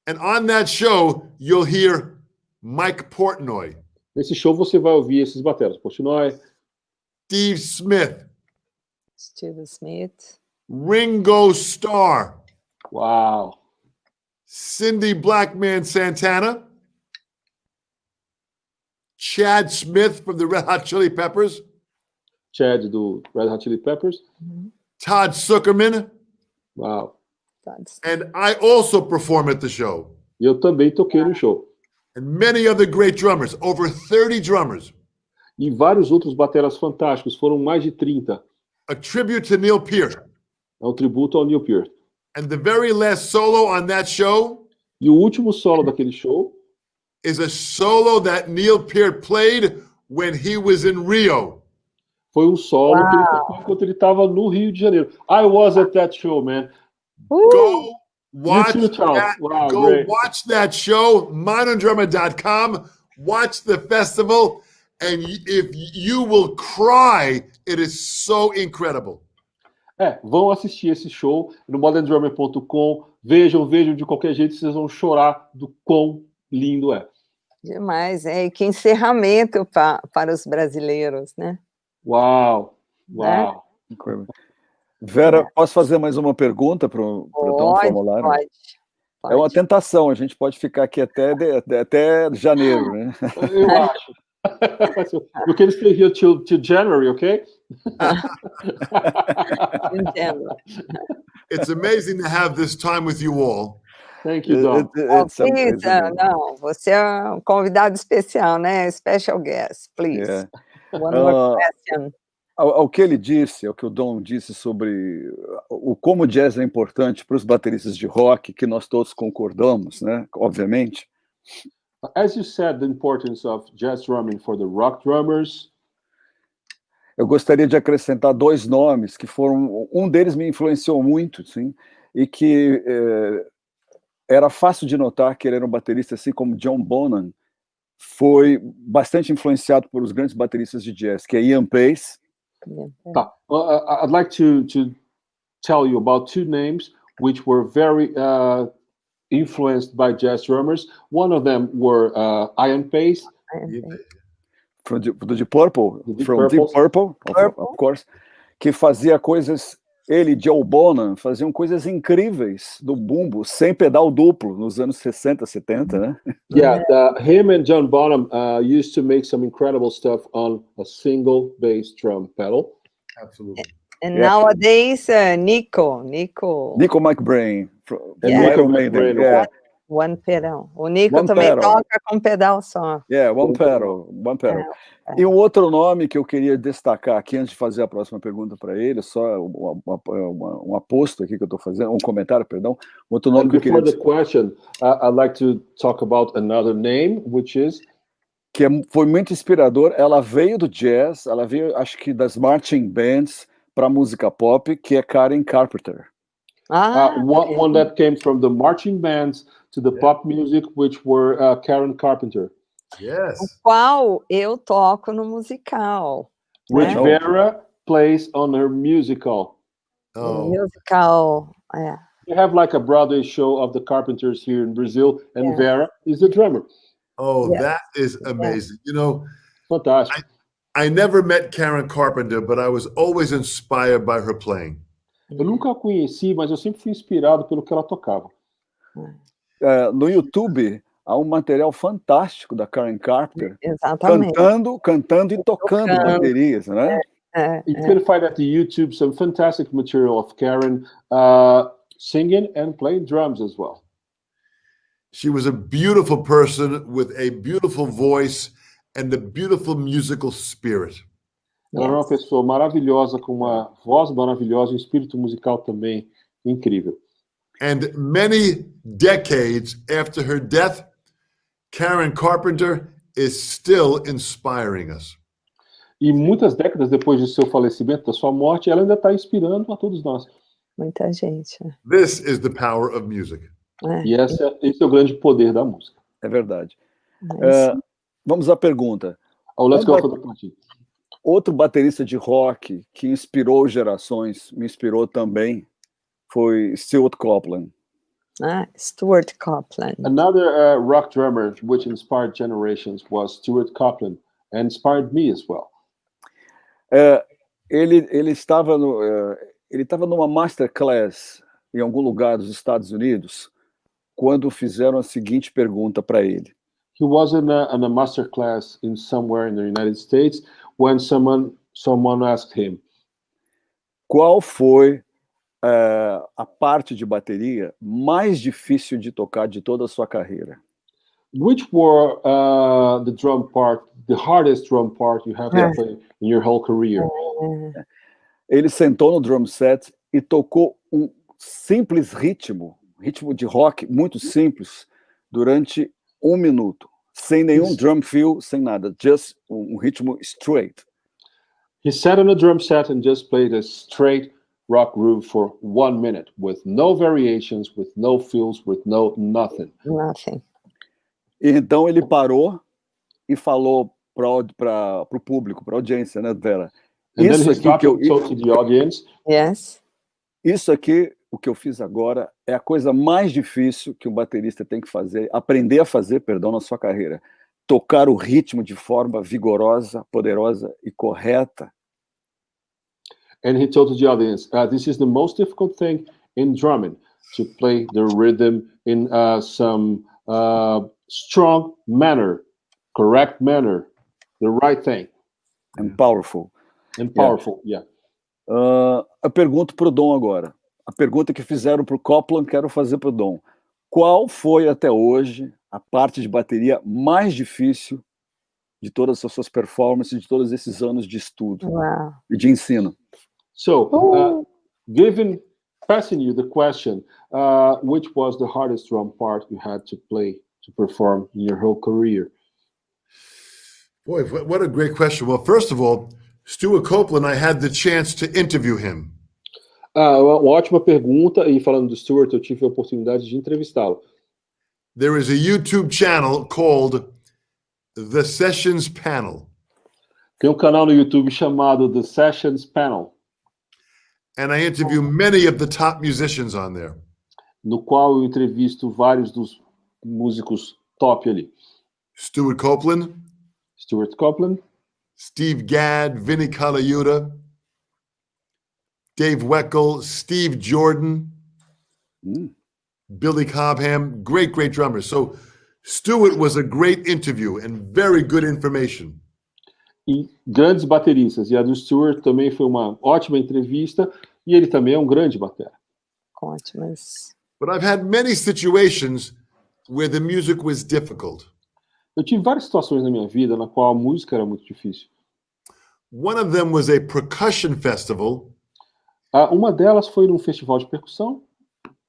And on that show, you'll hear Mike Portnoy. Nesse show você vai ouvir esses bateras, Portnoy, Steve Smith, Smith, Ringo Starr, uau, Cindy Blackman Santana, Chad Smith from the Red Hot Chili Peppers, Chad do Red Hot Chili Peppers, Todd Zuckerman, uau. And I also perform at the show. E eu também toquei no show. And many other great drummers, over 30 drummers. E vários outros bateras fantásticos, foram mais de 30. A tribute to Neil Peart. É um tributo ao Neil Peart. And the very last solo on that show. E o último solo daquele show is a solo that Neil Peart played when he was in Rio. Foi um solo que ele tocou enquanto ele estava no Rio de Janeiro. I was at that show, man. Go watch watch that show, moderndrummer.com. Watch the festival, and if you will cry, it is so incredible. Vão assistir esse show no moderndrummer.com. Vejam de qualquer jeito, vocês vão chorar do quão lindo é. Demais, e que encerramento para os brasileiros, né? Uau. Vera, posso fazer mais uma pergunta para o Famularo? Pode. É uma tentação, a gente pode ficar aqui até janeiro, né? Eu acho. You can stay here till January, okay? It's amazing to have this time with you all. Thank you, Dom. Não, você é um convidado especial, né? Special guest, please. Yeah. One more question. Ao que ele disse, ao que o Dom disse sobre como o jazz é importante para os bateristas de rock, que nós todos concordamos, né? Obviamente. As you said, the importance of jazz drumming for the rock drummers. Eu gostaria de acrescentar 2 nomes que foram, um deles me influenciou muito, sim, e que era fácil de notar que ele era um baterista assim como John Bonham foi bastante influenciado por os grandes bateristas de jazz, que é Ian Pace. I'd like to tell you about 2 names which were very influenced by jazz drummers. One of them were Ian Pace. From Deep Purple, Deep Purple, of course, que fazia coisas, ele e Joe Bonham faziam coisas incríveis do bumbo, sem pedal duplo, nos anos 60, 70, né? Yeah, him and John Bonham used to make some incredible stuff on a single bass drum pedal. Absolutely. And nowadays, Nico McBrain. Nico McBrain. One pedal. O Nico também toca com pedal só. One pedal. E um outro nome que eu queria destacar aqui, antes de fazer a próxima pergunta para ele, só um aposto aqui que eu estou fazendo, um comentário, perdão. Outro nome que eu queria... Before the question, I'd like to talk about another name, which is... Que foi muito inspirador. Ela veio do jazz, ela veio, acho que das marching bands para música pop, que é Karen Carpenter. One that came from the marching bands to the pop music, which were Karen Carpenter. Yes. O qual eu toco no musical. Which Vera plays on her musical. Musical, We have like a Broadway show of the Carpenters here in Brazil, and Vera is the drummer. Oh, Yes. that is amazing. You know, Fantástico. I never met Karen Carpenter, but I was always inspired by her playing. Eu nunca a conheci, mas eu sempre fui inspirado pelo que ela tocava. No YouTube há um material fantástico da Karen Carpenter Exatamente. cantando e tocando baterias, né? You can find at the YouTube some fantastic material of Karen singing and playing drums as well. She was a beautiful person with a beautiful voice and a beautiful musical spirit. Ela era uma pessoa maravilhosa, com uma voz maravilhosa, um espírito musical também incrível. And many decades after her death, Karen Carpenter is still inspiring us. E muitas décadas depois de seu falecimento, da sua morte, ela ainda está inspirando a todos nós. Muita gente. This is the power of music. E esse é o grande poder da música. É verdade. É isso. Vamos à pergunta. Let's go for the question. Outro baterista de rock que inspirou gerações, me inspirou também, foi Stuart Copeland. Stuart Copeland. Another rock drummer which inspired generations was Stuart Copeland, and inspired me as well. Ele estava numa masterclass em algum lugar dos Estados Unidos quando fizeram a seguinte pergunta para ele. He was in a masterclass in somewhere in the United States when someone asked him, qual foi a parte de bateria mais difícil de tocar de toda a sua carreira? which were the drum part, the hardest drum part you have to play in your whole career? Ele sentou no drum set e tocou um simples ritmo de rock muito simples, durante 1 minuto, sem nenhum drum fill, sem nada, just um ritmo straight. He sat on a drum set and just played a straight rock groove for 1 minute, with no variations, with no fills, with nothing. Nothing. E então ele parou e falou para o público, para a audiência, né, Vera? And then Isso he aqui stopped and told to the audience, Yes. Isso aqui, o que eu fiz agora, é a coisa mais difícil que um baterista tem que fazer, aprender a fazer, perdão, na sua carreira. Tocar o ritmo de forma vigorosa, poderosa e correta. and he told to the audience, this is the most difficult thing in drumming, to play the rhythm in some strong manner, correct manner, the right thing. And powerful. And powerful, yeah. Eu pergunto para o Dom agora. A pergunta que fizeram para o Copeland, quero fazer para o Dom. Qual foi até hoje a parte de bateria mais difícil de todas as suas performances, de todos esses anos de estudo e de ensino? So, passing you the question, which was the hardest drum part you had to play, to perform in your whole career? Boy, what a great question. Well, first of all, Stuart Copeland, I had the chance to interview him. Uma ótima pergunta, e falando do Stuart, eu tive a oportunidade de entrevistá-lo. There is a YouTube channel called The Sessions Panel. Tem canal no YouTube chamado The Sessions Panel, And I interview many of the top musicians on there. no qual eu entrevisto vários dos músicos top ali. Stuart Copeland, Stuart Copeland, Steve Gadd, Vinnie Colaiuta, Dave Weckl, Steve Jordan, Billy Cobham, great drummers. So Stuart was a great interview and very good information. e grandes bateristas. E a do Stuart também foi uma ótima entrevista, e ele também é um grande batera. Ótimas. But I've had many situations where the music was difficult. Eu tive várias situações na minha vida na qual a música era muito difícil. One of them was a percussion festival Uma delas foi num festival de percussão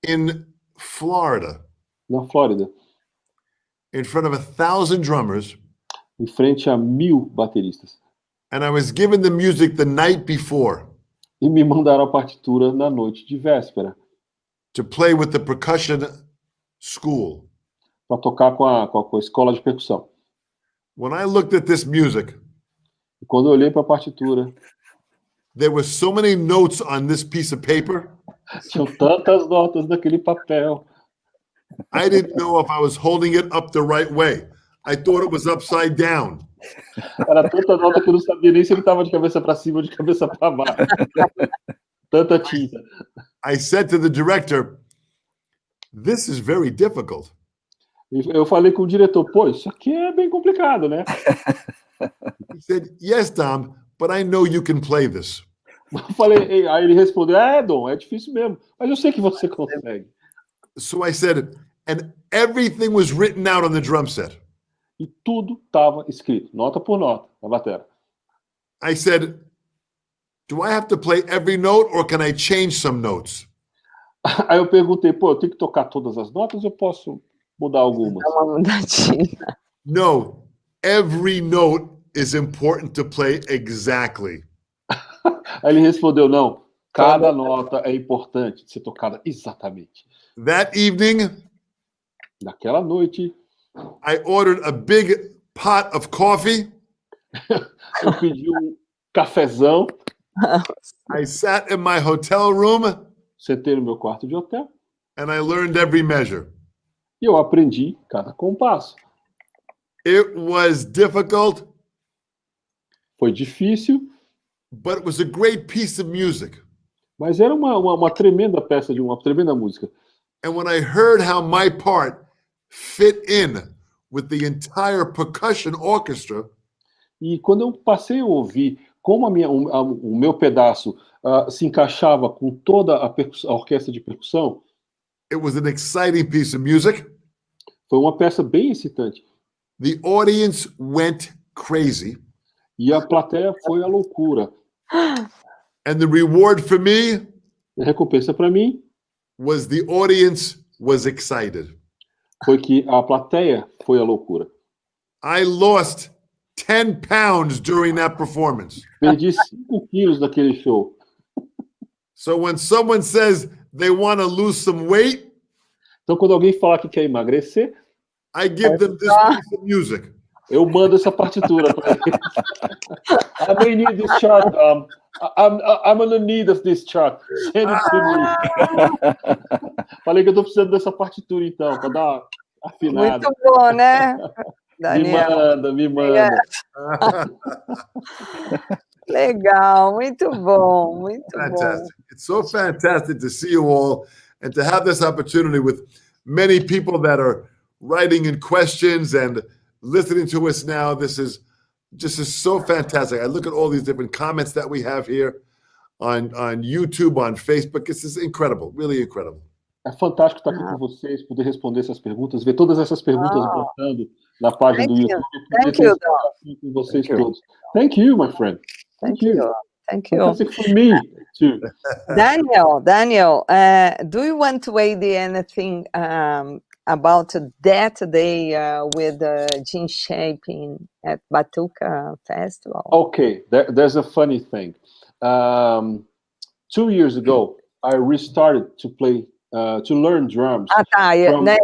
in Florida, na Flórida, in front of 1,000 drummers. em frente a 1000 bateristas. And I was given the music the night before E me mandaram a partitura na noite de véspera, to play with the percussion school. para tocar com a escola de percussão. When I looked at this music, E quando eu olhei para a partitura, there were so many notes on this piece of paper. tinham tantas notas naquele papel. I didn't know if I was holding it up the right way. I thought it was upside down. Era tanta nota que eu não sabia nem se ele estava de cabeça para cima ou de cabeça para baixo. Tanta tinta. I said to the director, "This is very difficult." Eu falei com o diretor, pô, isso aqui é bem complicado, né? He said, "Yes, Dom, but I know you can play this." Eu falei, aí ele respondeu, Dom, é difícil mesmo, mas eu sei que você consegue. So I said, and everything was written out on the drum set. E tudo estava escrito, nota por nota, na bateria. I said, "Do I have to play every note or can I change some notes?" Aí eu perguntei, pô, eu tenho que tocar todas as notas ou eu posso mudar algumas? Dá uma mudadinha. No, every note is important to play exactly. Aí ele respondeu, não, cada nota é importante de ser tocada exatamente. That evening, Naquela noite, I ordered a big pot of coffee. eu pedi cafezão, I sat in my hotel room sentei no meu quarto de hotel and I learned every measure. e eu aprendi cada compasso. It was difficult, Foi difícil, but it was a great piece of music. mas era uma tremenda peça, uma tremenda música. And when I heard how my part fit in with the entire percussion orchestra, E quando eu passei a ouvir como o meu pedaço se encaixava com toda a orquestra de percussão, it was an exciting piece of music. foi uma peça bem excitante. The audience went crazy. E a plateia foi à loucura. And the reward for me A recompensa para mim was the audience was excited. foi que a plateia foi à loucura. I lost 10 pounds during that performance. Perdi 5 quilos daquele show. So when someone says they want to lose some weight, Então, quando alguém falar que quer emagrecer, I give them this piece of music. eu mando essa partitura para eles. I may need this chart. I'm gonna need this chart. Send it to me. Falei que eu tô precisando dessa partitura, então, para dar uma afinada. Muito bom, né, Daniel? Me manda. Legal, muito bom, muito Fantastic. It's so fantastic to see you all and to have this opportunity with many people that are writing in questions and listening to us now. This is so fantastic. I look at all these different comments that we have here on YouTube, on Facebook. This is incredible, really incredible. É fantástico estar aqui com vocês, poder responder essas perguntas, ver todas essas perguntas brotando na página do YouTube. Thank you, com vocês todos. Thank you, my friend. Thank you. Thank you. Fantastic for me, too. Daniel, do you want to add anything about that day with Jim Chapin at Batuka Festival? Okay, there's a funny thing. 2 years ago, I restarted to play, to learn drums. Né,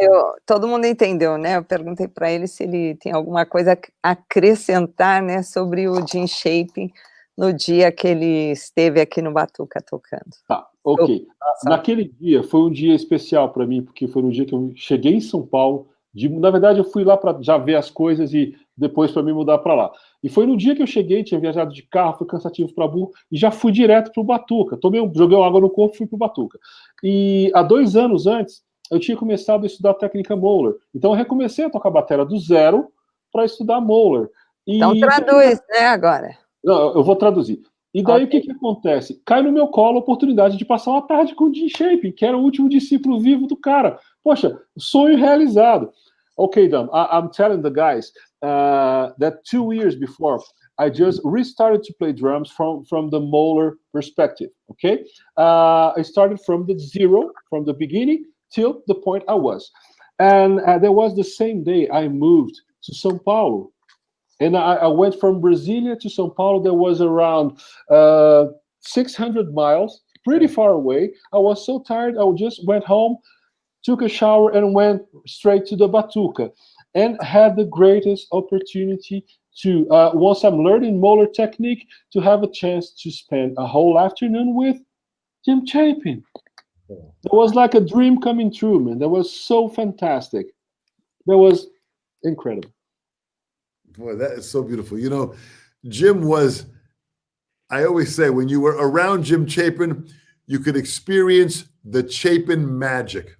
todo mundo entendeu, né? Eu perguntei para ele se ele tem alguma coisa a acrescentar, né, sobre o Jim Chapin no dia que ele esteve aqui no Batuka tocando. Tá, ok. Naquele dia foi um dia especial para mim, porque foi no dia que eu cheguei em São Paulo. Na verdade, eu fui lá para já ver as coisas e depois para me mudar para lá. E foi no dia que eu cheguei, tinha viajado de carro, foi cansativo para burro, e já fui direto para o Batuka. Joguei água no corpo e fui para o Batuka. E há 2 anos antes, eu tinha começado a estudar técnica Moeller. Então eu recomecei a tocar bateria do zero para estudar Moeller. Então traduz, né, agora. Não, eu vou traduzir. E daí o que acontece? Cai no meu colo a oportunidade de passar uma tarde com o Jim Chapin, que era o último discípulo vivo do cara. Poxa, sonho realizado. Okay, Dom, I'm telling the guys that 2 years before, I just restarted to play drums from the Moeller perspective, okay? I started from the zero, from the beginning, till the point I was. And there was the same day I moved to São Paulo. And I went from Brasilia to São Paulo. There was around 600 miles, pretty far away. I was so tired, I just went home, took a shower, and went straight to the Batuka. And had the greatest opportunity to, once I'm learning Moeller technique, to have a chance to spend a whole afternoon with Jim Chapin. It was like a dream coming true, man. That was so fantastic. That was incredible. Boy, that is so beautiful. You know, Jim was, I always say, when you were around Jim Chapin, you could experience the Chapin magic.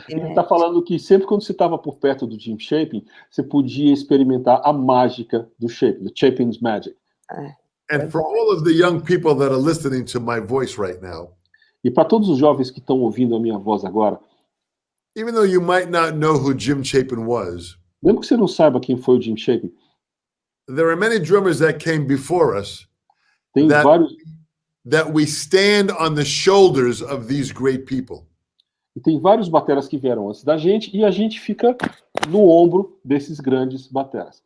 Ele está falando que sempre quando você estava por perto do Jim Chapin, você podia experimentar a mágica do Chapin, the Chapin's magic. And for all of the young people that are listening to my voice right now, E para todos os jovens que estão ouvindo a minha voz agora, even though you might not know who Jim Chapin was, mesmo que você não saiba quem foi o Jim Chapin, there are many drummers that came before us tem vários that we stand on the shoulders of these great people. E tem vários bateras que vieram antes da gente e a gente fica no ombro desses grandes bateras.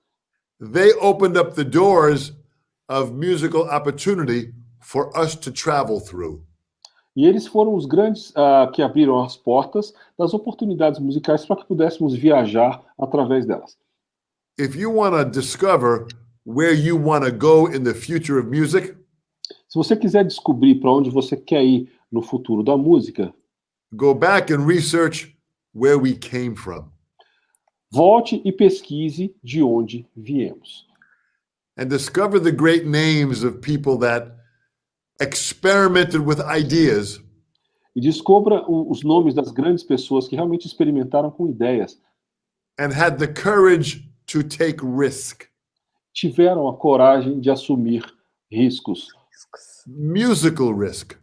They opened up the doors of musical opportunity for us to travel through. E eles foram os grandes que abriram as portas das oportunidades musicais para que pudéssemos viajar através delas. If you want to discover where you want to go in the future of music, Se você quiser descobrir para onde você quer ir no futuro da música, go back and research where we came from. volte e pesquise de onde viemos. And discover the great names of people that experimented with ideas E descubra os nomes das grandes pessoas que realmente experimentaram com ideias, and had the courage to take risk. tiveram a coragem de assumir riscos, Musical risk.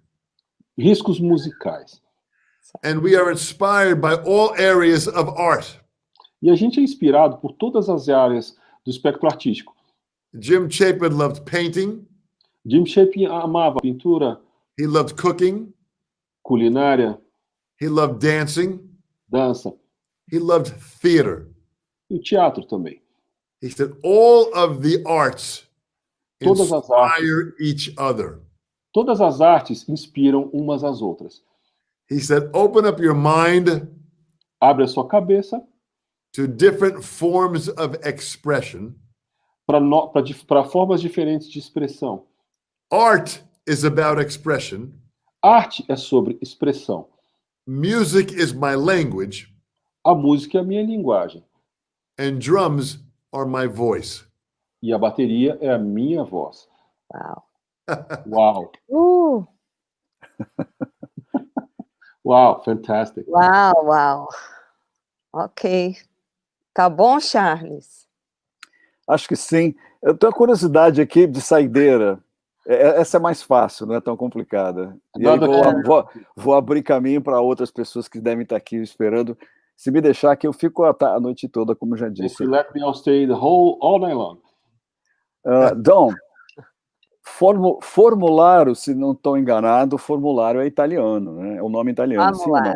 riscos musicais. And we are inspired by all areas of art. E a gente é inspirado por todas as áreas do espectro artístico. Jim Chapin loved painting. Jim Chapin amava pintura, He loved cooking. culinária, He loved dancing. dança He loved theater. e o teatro também. He said all of the arts Todas as artes. inspire each other. Todas as artes inspiram umas às outras. He said open up your mind Abre a sua cabeça to different forms of expression. para formas diferentes de expressão. Art is about expression. Arte é sobre expressão. Music is my language. A música é a minha linguagem. And drums are my voice. E a bateria é a minha voz. Uau. Uau! Uau, fantastic. Uau. Ok. Tá bom, Charles? Acho que sim. Eu tenho a curiosidade aqui de saideira. Essa é mais fácil, não é tão complicada. E aí vou abrir caminho para outras pessoas que devem estar aqui esperando. Se me deixar aqui, eu fico a noite toda, como já disse. If you let me, I'll stay all night long. Dom, Famularo, se não estou enganado, formulário é italiano, né? É o nome italiano, sim ou não?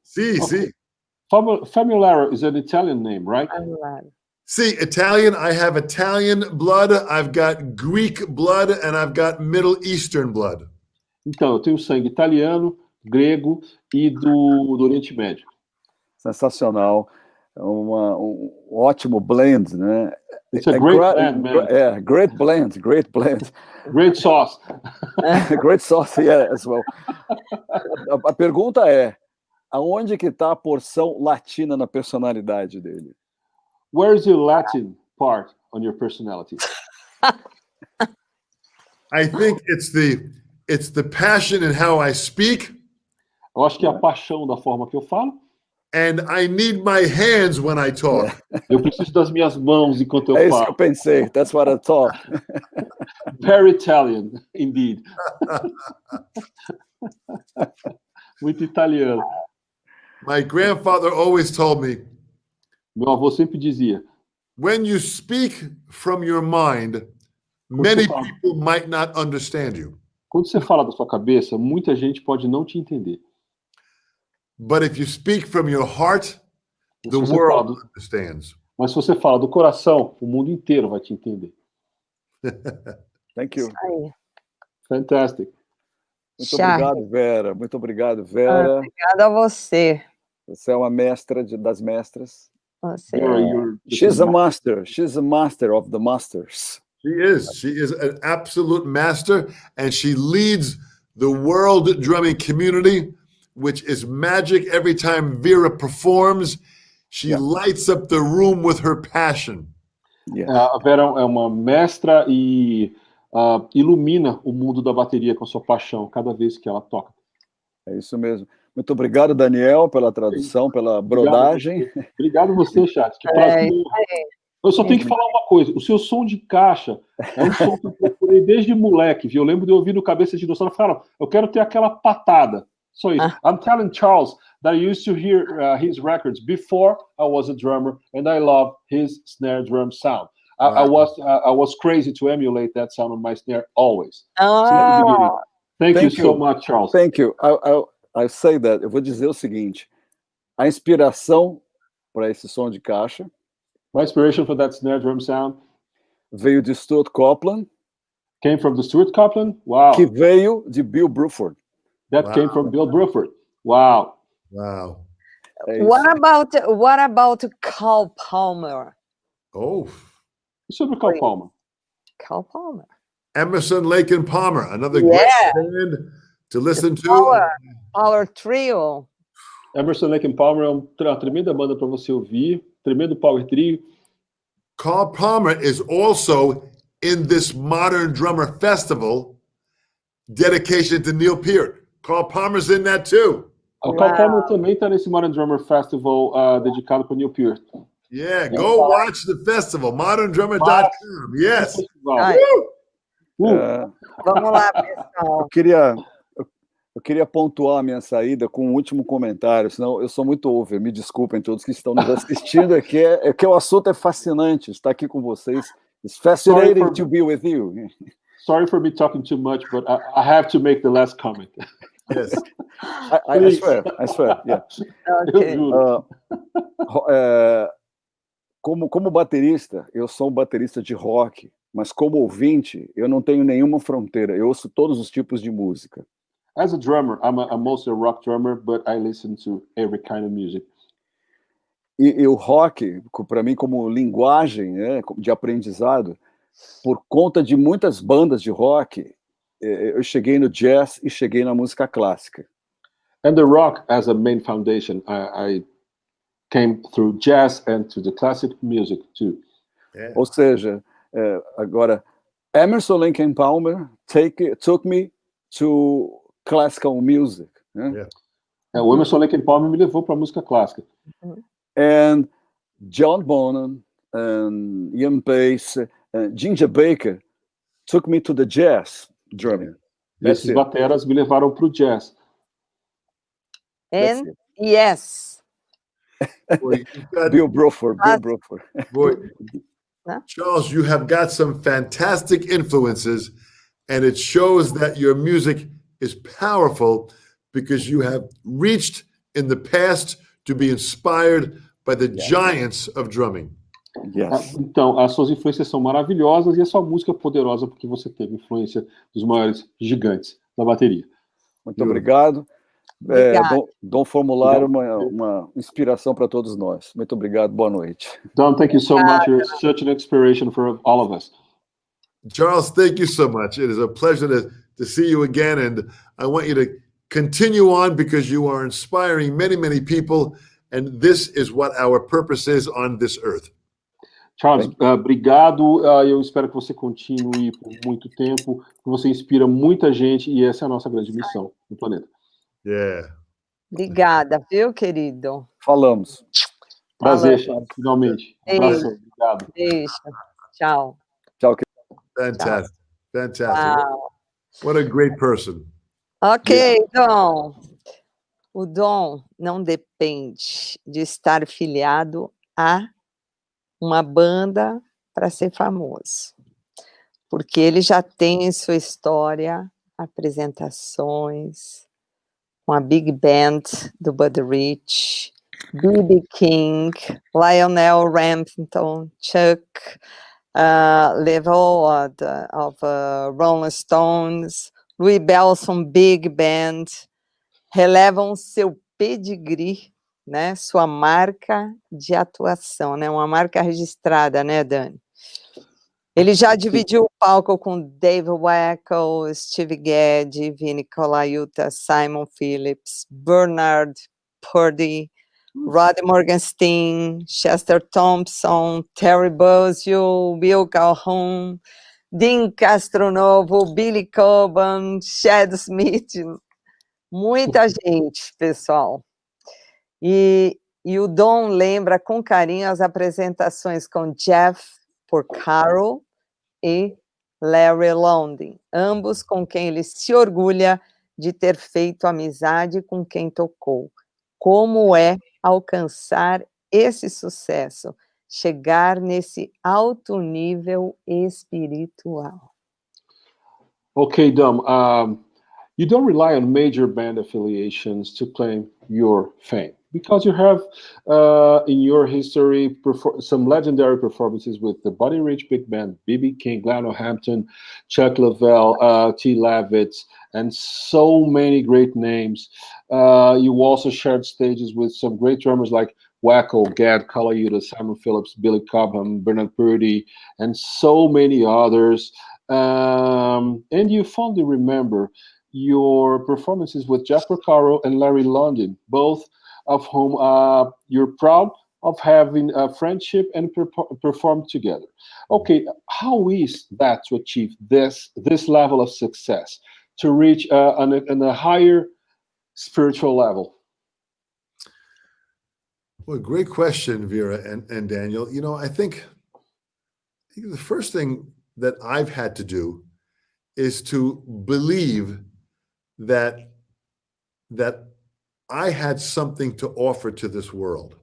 Sì. Famularo is an Italian name, right? Famularo. See, Italian, I have Italian blood, I've got Greek blood, and I've got Middle Eastern blood. Então, eu tenho sangue italiano, grego e do Oriente Médio. Sensacional. Um ótimo blend, né? It's a great blend, man. Great blend. Great sauce. Great sauce, yeah, as well. A pergunta é, aonde que está a porção latina na personalidade dele? Where is your Latin part on your personality? I think it's the passion in how I speak. Eu acho que é a paixão da forma que eu falo. And I need my hands when I talk. Eu preciso das minhas mãos enquanto eu falo. É isso que eu pensei. That's what I thought. Very Italian, indeed. Muito italiano. My grandfather always told me, Meu avô sempre dizia, when you speak from your mind, many people might not understand you. quando você fala da sua cabeça, muita gente pode não te entender. But if you speak from your heart, the world understands. Mas se você fala do coração, o mundo inteiro vai te entender. Thank you. Aí. Fantastic. Muito obrigado, Vera. Muito obrigado, Vera. Obrigada a você. Você é uma mestra das mestras. Você She's a master. She's a master of the masters. She is. She is an absolute master, and she leads the world drumming community, which is magic. Every time Vera performs, She lights up the room with her passion. A Vera é uma mestra e ilumina o mundo da bateria com a sua paixão cada vez que ela toca. É isso mesmo. Muito obrigado, Daniel, pela tradução, pela brodagem. Obrigado você, chat. Que prazer. Eu só tenho que falar uma coisa. O seu som de caixa é um som que eu procurei desde moleque, viu? Eu lembro de ouvir no Cabeça de Dinossauro e falar, eu quero ter aquela patada. Só isso. I'm telling Charles that I used to hear his records before I was a drummer, and I love his snare drum sound. I was crazy to emulate that sound on my snare always. Thank you so much, Charles. Thank you. I say that. Eu vou dizer o seguinte. A inspiração para esse som de caixa, my inspiration for that snare drum sound veio de Stuart Copeland. Came from the Stuart Copeland? Wow. Que veio de Bill Bruford. That came from Bill Bruford. Wow. Wow. What about Carl Palmer? Oh. Sobre Carl Palmer. Carl Palmer. Emerson, Lake and Palmer, another great band to listen to. Our trio. Emerson, Lake and Palmer é uma tremenda banda para você ouvir, tremendo power trio. Carl Palmer is also in this Modern Drummer Festival dedication to Neil Peart. Carl Palmer's in that too. O Carl Palmer também está nesse Modern Drummer Festival dedicado para Neil Peart. Yeah, go watch the festival, moderndrummer.com. Yes. Vamos lá, pessoal. Eu queria pontuar a minha saída com um último comentário, senão eu sou muito over, me desculpem todos que estão nos assistindo, é que o assunto é fascinante, estar aqui com vocês. It's fascinating to be with you. Sorry for me talking too much, but I have to make the last comment. Yes. I swear, yeah. Okay. Como baterista, eu sou um baterista de rock, mas como ouvinte, eu não tenho nenhuma fronteira, eu ouço todos os tipos de música. As a drummer, I'm mostly a rock drummer, but I listen to every kind of music. E o rock, para mim, como linguagem, né, de aprendizado, por conta de muitas bandas de rock, eu cheguei no jazz e cheguei na música clássica. And the rock as a main foundation, I came through jazz and to the classic music too. Yeah. Ou seja, agora, Emerson, Lake and Palmer took me to classical music. Né? O Emerson, Lake and Palmer me levou para a música clássica. And John Bonham, and Ian Pace, Ginger Baker took me to the jazz drumming. Esses bateras me levaram para o jazz. And yes. Bill Bruford. Boy, Charles, you have got some fantastic influences, and it shows that your music is powerful because you have reached in the past to be inspired by the giants of drumming. Yes. Então, as suas influências são maravilhosas e a sua música é poderosa porque você teve influência dos maiores gigantes da bateria. Muito obrigado. Dom Famularo, uma inspiração para todos nós. Muito obrigado, boa noite. Don, thank you so much. You're such an inspiration for all of us. Charles, thank you so much. It is a pleasure to see you again, and I want you to continue on because you are inspiring many, many people, and this is what our purpose is on this earth. Charles, obrigado. Eu espero que você continue por muito tempo, que você inspira muita gente e essa é a nossa grande missão no planeta. Yeah. Obrigada, viu, querido? Falamos. Prazer, Charles, finalmente. Abraço, obrigado. Beijo. Tchau. Tchau. Fantastic. Fantastic. Wow. What a great person. Ok, Dom. O dom não depende de estar filiado a uma banda para ser famoso, porque ele já tem em sua história apresentações com a Big Band do Buddy Rich, B.B. King, Lionel Rampton, Chuck, level of Rolling Stones, Louis Bellson Big Band, relevam seu pedigree, né, sua marca de atuação, né, uma marca registrada, né, Dani? Ele já dividiu o palco com Dave Weckl, Steve Gadd, Vinnie Colaiuta, Simon Phillips, Bernard Purdie, Rod Morgenstein, Chester Thompson, Terry Bozzio, Will Calhoun, Dean Castronovo, Billy Coban, Chad Smith, muita gente, pessoal. E o Dom lembra com carinho as apresentações com Jeff Porcaro e Larry London, ambos com quem ele se orgulha de ter feito amizade com quem tocou. Como é alcançar esse sucesso, chegar nesse alto nível espiritual? Okay, Dom, you don't rely on major band affiliations to claim your fame because you have in your history some legendary performances with the Buddy Rich Big Band, B.B. King, Lionel Hampton, Chuck Leavell, T. Levitt, and so many great names. You also shared stages with some great drummers like Wacko, Gad Kalayuda, Simon Phillips, Billy Cobham, Bernard Purdy, and so many others. And you fondly remember your performances with Jeff Porcaro and Larry London, both of whom you're proud of having a friendship and performed together. Okay, how is that to achieve this level of success, to reach on a higher spiritual level? Well, great question, Vera and Daniel. You know, I think the first thing that I've had to do is to believe that I had something to offer to this world.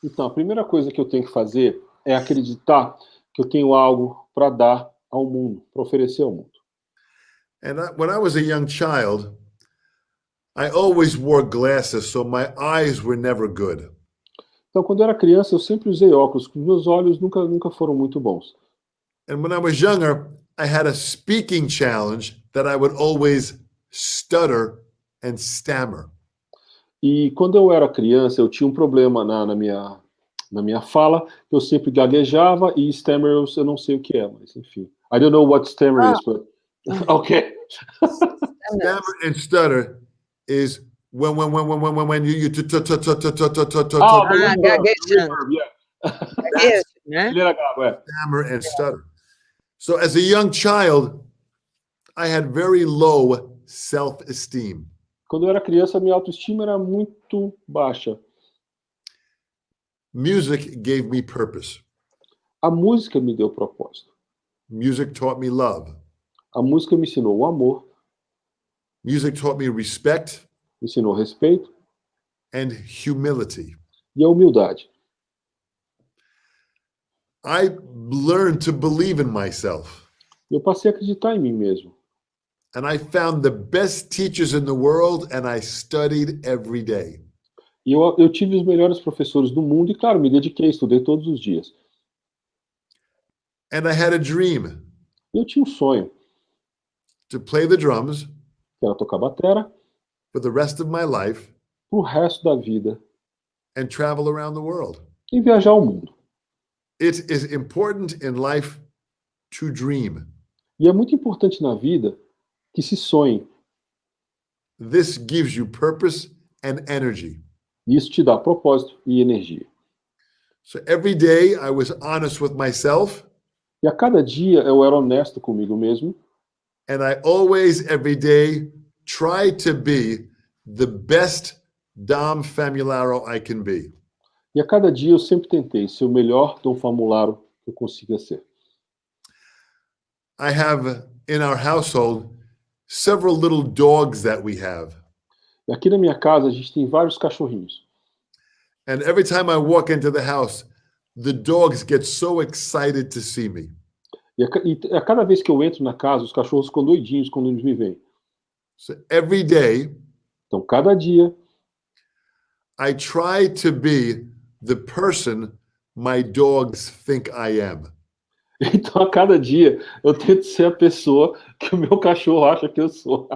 Então, a primeira coisa que eu tenho que fazer é acreditar que eu tenho algo para dar ao mundo, para oferecer ao mundo. And when I was a young child, I always wore glasses, so my eyes were never good. Então, quando eu era criança, eu sempre usei óculos, porque meus olhos nunca foram muito bons. And when I was younger, I had a speaking challenge that I would always stutter and stammer. E quando eu era criança, eu tinha um problema na minha fala, eu sempre gaguejava, e stammer eu não sei o que é, mas enfim. I don't know what stammer is, but okay. Stammer and stutter is when you stammer and stutter. So as a young child, I had very low self-esteem. Quando eu era criança, minha autoestima era muito baixa. Music gave me purpose. A música me deu propósito. Music taught me love. A música me ensinou o amor. Music taught me respect. Me ensinou respeito. And humility. E a humildade. I learned to believe in myself. Eu passei a acreditar em mim mesmo. And I found the best teachers in the world, and I studied every day. E eu tive os melhores professores do mundo, e claro, me dediquei, estudei todos os dias. And I had a dream. Eu tinha um sonho. To play the drums. Que era tocar batera. For the rest of my life. Pro resto da vida. And travel around the world. E viajar o mundo. It is important in life to dream. E é muito importante na vida que se sonhe. This gives you purpose and energy. Isso te dá propósito e energia. So every day I was honest with myself. E a cada dia eu era honesto comigo mesmo. And I always, every day, try to be the best Dom Famularo I can be. E a cada dia eu sempre tentei ser o melhor Dom Famularo que eu consiga ser. I have in our household several little dogs that we have. E aqui na minha casa a gente tem vários cachorrinhos. And every time I walk into the house, the dogs get so excited to see me. E a cada vez que eu entro na casa, os cachorros ficam doidinhos quando eles me veem. So every day, então cada dia, I try to be the person my dogs think I am. Então a cada dia eu tento ser a pessoa que o meu cachorro acha que eu sou.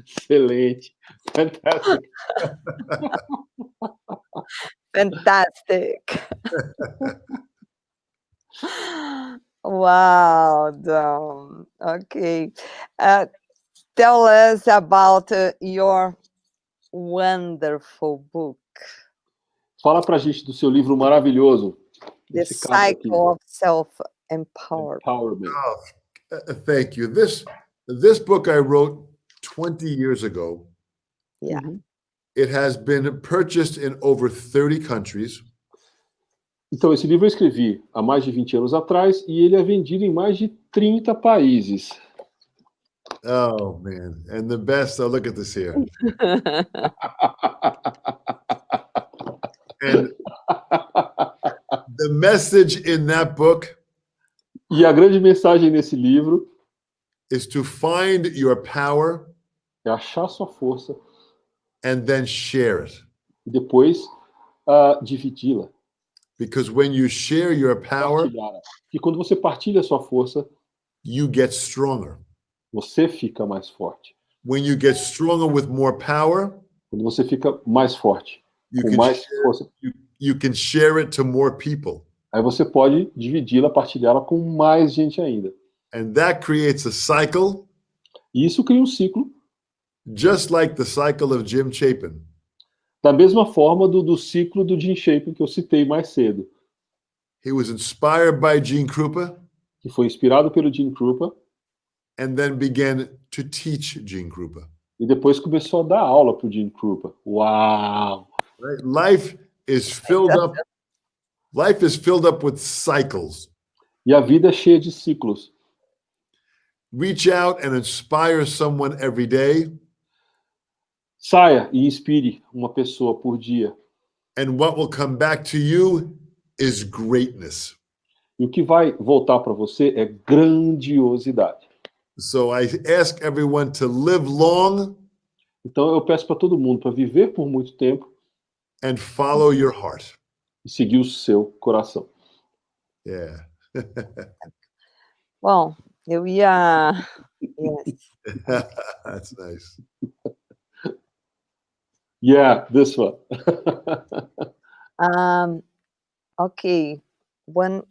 Excelente. Fantastic. Fantastic. Wow, Dom. Okay. Tell us about your wonderful book, Fala pra gente do seu livro maravilhoso. The Esse cara aqui, Cycle of Self-Empowerment. Empowerment. Thank you. This book I wrote 20 years ago. Yeah. It has been purchased in over 30 countries. Então, esse livro eu escrevi há mais de 20 anos atrás e ele é vendido em mais de 30 países. Oh, man. And the best, oh, look at this here. And the message in that book E a grande mensagem nesse livro is to find your power é achar sua força and then share it. e depois dividi-la, Because when you share your power, partilhar. E quando você partilha a sua força, you get stronger. você fica mais forte. When you get stronger with more power, Quando você fica mais forte, you com can mais share, força, you can share it to more people. aí você pode dividi-la, partilhá-la com mais gente ainda. And that creates a cycle, E isso cria um ciclo, just like the cycle of Jim Chapin. da mesma forma do ciclo do Jim Chapin que eu citei mais cedo, He was inspired by Gene Krupa que foi inspirado pelo Jim Krupa and then began to teach Gene Krupa. e depois começou a dar aula para o Jim Krupa. Uau! Right? Life is filled up with cycles. E a vida é cheia de ciclos. Reach out and inspire someone every day, Saia e inspire uma pessoa por dia. and what will come back to you is greatness. E o que vai voltar para você é grandiosidade. So I ask everyone to live long Então eu peço para todo mundo para viver por muito tempo and follow your heart. e seguir o seu coração. Yeah. Bom, eu ia... Yes. That's nice. Yeah, this one. Ok, one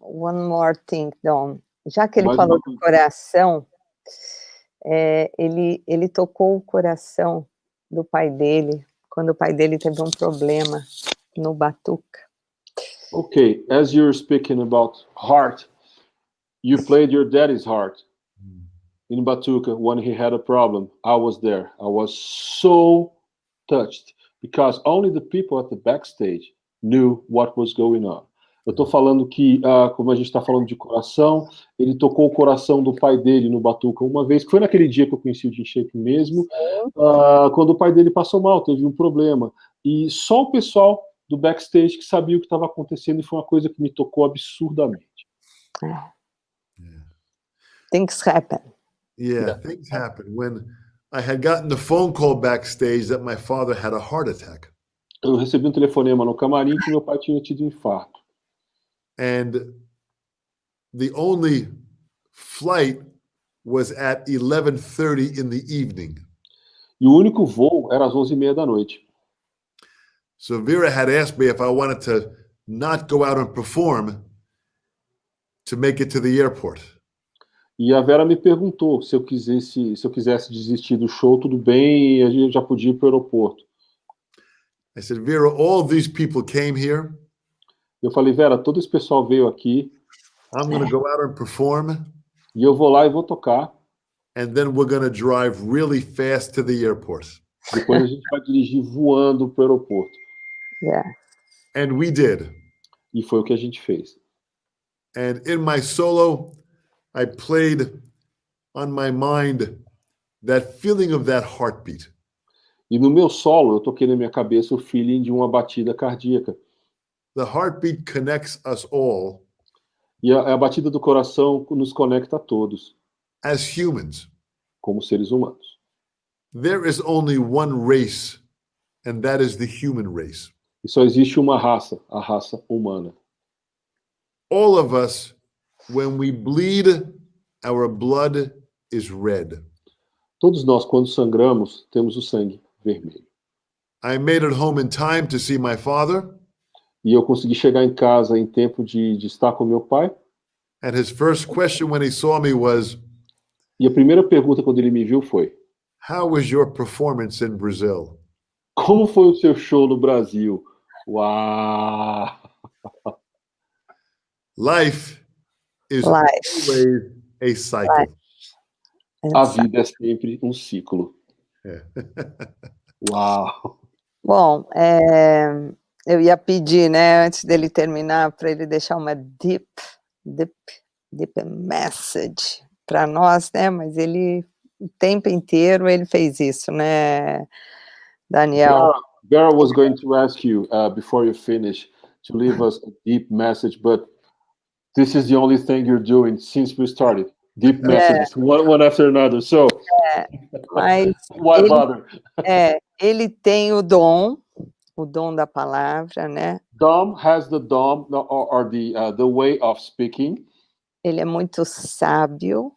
more thing, Dom. Já que ele Mais falou uma do coisa. coração, ele tocou o coração do pai dele, quando o pai dele teve um problema no Batuka. Okay, as you're speaking about heart, you played your daddy's heart in Batuka when he had a problem. I was there. I was so touched because only the people at the backstage knew what was going on. Eu estou falando que, como a gente está falando de coração, ele tocou o coração do pai dele no Batuka uma vez, que foi naquele dia que eu conheci o Jim Chapin mesmo, quando o pai dele passou mal, teve um problema. E só o pessoal do backstage que sabia o que estava acontecendo, e foi uma coisa que me tocou absurdamente. Things happen. Yeah, things happen. When I had gotten the phone call backstage that my father had a heart attack. Eu recebi um telefonema no camarim que meu pai tinha tido um infarto. And the only flight was at 11:30 in the evening. E o único voo era às 11h30 da noite. So Vera had asked me if I wanted to not go out and perform to make it to the airport. E a Vera me perguntou se eu quisesse desistir do show, tudo bem, e a gente já podia ir para o aeroporto. I said, Vera, all these people came here. Eu falei, Vera, todo esse pessoal veio aqui, I'm going to go out and perform, e eu vou lá e vou tocar. and then we're going to drive really fast to the airport. Depois a gente vai dirigir voando para o aeroporto. Yeah. And we did. E foi o que a gente fez. And in my solo, I played on my mind that feeling of that heartbeat. E no meu solo, eu toquei na minha cabeça o feeling de uma batida cardíaca. The heartbeat connects us all E a batida do coração nos conecta a todos, as humans. como seres humanos. There is only one race, and that is the human race. E só existe uma raça, a raça humana. All of us, when we bleed, our blood is red. Todos nós, quando sangramos, temos o sangue vermelho. I made it home in time to see my father, E eu consegui chegar em casa em tempo de estar com meu pai. and his first question when he saw me was, E a primeira pergunta quando ele me viu foi: "How was your performance in Brazil?" Como foi o seu show no Brasil? Uau! Life is Life. always a cycle. A vida é sempre um ciclo. É. Uau! Bom, eu ia pedir, né, antes dele terminar, para ele deixar uma deep message para nós, né, mas ele, o tempo inteiro, ele fez isso, né, Daniel? Vera was going to ask you, before you finish, to leave us a deep message, but this is the only thing you're doing since we started. Deep messages, one after another, so Mas why bother? Ele tem o dom da palavra, né? Dom has the dom, or the way of speaking. Ele é muito sábio,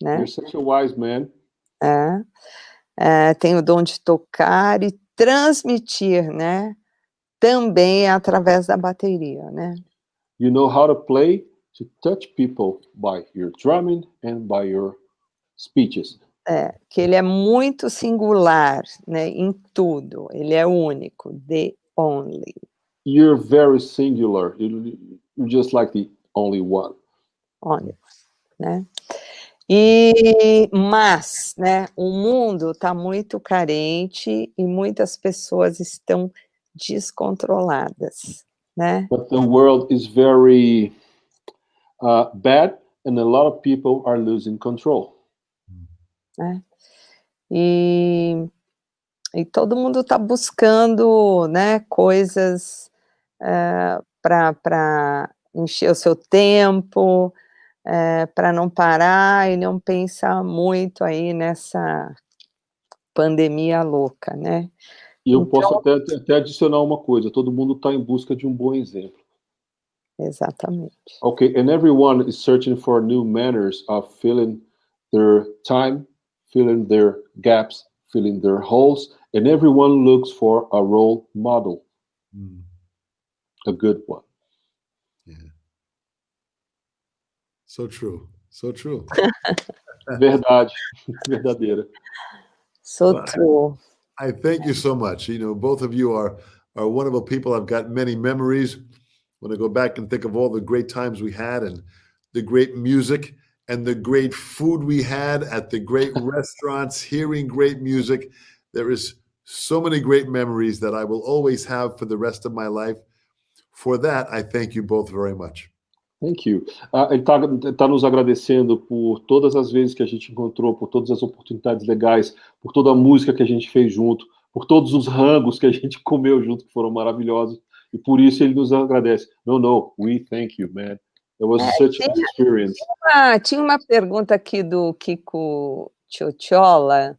né? You're such a wise man. Tem o dom de tocar e transmitir, né? Também através da bateria, né? You know how to play, to touch people by your drumming and by your speeches. Que ele é muito singular, né? Em tudo, ele é único, the only. You're very singular. You're just like the only one. Olha, né? Mas, né, o mundo está muito carente e muitas pessoas estão descontroladas, né? But the world is very bad, and a lot of people are losing control. Né? E todo mundo está buscando, né, coisas para encher o seu tempo, para não parar e não pensar muito aí nessa pandemia louca, né? E eu posso até adicionar uma coisa, todo mundo está em busca de um bom exemplo. Exatamente. Okay, and everyone is searching for new manners of filling their time, filling their gaps, filling their holes, and everyone looks for a role model, a good one. Yeah. So true. So true. Verdade, verdadeira. So true. I thank you so much. You know, both of you are wonderful people. I've got many memories when I go back and think of all the great times we had and the great music and the great food we had at the great restaurants, hearing great music. There is so many great memories that I will always have for the rest of my life. For that, I thank you both very much. Thank you. Ele tá nos agradecendo por todas as vezes que a gente encontrou, por todas as oportunidades legais, por toda a música que a gente fez junto, por todos os rangos que a gente comeu junto, que foram maravilhosos, e por isso ele nos agradece. No, we thank you, man. It was such an experience. Tinha uma pergunta aqui do Kiko Chochola,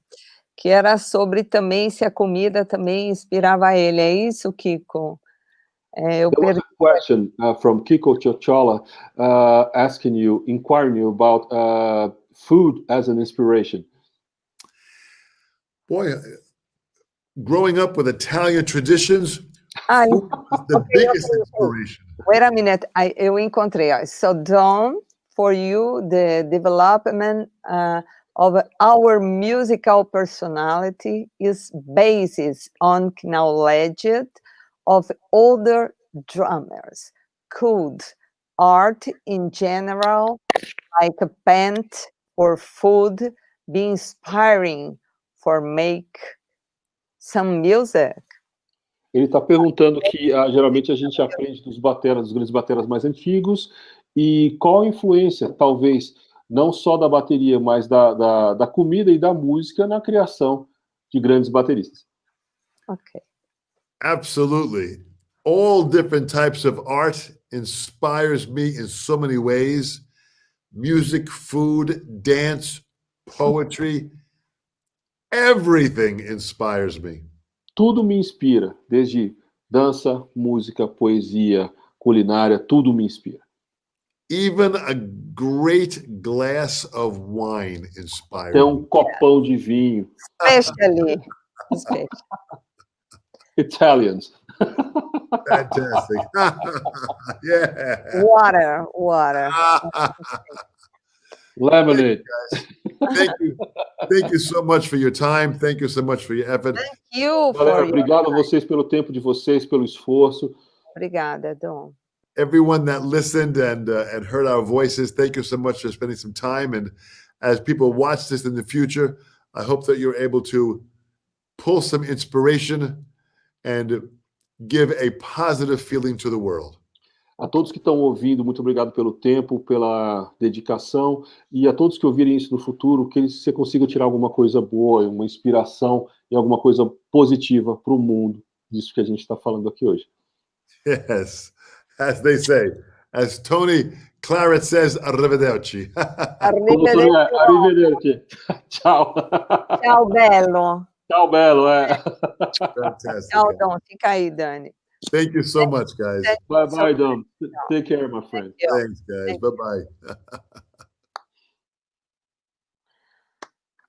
que era sobre também se a comida também inspirava ele. É isso, Kiko? There was a question from Kiko Chochola inquiring you about food as an inspiration. Boy, growing up with Italian traditions, food is the biggest inspiration. Wait a minute, eu encontrei. So, Dom, for you, the development of our musical personality is based on knowledge of older drummers. Could art in general, like a paint or food, be inspiring for make some music? Ele está perguntando que geralmente a gente aprende dos grandes bateras mais antigos, e qual a influência, talvez, não só da bateria, mas da comida e da música na criação de grandes bateristas. Ok. Absolutely. All different types of art inspires me in so many ways. Music, food, dance, poetry, everything inspires me. Tudo me inspira, desde dança, música, poesia, culinária, tudo me inspira. Even a great glass of wine inspires Até um copão de vinho. Especially. Italians. Fantastic. Yeah. Water. Lemonade. Thank you so much for your time. Thank you so much for your effort. Thank you for Galera, your obrigado a time. vocês pelo tempo de vocês, pelo esforço. Obrigada, Dom. Everyone that listened and heard our voices, thank you so much for spending some time. And as people watch this in the future, I hope that you're able to pull some inspiration and give a positive feeling to the world. A todos que estão ouvindo, muito obrigado pelo tempo, pela dedicação, e a todos que ouvirem isso no futuro, que você consiga tirar alguma coisa boa, uma inspiração e alguma coisa positiva para o mundo, disso que a gente está falando aqui hoje. Yes, as they say, as Tony Claret says, arrivederci. Arrivederci. Tchau. Tchau, Belo. Tchau, Belo. Fantastic. Tchau, Dom. Fica aí, Dani. Thank you so much, guys. Bye, Dom. Take care, my friend. Thanks, guys. Bye-bye.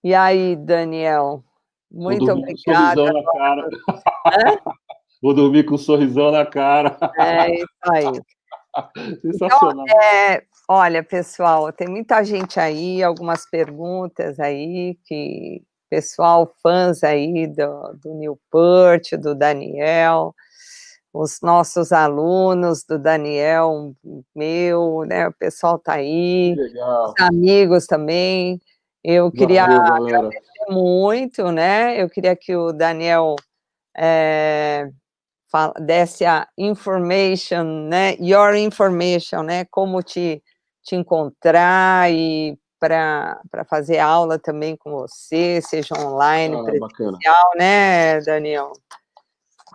E aí, Daniel? Muito obrigada. Sorrisão na cara. Vou dormir com um sorrisão na cara. É isso aí. Sensacional. Então, olha, pessoal, tem muita gente aí, algumas perguntas aí, que pessoal, fãs aí do Newport, do Daniel, os nossos alunos do Daniel, meu, né, o pessoal tá aí, legal. Os amigos também. Eu queria agradecer muito, né, eu queria que o Daniel desse a information, né, your information, né, como te encontrar e para fazer aula também com você, seja online, presencial, bacana. Né, Daniel?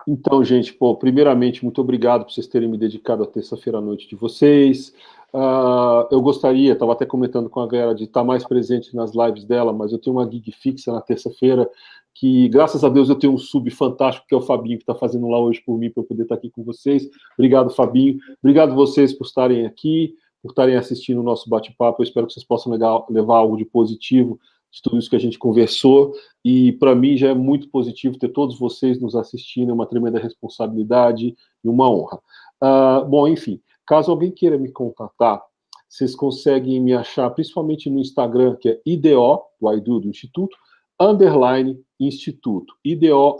Então, gente, primeiramente, muito obrigado por vocês terem me dedicado a terça-feira à noite de vocês. Eu gostaria, estava até comentando com a Vera, de estar mais presente nas lives dela, mas eu tenho uma gig fixa na terça-feira, que, graças a Deus, eu tenho um sub fantástico, que é o Fabinho, que está fazendo lá hoje por mim, para eu poder estar aqui com vocês. Obrigado, Fabinho. Obrigado vocês por estarem aqui, por estarem assistindo o nosso bate-papo. Eu espero que vocês possam levar algo de positivo de tudo isso que a gente conversou, e para mim já é muito positivo ter todos vocês nos assistindo, é uma tremenda responsabilidade e uma honra. Bom, enfim, caso alguém queira me contatar, vocês conseguem me achar principalmente no Instagram, que é IDO, do Instituto, _Instituto, IDO,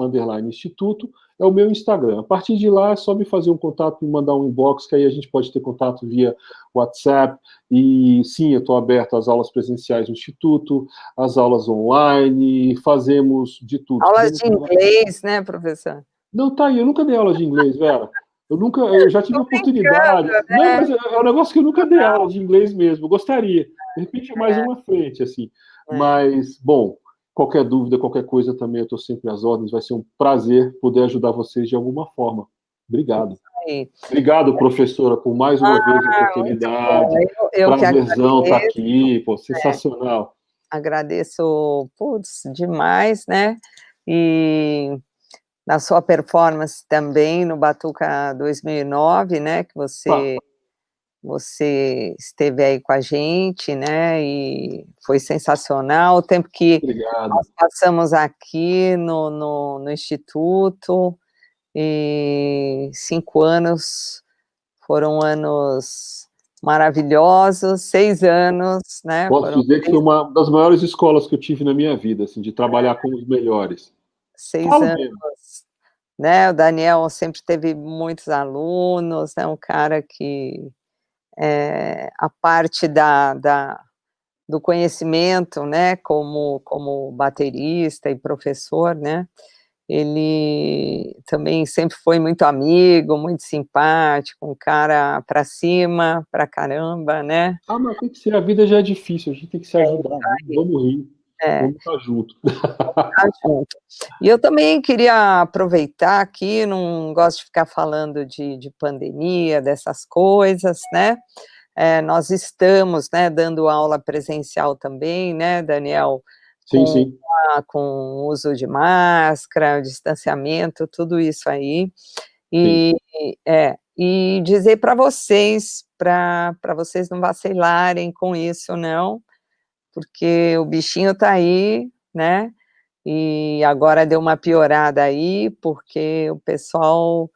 Instituto, é o meu Instagram. A partir de lá, é só me fazer um contato, me mandar um inbox, que aí a gente pode ter contato via WhatsApp. E sim, eu estou aberto às aulas presenciais do Instituto, às aulas online, fazemos de tudo. Aulas de inglês, né, professor? Não, tá aí, eu nunca dei aula de inglês, Vera. Eu já tive oportunidade. Né? Não, mas é um negócio que eu nunca dei aula de inglês mesmo. Eu gostaria. De repente, mais uma frente, assim. Mas, bom, qualquer dúvida, qualquer coisa também, eu estou sempre às ordens. Vai ser um prazer poder ajudar vocês de alguma forma. Obrigado. Obrigado, professora, por mais uma vez a oportunidade. Prazerzão estar aqui. Pô, sensacional. Agradeço, demais, né? E na sua performance também no Batuka 2009, né? Que você esteve aí com a gente, né, e foi sensacional, o tempo que nós passamos aqui no Instituto, e 5 anos, foram anos maravilhosos, 6 anos, né. Posso dizer que foi uma das maiores escolas que eu tive na minha vida, assim, de trabalhar com os melhores. 6 anos, né, o Daniel sempre teve muitos alunos, é um cara que a parte do conhecimento, né, como baterista e professor, né, ele também sempre foi muito amigo, muito simpático, um cara pra cima, pra caramba, né. Mas tem que ser, a vida já é difícil, a gente tem que se ajudar, vamos rir, vamos estar junto. E eu também queria aproveitar aqui, não gosto de ficar falando de pandemia, dessas coisas, né, nós estamos, né, dando aula presencial também, né, Daniel, sim. Com uso de máscara, distanciamento, tudo isso aí, e dizer para vocês não vacilarem com isso não, porque o bichinho tá aí, né, e agora deu uma piorada aí, porque o pessoal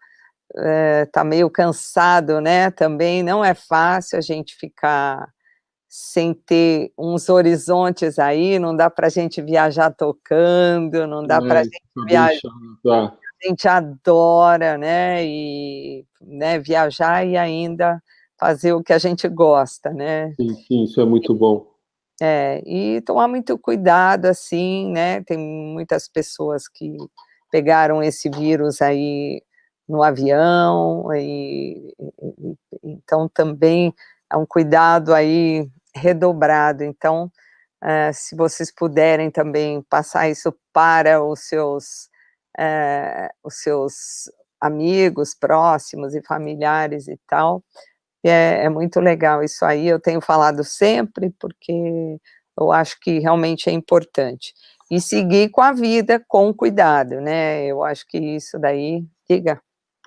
tá meio cansado, né, também não é fácil a gente ficar sem ter uns horizontes aí, não dá para a gente viajar tocando, não dá para a gente viajar, tá. a gente adora, né, e, né, viajar e ainda fazer o que a gente gosta, né. Sim, isso é muito bom. E tomar muito cuidado, assim, né, tem muitas pessoas que pegaram esse vírus aí no avião, então também é um cuidado aí redobrado. Então, se vocês puderem também passar isso para os seus amigos próximos e familiares e tal, é muito legal isso aí, eu tenho falado sempre, porque eu acho que realmente é importante. E seguir com a vida com cuidado, né, eu acho que isso daí... Diga.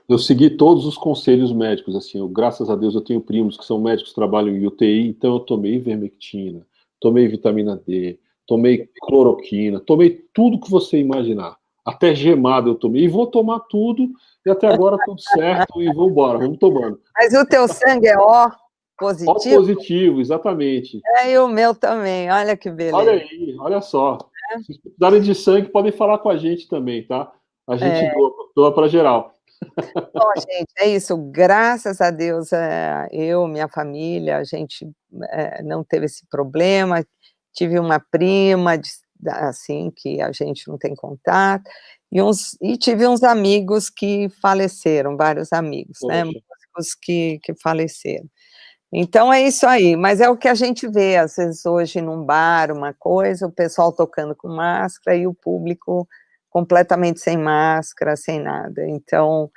Eu segui todos os conselhos médicos, assim, graças a Deus eu tenho primos que são médicos que trabalham em UTI, então eu tomei ivermectina, tomei vitamina D, tomei cloroquina, tomei tudo que você imaginar, até gemado eu tomei, e vou tomar tudo, e até agora tudo certo, e vamos embora, vamos tomando. Mas o teu sangue é O positivo? O positivo, exatamente. E o meu também, olha que beleza. Olha aí, olha só. Se precisarem de sangue, podem falar com a gente também, tá? A gente doa para geral. Bom, gente, é isso, graças a Deus, eu, minha família, a gente não teve esse problema, tive uma prima, assim, que a gente não tem contato, e tive uns amigos que faleceram, vários amigos, né, músicos que faleceram. Então é isso aí, mas é o que a gente vê, às vezes hoje num bar, uma coisa, o pessoal tocando com máscara e o público completamente sem máscara, sem nada. Então,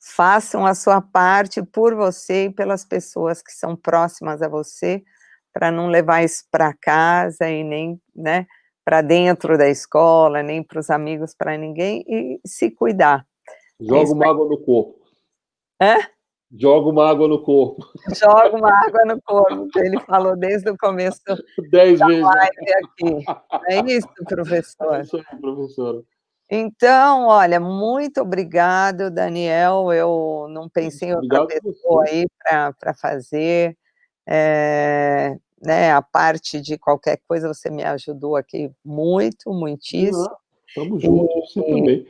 façam a sua parte por você e pelas pessoas que são próximas a você, para não levar isso para casa e nem, né, para dentro da escola, nem para os amigos, para ninguém, e se cuidar. Joga uma água no corpo. Joga uma água no corpo. Joga uma água no corpo, que ele falou desde o começo 10 vezes. Live aqui. É isso, professor? É isso aí, professora. Então, olha, muito obrigado, Daniel, eu não pensei em outra pessoa aí para fazer, né, a parte de qualquer coisa, você me ajudou aqui muito, muitíssimo. Estamos juntos, você também.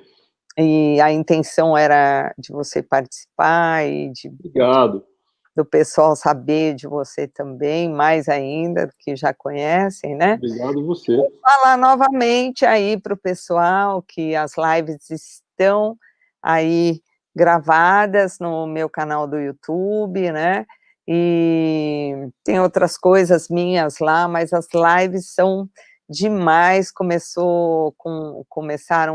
E a intenção era de você participar e Obrigado. do pessoal saber de você também, mais ainda, que já conhecem, né? Obrigado você. E falar novamente aí para o pessoal que as lives estão aí gravadas no meu canal do YouTube, né? E tem outras coisas minhas lá, mas as lives são demais. Começaram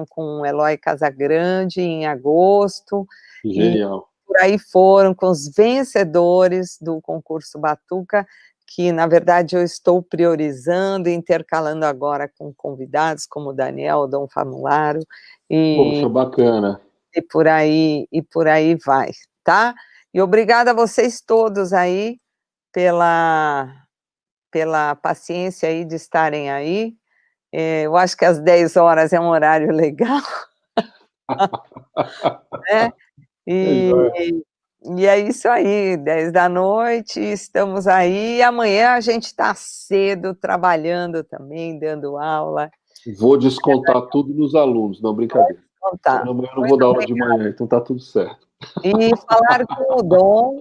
com o Eloy Casagrande em agosto. Genial. E por aí foram com os vencedores do concurso Batuka, que, na verdade, eu estou priorizando e intercalando agora com convidados como o Daniel, o Dom Famularo, Poxa, bacana. E por aí vai, tá? E obrigada a vocês todos aí pela paciência aí de estarem aí. Eu acho que às 10 horas é um horário legal. Né? E é isso aí, 10 da noite, estamos aí, e amanhã a gente está cedo, trabalhando também, dando aula. Vou descontar tudo nos alunos, não, brincadeira. Amanhã eu não vou dar aula de manhã, então tá tudo certo. E falar com o Dom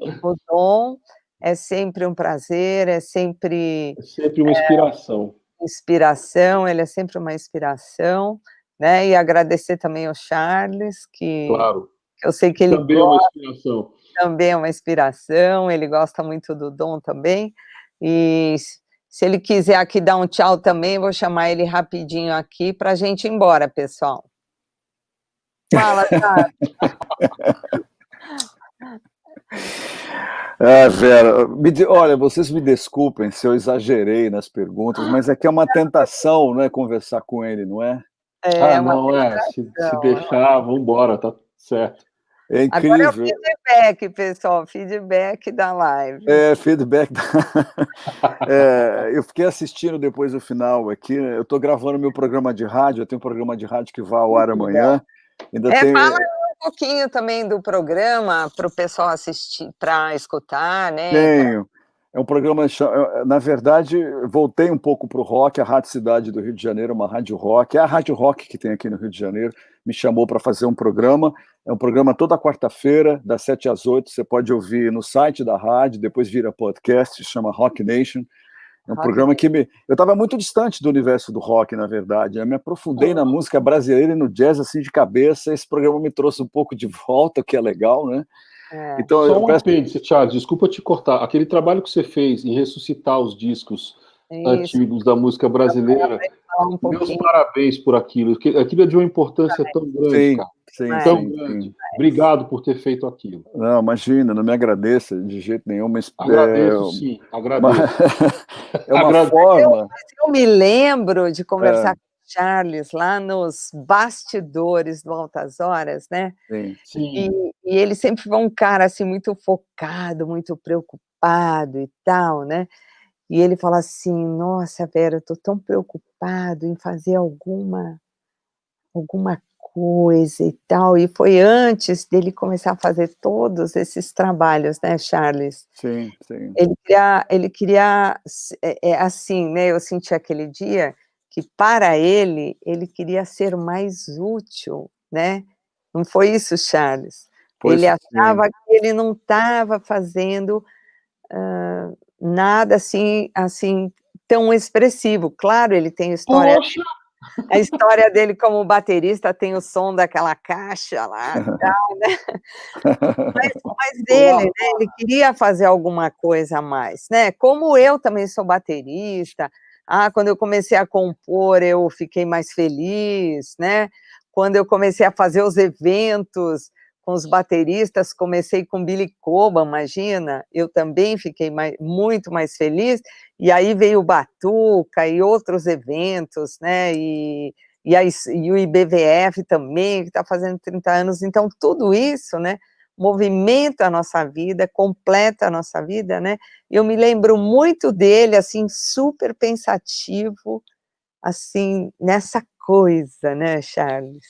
é sempre um prazer, é sempre... É sempre uma inspiração. Ele é sempre uma inspiração, né, e agradecer também ao Charles, que eu sei que ele também gosta, é uma inspiração. Também é uma inspiração, ele gosta muito do Dom também, e se ele quiser aqui dar um tchau também, vou chamar ele rapidinho aqui para a gente ir embora, pessoal. Fala, Charles. Vera, olha, vocês me desculpem se eu exagerei nas perguntas, mas aqui é uma tentação, né, conversar com ele, não é? Se deixar, vamos embora, tá certo. É incrível. Agora é o feedback, pessoal, feedback da live. Feedback. Eu fiquei assistindo depois do final aqui, eu estou gravando meu programa de rádio, eu tenho um programa de rádio que vai ao ar amanhã. Fala um pouquinho também do programa para o pessoal assistir, para escutar, né? Tenho. É um programa, na verdade, voltei um pouco para o rock, a Rádio Cidade do Rio de Janeiro, uma rádio rock, é a rádio rock que tem aqui no Rio de Janeiro, me chamou para fazer um programa, é um programa toda quarta-feira, das 7 às 8, você pode ouvir no site da rádio, depois vira podcast, se chama Rock Nation, é um programa que eu estava muito distante do universo do rock, na verdade, eu me aprofundei na música brasileira e no jazz, assim, de cabeça, esse programa me trouxe um pouco de volta, o que é legal, né? Então, só um apêndice, Charles, desculpa te cortar. Aquele trabalho que você fez em ressuscitar os discos antigos da música brasileira, meus parabéns por aquilo. Aquilo é de uma importância tão grande, cara. Tão grande. Obrigado por ter feito aquilo. Não, imagina, não me agradeça de jeito nenhum. Mas, agradeço, sim, agradeço. É uma forma... Eu me lembro de conversar com o Charles lá nos bastidores do Altas Horas, né? Sim. E ele sempre foi um cara assim, muito focado, muito preocupado e tal, né? E ele fala assim, nossa, Vera, eu estou tão preocupado em fazer alguma coisa e tal, e foi antes dele começar a fazer todos esses trabalhos, né, Charles? Sim, sim. Ele queria assim, né, eu senti aquele dia que para ele queria ser mais útil, né? Não foi isso, Charles? Ele achava que ele não estava fazendo nada assim tão expressivo. Claro, ele tem história... Poxa! A história dele como baterista tem o som daquela caixa lá, tal, né? Mas ele, né, ele queria fazer alguma coisa a mais, né? Como eu também sou baterista, quando eu comecei a compor, eu fiquei mais feliz, né? Quando eu comecei a fazer os eventos com os bateristas, comecei com Billy Cobham, imagina, eu também fiquei muito mais feliz, e aí veio o Batuka e outros eventos, né, e o IBVF também, que está fazendo 30 anos, então tudo isso, né, movimenta a nossa vida, completa a nossa vida, né, eu me lembro muito dele, assim, super pensativo, assim, nessa coisa, né, Charles?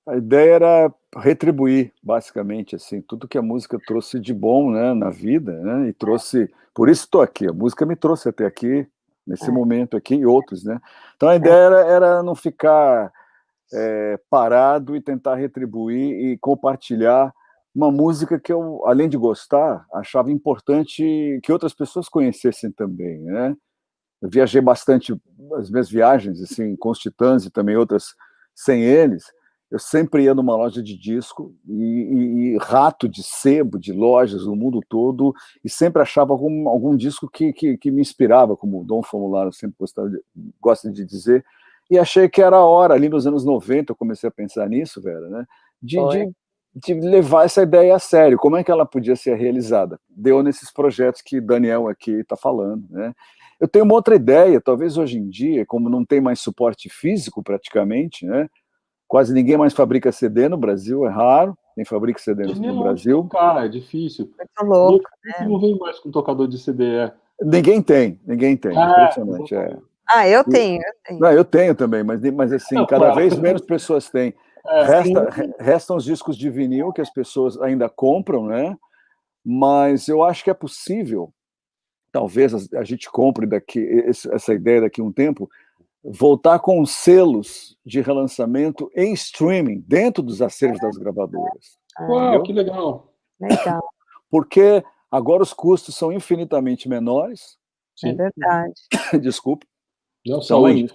A ideia era retribuir, basicamente, assim, tudo que a música trouxe de bom, né, na vida, né, e trouxe... Por isso estou aqui, a música me trouxe até aqui, nesse momento aqui, e outros, né. Então a ideia era não ficar parado e tentar retribuir e compartilhar uma música que eu, além de gostar, achava importante que outras pessoas conhecessem também, né. Eu viajei bastante, as minhas viagens, assim, com os Titãs e também outras sem eles, eu sempre ia numa loja de disco e rato de sebo de lojas no mundo todo e sempre achava algum disco que me inspirava, como o Dom Famularo sempre gosta de dizer, e achei que era a hora, ali nos anos 90, eu comecei a pensar nisso, Vera, né, de levar essa ideia a sério. Como é que ela podia ser realizada? Deu nesses projetos que Daniel aqui está falando, né? Eu tenho uma outra ideia, talvez hoje em dia, como não tem mais suporte físico praticamente, né? Quase ninguém mais fabrica CD no Brasil, é raro, quem fabrica CD no Brasil. Cara, é difícil. Muito louco, né? Não vem mais com tocador de CD. Ninguém tem, impressionante. Eu tenho. Não, eu tenho também, mas assim, não, cada vez menos pessoas têm. Restam os discos de vinil que as pessoas ainda compram, né? Mas eu acho que é possível, talvez a gente compre essa ideia daqui a um tempo, voltar com selos de relançamento em streaming, dentro dos acervos das gravadoras. Uau, que legal! Legal. Porque agora os custos são infinitamente menores. Sim. É verdade. Desculpa. Não, saúde.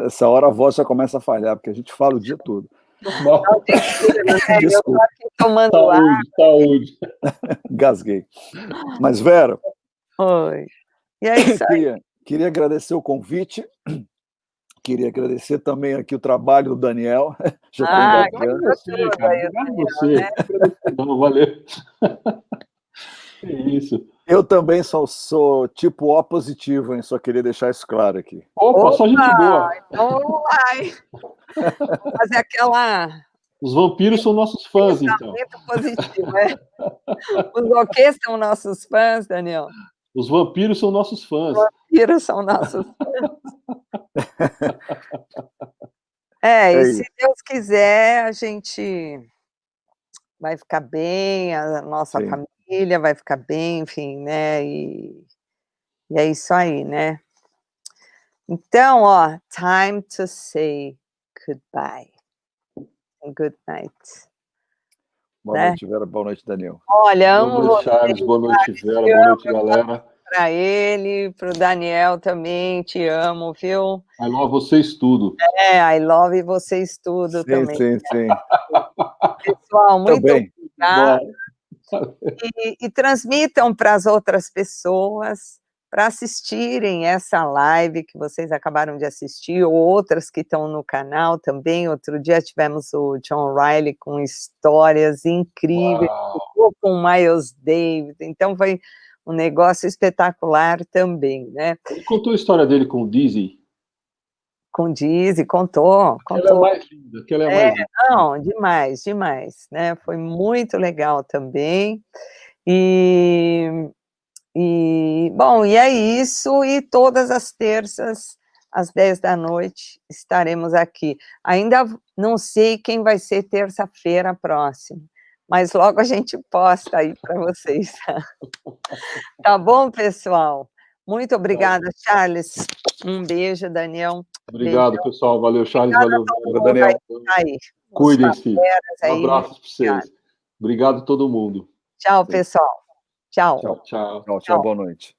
Essa hora a voz já começa a falhar, porque a gente fala o dia todo. Desculpa. Eu estou aqui tomando saúde. Gasguei. Mas, Vera... Oi. E é isso aí. Queria agradecer o convite, queria agradecer também aqui o trabalho do Daniel. Obrigado você. Não, valeu. É isso. Eu também sou tipo O positivo, hein? Só queria deixar isso claro aqui. Opa, só gente boa. Então vamos lá, hein? Vamos fazer aquela... Os vampiros são nossos fãs, então. Positivo, Os o que são nossos fãs, Daniel? Os vampiros são nossos fãs. Os vampiros são nossos fãs. E se Deus quiser, a gente vai ficar bem, a nossa família família, vai ficar bem, enfim, né, e é isso aí, né. Então, ó, time to say goodbye and good night, Boa né. noite, Vera. Boa noite, Daniel. Olha, Boa amo noite, você, Charles. Boa noite, Vera. te Boa noite, amo, galera. pra ele, pro Daniel também, te amo, viu. I love vocês tudo. I love vocês tudo Sim, também. sim, sim. Pessoal, muito Também. obrigada. Bom, E transmitam para as outras pessoas, para assistirem essa live que vocês acabaram de assistir, ou outras que estão no canal também. Outro dia tivemos o John Riley com histórias incríveis, uau. com o Miles Davis, então foi um negócio espetacular também, né. Ele contou a história dele com o Dizzy. Com Dizzy, contou. Aquela é mais linda, aquela é a mais linda. Não, demais, demais, né, foi muito legal também. E bom, e é isso, e todas as terças, às 10 da noite, estaremos aqui. Ainda não sei quem vai ser terça-feira próxima, mas logo a gente posta aí para vocês. Tá bom, pessoal? Muito obrigada, Charles. Um beijo, Daniel. Obrigado, pessoal. Valeu, Charles. Obrigada Valeu, a todo Vera. mundo Daniel. aí. Cuidem-se. Os aí, Abraços para obrigada. vocês. Obrigado a todo mundo. Tchau, pessoal. Tchau. Tchau, tchau. Tchau, tchau. Boa noite.